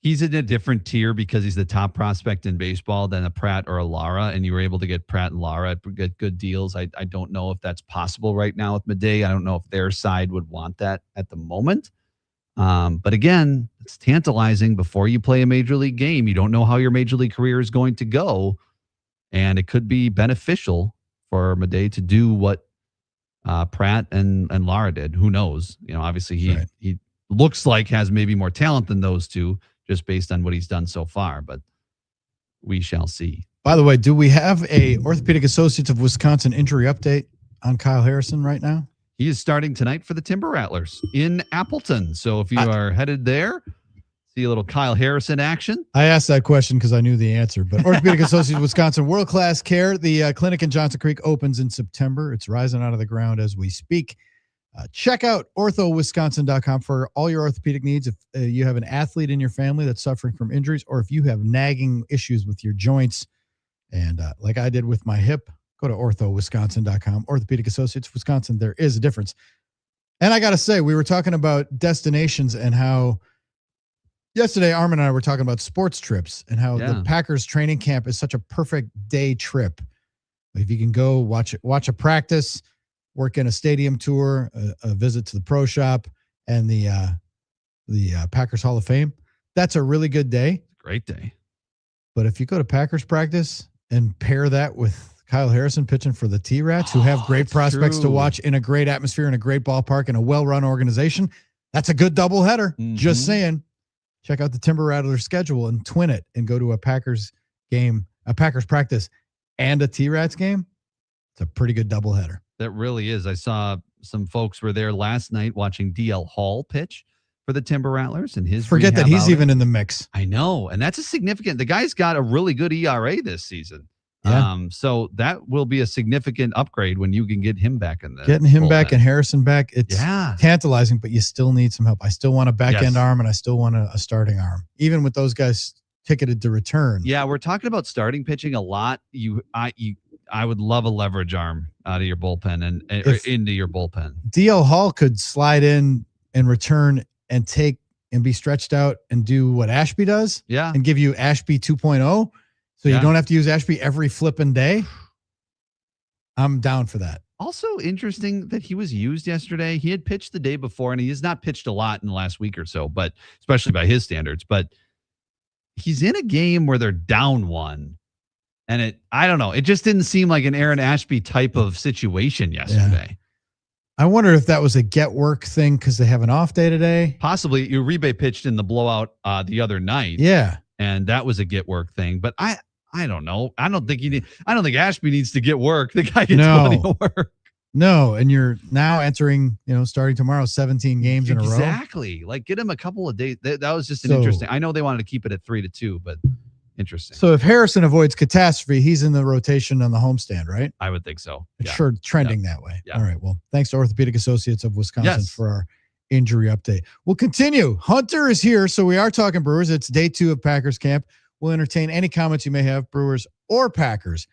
he's in a different tier because he's the top prospect in baseball than a Pratt or a Lara, and you were able to get Pratt and Lara at good deals. I don't know if that's possible right now with Madej. I don't know if their side would want that at the moment. But again, it's tantalizing. Before you play a major league game, you don't know how your major league career is going to go. And it could be beneficial for Madej to do what Pratt and Lara did. Who knows? Obviously he looks like has maybe more talent than those two just based on what he's done so far, but we shall see. By the way, do we have a Orthopedic Associates of Wisconsin injury update on Kyle Harrison right now? He is starting tonight for the Timber Rattlers in Appleton. So if you are headed there, see a little Kyle Harrison action. I asked that question because I knew the answer, but Orthopedic Associates of Wisconsin, world-class care. The clinic in Johnson Creek opens in September. It's rising out of the ground as we speak. Check out orthowisconsin.com for all your orthopedic needs. If you have an athlete in your family that's suffering from injuries, or if you have nagging issues with your joints, and like I did with my hip, go to orthowisconsin.com. Orthopedic Associates of Wisconsin, there is a difference. And I got to say, we were talking about destinations and how yesterday Armin and I were talking about sports trips and how the Packers training camp is such a perfect day trip. If you can go watch a practice, work in a stadium tour, a visit to the pro shop, and the Packers Hall of Fame, that's a really good day. Great day. But if you go to Packers practice and pair that with Kyle Harrison pitching for the T-Rats, who have great prospects to watch in a great atmosphere, in a great ballpark, and a well-run organization, that's a good doubleheader. Just saying. Check out the Timber Rattlers schedule and twin it and go to a Packers game, a Packers practice, and a T-Rats game. It's a pretty good doubleheader. That really is. I saw some folks were there last night watching DL Hall pitch for the Timber Rattlers, and his forget that he's even in the mix. I know, and that's a significant. The guy's got a really good ERA this season. Yeah. So that will be a significant upgrade when you can get him back in there. Getting him back and Harrison back, it's tantalizing, but you still need some help. I still want a back end arm, and I still want a starting arm, even with those guys ticketed to return. Yeah, we're talking about starting pitching a lot. I would love a leverage arm out of your bullpen and into your bullpen. DL Hall could slide in and return and take and be stretched out and do what Ashby does. Yeah. And give you Ashby 2.0. So you don't have to use Ashby every flipping day. I'm down for that. Also interesting that he was used yesterday. He had pitched the day before, and he has not pitched a lot in the last week or so, but especially by his standards. But he's in a game where they're down one. And I don't know. It just didn't seem like an Aaron Ashby type of situation yesterday. Yeah. I wonder if that was a get work thing because they have an off day today. Possibly. Uribe pitched in the blowout the other night. Yeah. And that was a get work thing. But I don't know. I don't think Ashby needs to get work. The guy gets plenty of work. No, and you're now entering, starting tomorrow, 17 games in a row. Exactly. Like, get him a couple of days. That was just an interesting. I know they wanted to keep it at 3-2, but interesting. So if Harrison avoids catastrophe, he's in the rotation on the homestand, right? I would think so. It's sure trending that way. Yeah. All right. Well, thanks to Orthopedic Associates of Wisconsin for our injury update. We'll continue. Hunter is here, so we are talking Brewers. It's day 2 of Packers camp. We'll entertain any comments you may have, Brewers or Packers,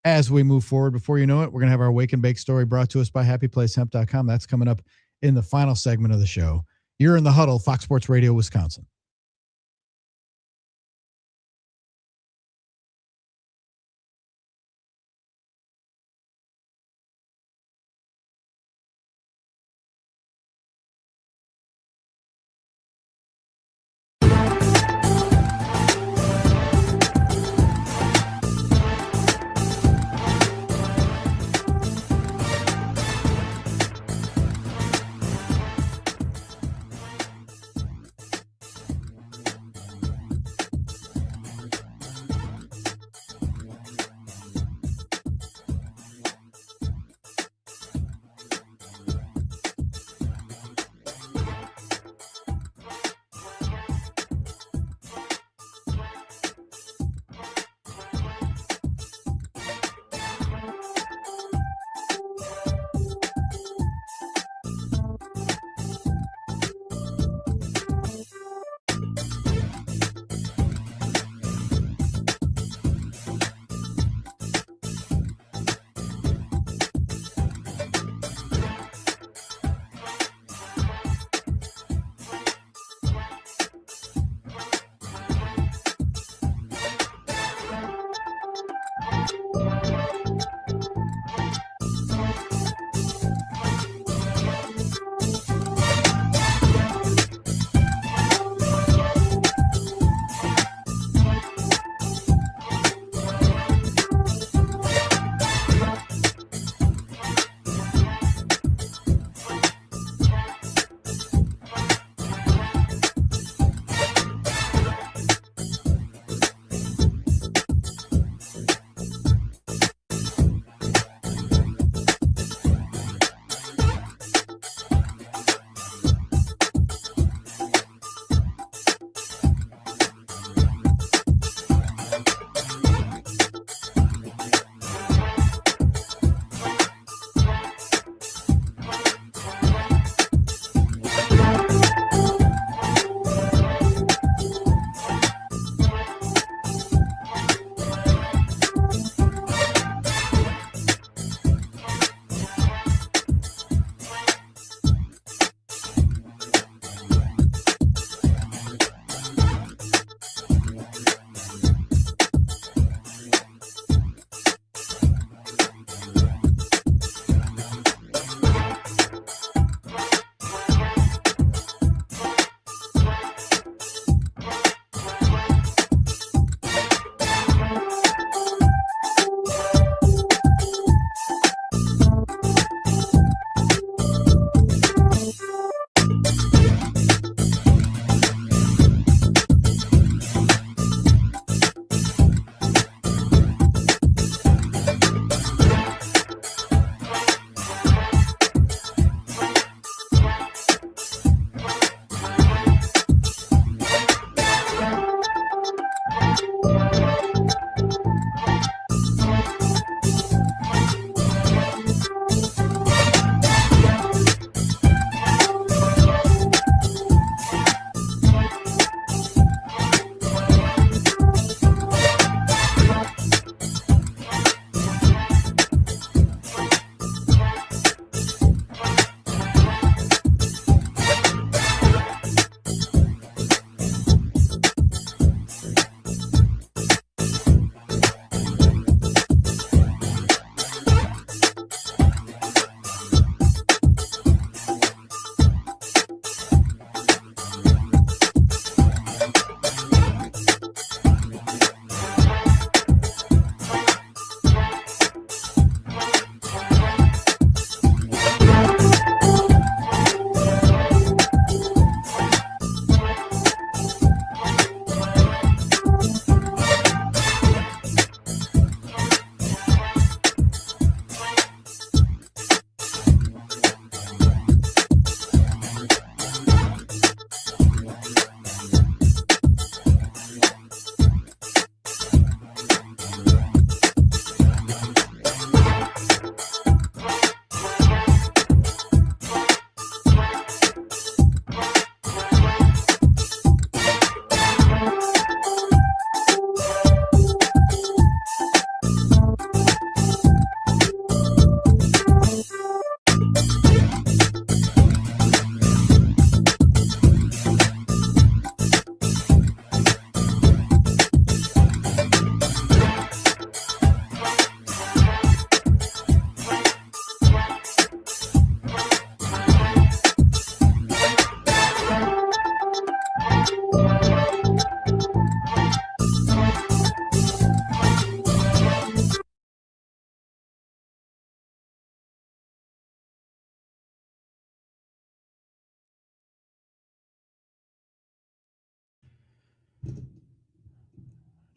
as we move forward. Before you know it, we're going to have our Wake and Bake story brought to us by HappyPlaceHemp.com. That's coming up in the final segment of the show. You're in the Huddle, Fox Sports Radio, Wisconsin.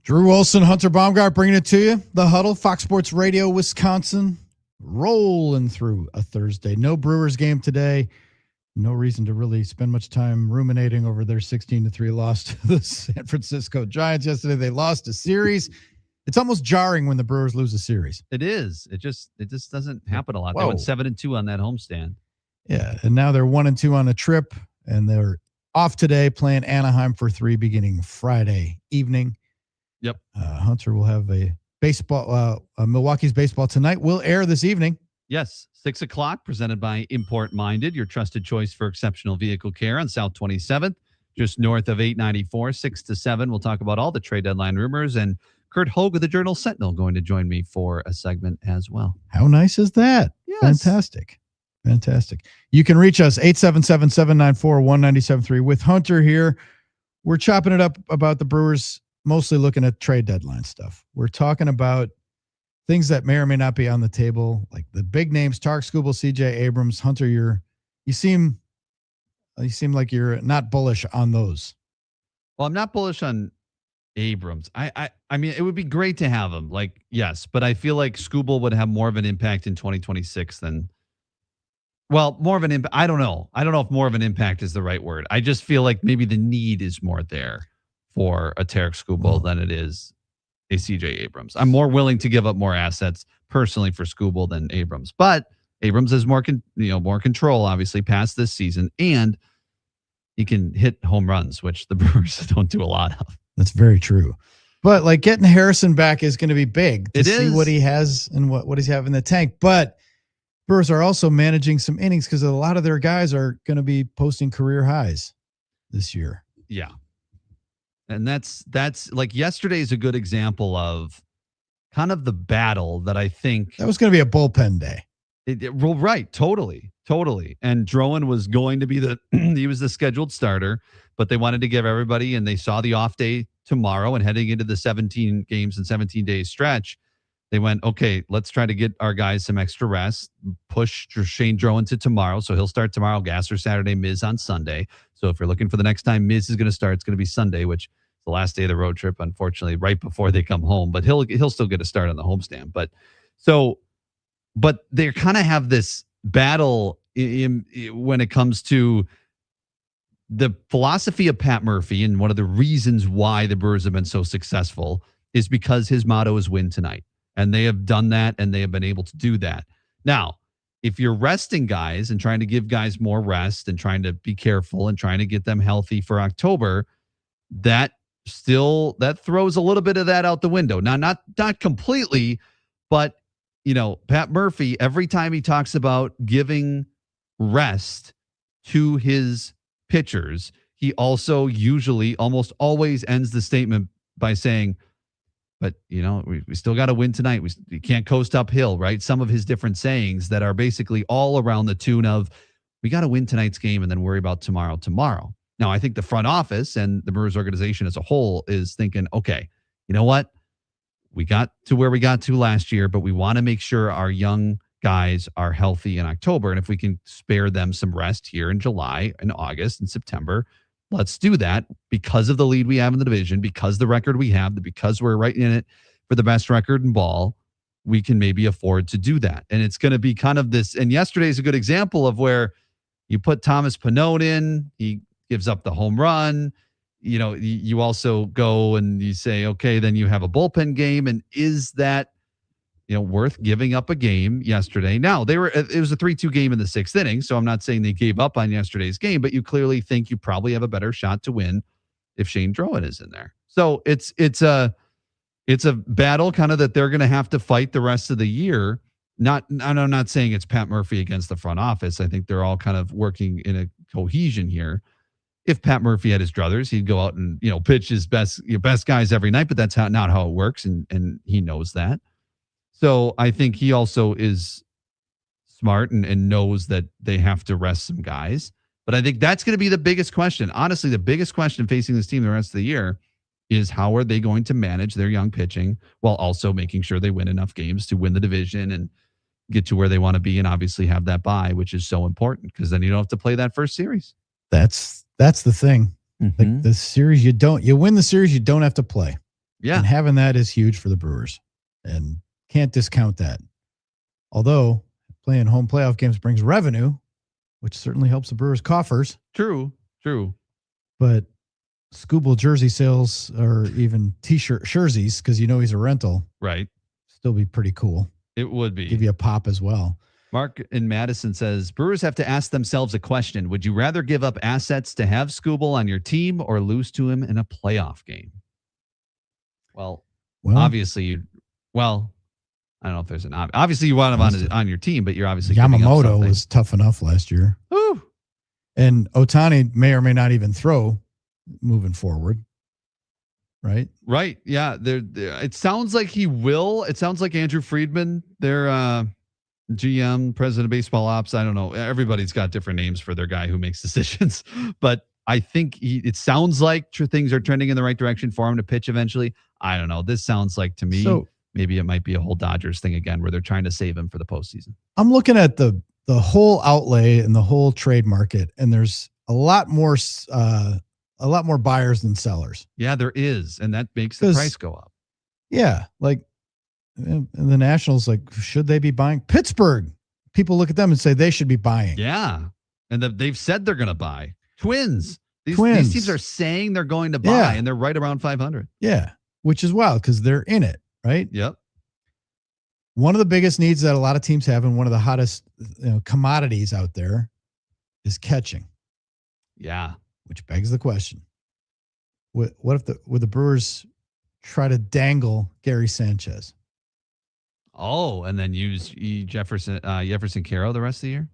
Drew Wilson, Hunter Baumgart bringing it to you. The Huddle, Fox Sports Radio, Wisconsin, rolling through a Thursday. No Brewers game today. No reason to really spend much time ruminating over their 16-3 loss to the San Francisco Giants yesterday. They lost a series. It's almost jarring when the Brewers lose a series. It is. It just doesn't happen a lot. They Whoa. went 7-2 on that homestand. Yeah, and now they're 1-2 on a trip, and they're off today playing Anaheim for 3 beginning Friday evening. Yep. Hunter will have a baseball, Milwaukee's baseball tonight will air this evening. Yes, 6 o'clock, presented by Import Minded, your trusted choice for exceptional vehicle care on South 27th, just north of 894, 6 to 7. We'll talk about all the trade deadline rumors, and Kurt Hogue of the Journal Sentinel going to join me for a segment as well. How nice is that? Yes. Fantastic. You can reach us 877-794-1973 with Hunter here. We're chopping it up about the Brewers, mostly looking at trade deadline stuff. We're talking about things that may or may not be on the table, like the big names, Tarek Skubal, CJ Abrams. Hunter, you seem like you're not bullish on those. Well, I'm not bullish on Abrams. I mean, it would be great to have him, like, yes, but I feel like Skubal would have more of an impact in 2026 than, well, more of an impact. I don't know if more of an impact is the right word. I just feel like maybe the need is more there for a Tarek Skubal than it is a CJ Abrams. I'm more willing to give up more assets personally for Skubal than Abrams, but Abrams has more control, obviously, past this season, and he can hit home runs, which the Brewers don't do a lot of. That's very true. But like getting Harrison back is going to be big to see what he has and what he's having in the tank. But Brewers are also managing some innings because a lot of their guys are going to be posting career highs this year. Yeah. And that's like yesterday is a good example of kind of the battle that I think that was going to be a bullpen day. Well, right. Totally. And Drowan was going to be he was the scheduled starter, but they wanted to give everybody, and they saw the off day tomorrow and heading into the 17 games and 17 days stretch. They went, okay, let's try to get our guys some extra rest, push Shane Drowan to tomorrow. So he'll start tomorrow, Gasser Saturday, Miz on Sunday. So if you're looking for the next time Miz is going to start, it's going to be Sunday, which is the last day of the road trip, unfortunately, right before they come home. But he'll still get a start on the homestand. But they kind of have this battle when it comes to the philosophy of Pat Murphy, and one of the reasons why the Brewers have been so successful is because his motto is win tonight. And they have done that, and they have been able to do that. Now, if you're resting guys and trying to give guys more rest and trying to be careful and trying to get them healthy for October, that throws a little bit of that out the window. Now, not completely, but Pat Murphy, every time he talks about giving rest to his pitchers, he also usually almost always ends the statement by saying, but, we still got to win tonight. We can't coast uphill, right? Some of his different sayings that are basically all around the tune of, we got to win tonight's game and then worry about tomorrow. Now, I think the front office and the Brewers organization as a whole is thinking, okay, you know what? We got to where we got to last year, but we want to make sure our young guys are healthy in October. And if we can spare them some rest here in July and August and September, let's do that because of the lead we have in the division, because the record we have, because we're right in it for the best record in ball, we can maybe afford to do that. And it's going to be kind of this. And yesterday is a good example of where you put Thomas Pannone in, he gives up the home run. You also go and you say, okay, then you have a bullpen game. And is that, worth giving up a game yesterday? Now, it was a 3-2 game in the 6th inning. So I'm not saying they gave up on yesterday's game, but you clearly think you probably have a better shot to win if Shane Drowan is in there. So it's a battle kind of that they're going to have to fight the rest of the year. I'm not saying it's Pat Murphy against the front office. I think they're all kind of working in a cohesion here. If Pat Murphy had his druthers, he'd go out and, pitch his best guys every night, but that's not how it works. And he knows that. So I think he also is smart and knows that they have to rest some guys. But I think that's going to be the biggest question. Honestly, the biggest question facing this team the rest of the year is how are they going to manage their young pitching while also making sure they win enough games to win the division and get to where they want to be and obviously have that bye, which is so important because then you don't have to play that first series. That's the thing. Like the series you win the series, you don't have to play. Yeah. And having that is huge for the Brewers, and can't discount that. Although playing home playoff games brings revenue, which certainly helps the Brewers' coffers. True. But Scooble jersey sales or even T-shirt jerseys, because he's a rental, Right. still be pretty cool. It would be. Give you a pop as well. Mark in Madison says, Brewers have to ask themselves a question. Would you rather give up assets to have Scooble on your team or lose to him in a playoff game? Well, obviously, I don't know if there's obviously you want him on your team, but you're obviously Yamamoto was tough enough last year. Woo. And Ohtani may or may not even throw moving forward. Right? Right. Yeah. It sounds like he will. It sounds like Andrew Friedman, their GM, president of baseball ops. I don't know. Everybody's got different names for their guy who makes decisions, but I think it sounds like things are trending in the right direction for him to pitch eventually. I don't know. This sounds like to me, maybe it might be a whole Dodgers thing again, where they're trying to save him for the postseason. I'm looking at the whole outlay and the whole trade market, and there's a lot more buyers than sellers. Yeah, there is, and that makes the price go up. Yeah, and the Nationals, should they be buying? Pittsburgh, people look at them and say they should be buying. Yeah, and they've said they're going to buy. Twins. These teams are saying they're going to buy, and they're right around 500. Yeah, which is wild because they're in it, right? Yep. One of the biggest needs that a lot of teams have, and one of the hottest commodities out there, is catching. Yeah. Which begs the question: would the Brewers try to dangle Gary Sanchez? Oh, and then use Jefferson Caro the rest of the year,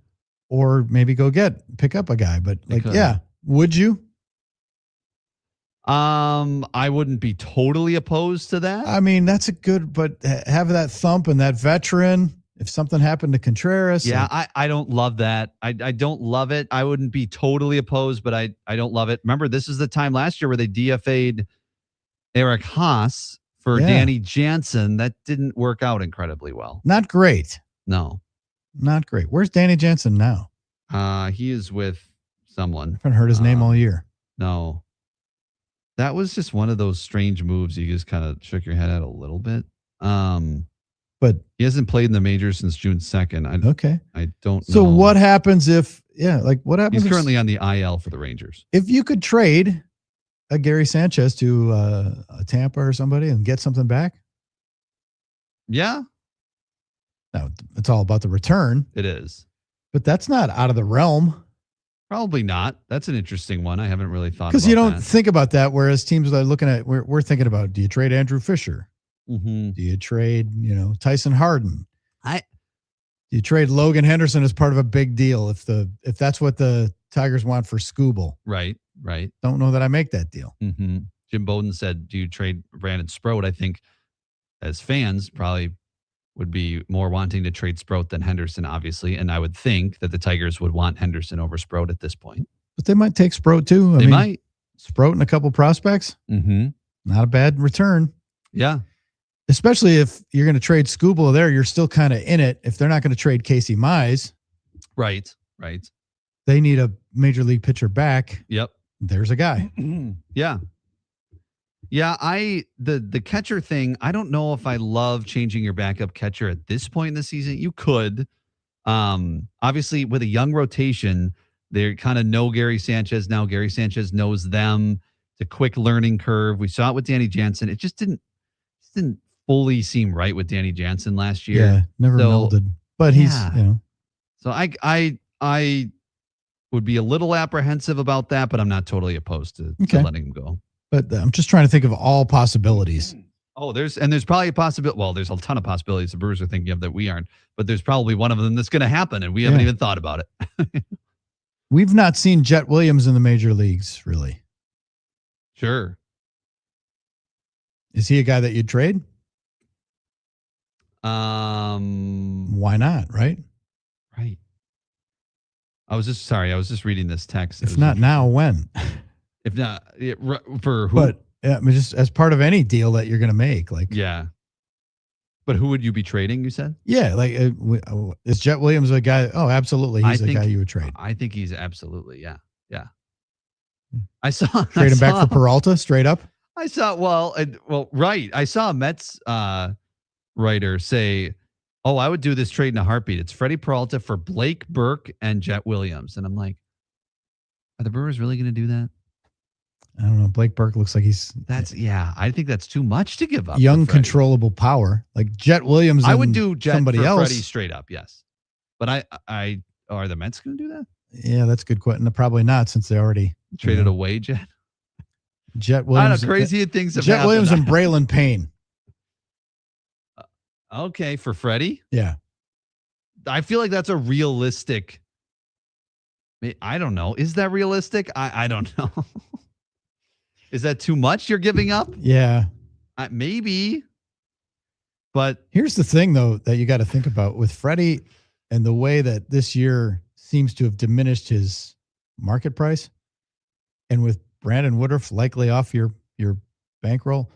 or maybe pick up a guy. But would you? I wouldn't be totally opposed to that. I mean, that's but have that thump and that veteran. If something happened to Contreras. Yeah, I don't love that. I don't love it. I wouldn't be totally opposed, but I don't love it. Remember, this is the time last year where they DFA'd Eric Haas for Danny Jansen. That didn't work out incredibly well. Not great. No. Not great. Where's Danny Jansen now? He is with someone. I haven't heard his name all year. No. That was just one of those strange moves. You just kind of shook your head at a little bit. But he hasn't played in the majors since June 2nd. I don't know. So what happens if what happens? He's currently on the IL for the Rangers. If you could trade a Gary Sanchez to a Tampa or somebody and get something back? Yeah. Now, it's all about the return. It is. But that's not out of the realm. Probably not. That's an interesting one. I haven't really thought about because you don't that. think about that. Whereas teams are looking at, we're thinking about, do you trade Andrew Fisher? Mm-hmm. Do you trade, Tyson Harden? Do you trade Logan Henderson as part of a big deal? If that's what the Tigers want for Scooble. Right. Don't know that I make that deal. Mm-hmm. Jim Bowden said, do you trade Brandon Sproat? I think as fans probably would be more wanting to trade Sproat than Henderson, obviously. And I would think that the Tigers would want Henderson over Sproat at this point. But they might take Sproat too. They might. Sproat and a couple prospects. Mm-hmm. Not a bad return. Yeah. Especially if you're going to trade Scooble there, you're still kind of in it. If they're not going to trade Casey Mize. Right. They need a major league pitcher back. Yep. There's a guy. Yeah. The catcher thing, I don't know if I love changing your backup catcher at this point in the season. You could. Obviously, with a young rotation, they kind of know Gary Sanchez now. Gary Sanchez knows them. It's a quick learning curve. We saw it with Danny Jansen. It just didn't fully seem right with Danny Jansen last year. Yeah, never melded. But he's, So I would be a little apprehensive about that, but I'm not totally opposed to letting him go. But I'm just trying to think of all possibilities. Oh, there's probably a possibility. Well, there's a ton of possibilities the Brewers are thinking of that we aren't, but there's probably one of them that's going to happen, and we haven't even thought about it. We've not seen Jet Williams in the major leagues, really. Sure. Is he a guy that you'd trade? Why not? Right. I was just reading this text. If not now, when? If not, for who? But just as part of any deal that you're going to make, yeah. But who would you be trading? You said, yeah, is Jet Williams a guy? Oh, absolutely, he's a guy you would trade. I think he's absolutely, yeah. I saw trade him back for Peralta straight up. I saw right. I saw a Mets writer say, "Oh, I would do this trade in a heartbeat. It's Freddie Peralta for Blake Burke and Jet Williams." And I'm like, are the Brewers really going to do that? I don't know. Blake Burke looks like I think that's too much to give up. Young, for Freddie. controllable power. Like Jet Williams. I would do Jet somebody for else. Freddie straight up, yes. But I are the Mets going to do that? Yeah, that's a good question. Probably not, since they already traded away Jet. Jet Williams. I know, crazy things have Jet happened. Williams and Braylon Payne. Okay, for Freddie? Yeah. I feel like that's a realistic. I don't know. Is that realistic? I don't know. Is that too much you're giving up? Yeah. Maybe. But here's the thing, though, that you got to think about with Freddie and the way that this year seems to have diminished his market price. And with Brandon Woodruff likely off your bankroll,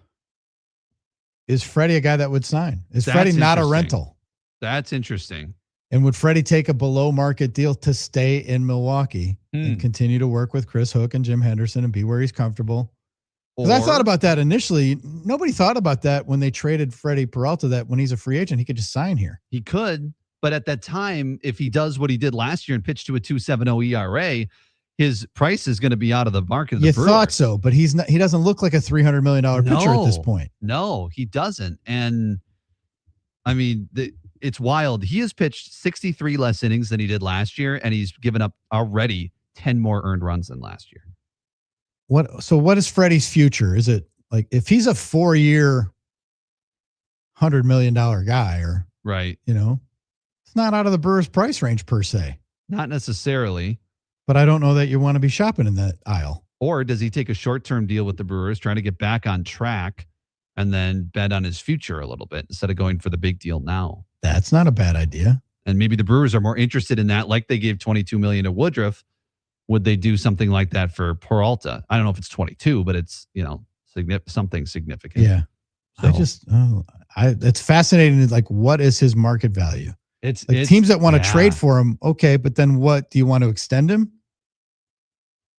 is Freddie a guy that would sign? Is Freddie not a rental? That's interesting. And would Freddie take a below market deal to stay in Milwaukee and continue to work with Chris Hook and Jim Henderson and be where he's comfortable? Because I thought about that initially. Nobody thought about that when they traded Freddie Peralta, that when he's a free agent, he could just sign here. He could. But at that time, if he does what he did last year and pitched to a 2.70 ERA, his price is going to be out of the market. You thought so, but he's not. He doesn't look like a $300 million pitcher at this point. No, he doesn't. And I mean, it's wild. He has pitched 63 less innings than he did last year, and he's given up already 10 more earned runs than last year. What is Freddie's future? Is it like if he's a 4-year, $100 million guy, or right? It's not out of the Brewers' price range per se. Not necessarily. But I don't know that you want to be shopping in that aisle. Or does he take a short-term deal with the Brewers, trying to get back on track, and then bet on his future a little bit instead of going for the big deal now? That's not a bad idea. And maybe the Brewers are more interested in that, like they gave $22 million to Woodruff. Would they do something like that for Peralta? I don't know if it's 22, but it's something significant. Yeah. So. It's fascinating. Like, what is his market value? It's teams that want to trade for him. Okay, but then what? Do you want to extend him?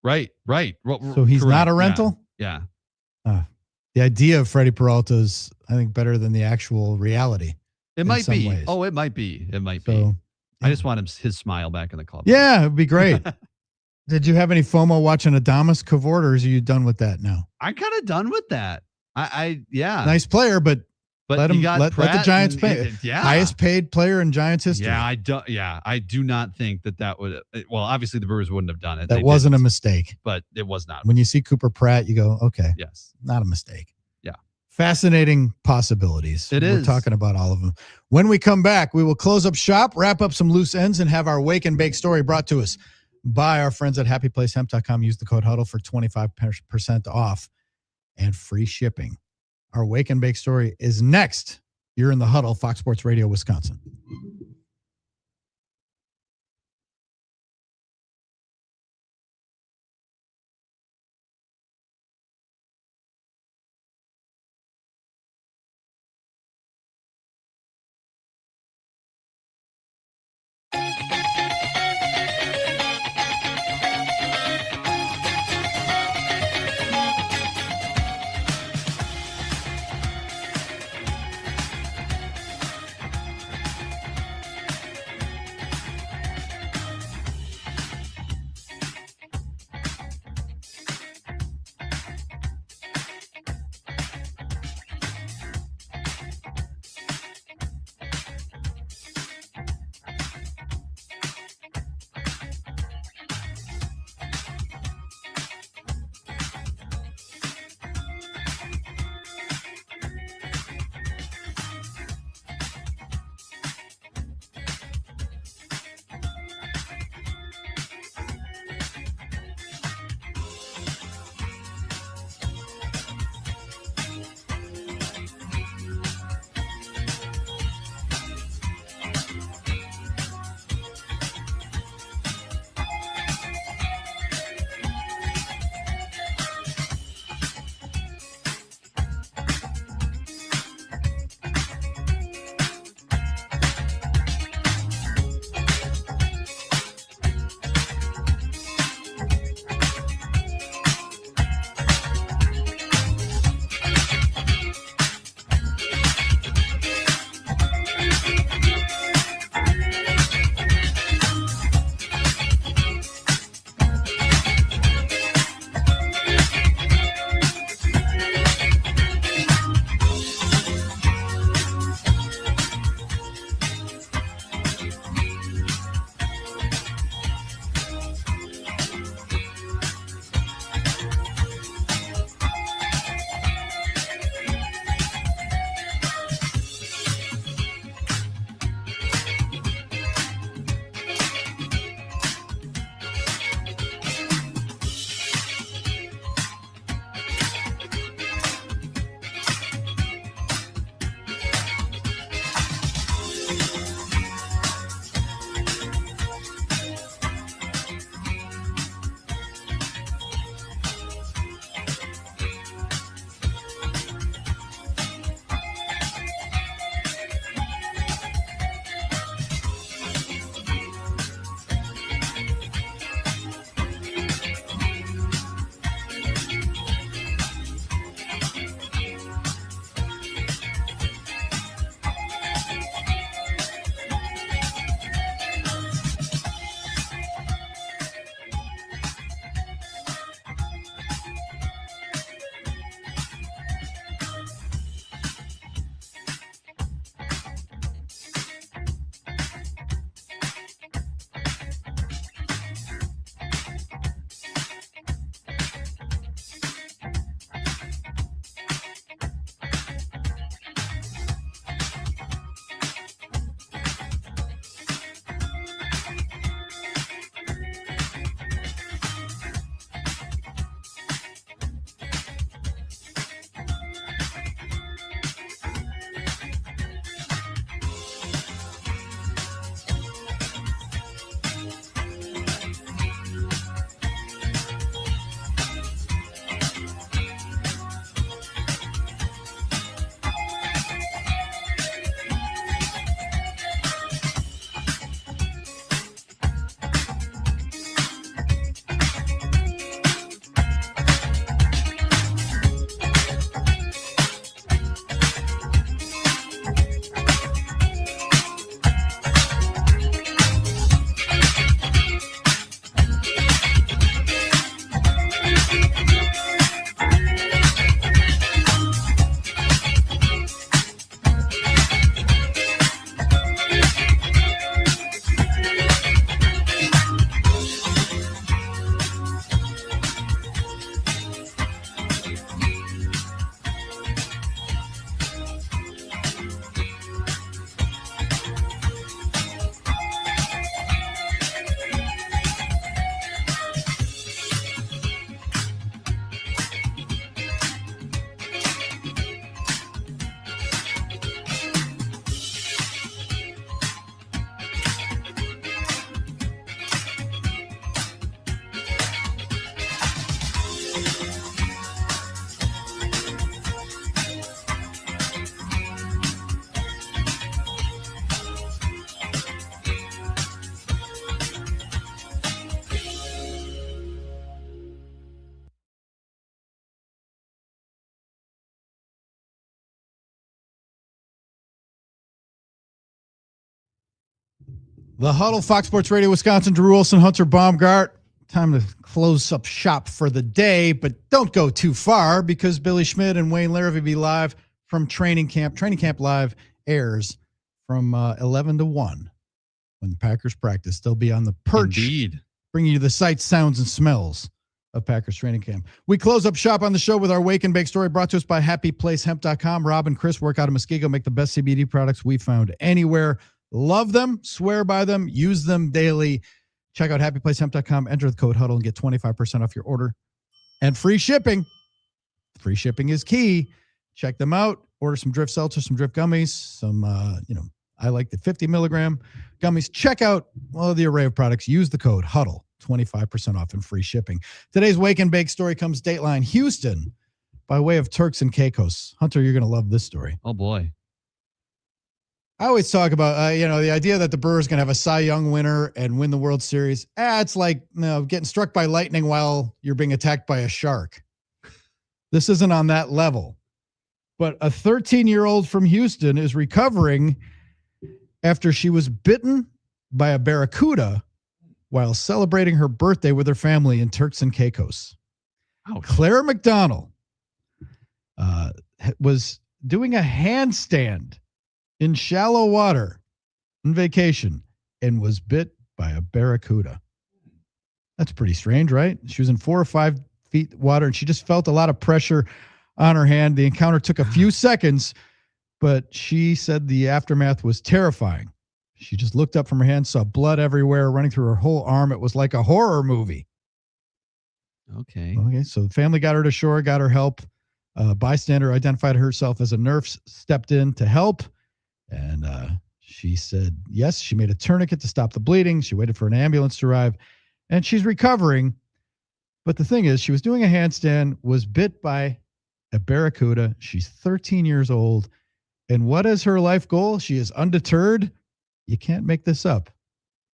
Right. So he's not a rental? Yeah. The idea of Freddie Peralta is, I think, better than the actual reality. It might be. Ways. Oh, it might be. It might be. I just want his smile back in the club. Yeah, it'd be great. Did you have any FOMO watching Adames Cavort, or are you done with that now? I'm kind of done with that. Yeah. Nice player, but let him let the Giants pay. Yeah. Highest paid player in Giants history. Yeah, I do not think that would. Well, obviously the Brewers wouldn't have done it. That wasn't a mistake. But it was not. When you see Cooper Pratt, you go, okay. Yes. Not a mistake. Yeah. Fascinating possibilities. We're talking about all of them. When we come back, we will close up shop, wrap up some loose ends, and have our wake and bake story brought to us by our friends at happyplacehemp.com. Use the code HUDDLE for 25% off and free shipping. Our wake and bake story is next. You're in the Huddle, Fox Sports Radio, Wisconsin. The Huddle, Fox Sports Radio, Wisconsin, Drew Wilson, Hunter Baumgart. Time to close up shop for the day, but don't go too far because Billy Schmid and Wayne Larrivee be live from training camp. Training camp live airs from 11 to 1 when the Packers practice. They'll be on the perch, Indeed, bringing you the sights, sounds, and smells of Packers training camp. We close up shop on the show with our Wake and Bake story brought to us by HappyPlaceHemp.com. Rob and Chris work out of Muskego, make the best CBD products we found anywhere. Love them, swear by them, use them daily. Check out HappyPlaceHemp.com, enter the code HUDDLE and get 25% off your order and free shipping. Free shipping is key. Check them out. Order some Drift Seltzer, some Drift Gummies, some, I like the 50 milligram gummies. Check out all of the array of products. Use the code HUDDLE, 25% off and free shipping. Today's Wake and Bake story comes Dateline Houston by way of Turks and Caicos. Hunter, you're going to love this story. Oh, boy. I always talk about, the idea that the Brewers going to have a Cy Young winner and win the World Series. It's like getting struck by lightning while you're being attacked by a shark. This isn't on that level. But a 13-year-old from Houston is recovering after she was bitten by a barracuda while celebrating her birthday with her family in Turks and Caicos. Ouch. Claire McDonald was doing a handstand in shallow water on vacation and was bit by a barracuda. That's pretty strange, right? She was in 4 or 5 feet water and she just felt a lot of pressure on her hand. The encounter took a few seconds, but she said the aftermath was terrifying. She just looked up from her hand, saw blood everywhere running through her whole arm. It was like a horror movie. Okay. So the family got her to shore, got her help. A bystander identified herself as a nurse, stepped in to help. And she said, yes, she made a tourniquet to stop the bleeding. She waited for an ambulance to arrive, and she's recovering. But the thing is, she was doing a handstand, was bit by a barracuda. She's 13 years old. And what is her life goal? She is undeterred. You can't make this up.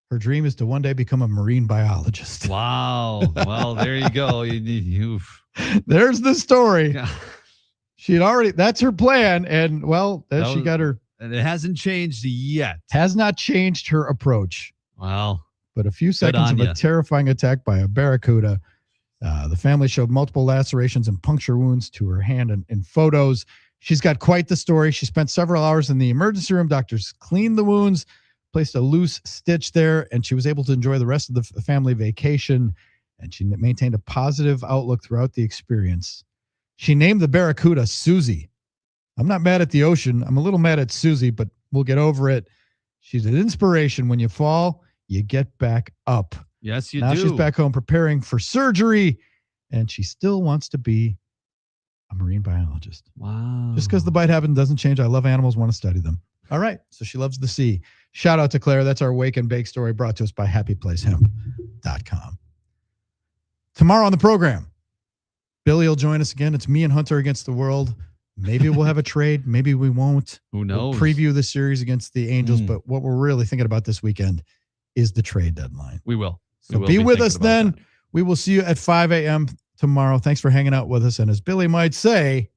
Her dream is to one day become a marine biologist. Wow. Well, there you go. There's the story. That's her plan. And she got her. And it hasn't changed yet. Has not changed her approach. Wow. But a few seconds of a terrifying attack by a barracuda. The family showed multiple lacerations and puncture wounds to her hand in photos. She's got quite the story. She spent several hours in the emergency room. Doctors cleaned the wounds, placed a loose stitch there, and she was able to enjoy the rest of the family vacation. And she maintained a positive outlook throughout the experience. She named the barracuda Susie. I'm not mad at the ocean. I'm a little mad at Susie, but we'll get over it. She's an inspiration. When you fall, you get back up. Yes, you do. Now she's back home preparing for surgery, and she still wants to be a marine biologist. Wow. Just because the bite happened doesn't change. I love animals, want to study them. All right. So she loves the sea. Shout out to Claire. That's our Wake and Bake story brought to us by HappyPlaceHemp.com. Tomorrow on the program, Billy will join us again. It's me and Hunter against the world. Maybe we'll have a trade. Maybe we won't. Who knows? We'll preview the series against the Angels. But what we're really thinking about this weekend is the trade deadline. We will. So be with us then. We will see you at 5 a.m. tomorrow. Thanks for hanging out with us. And as Billy might say,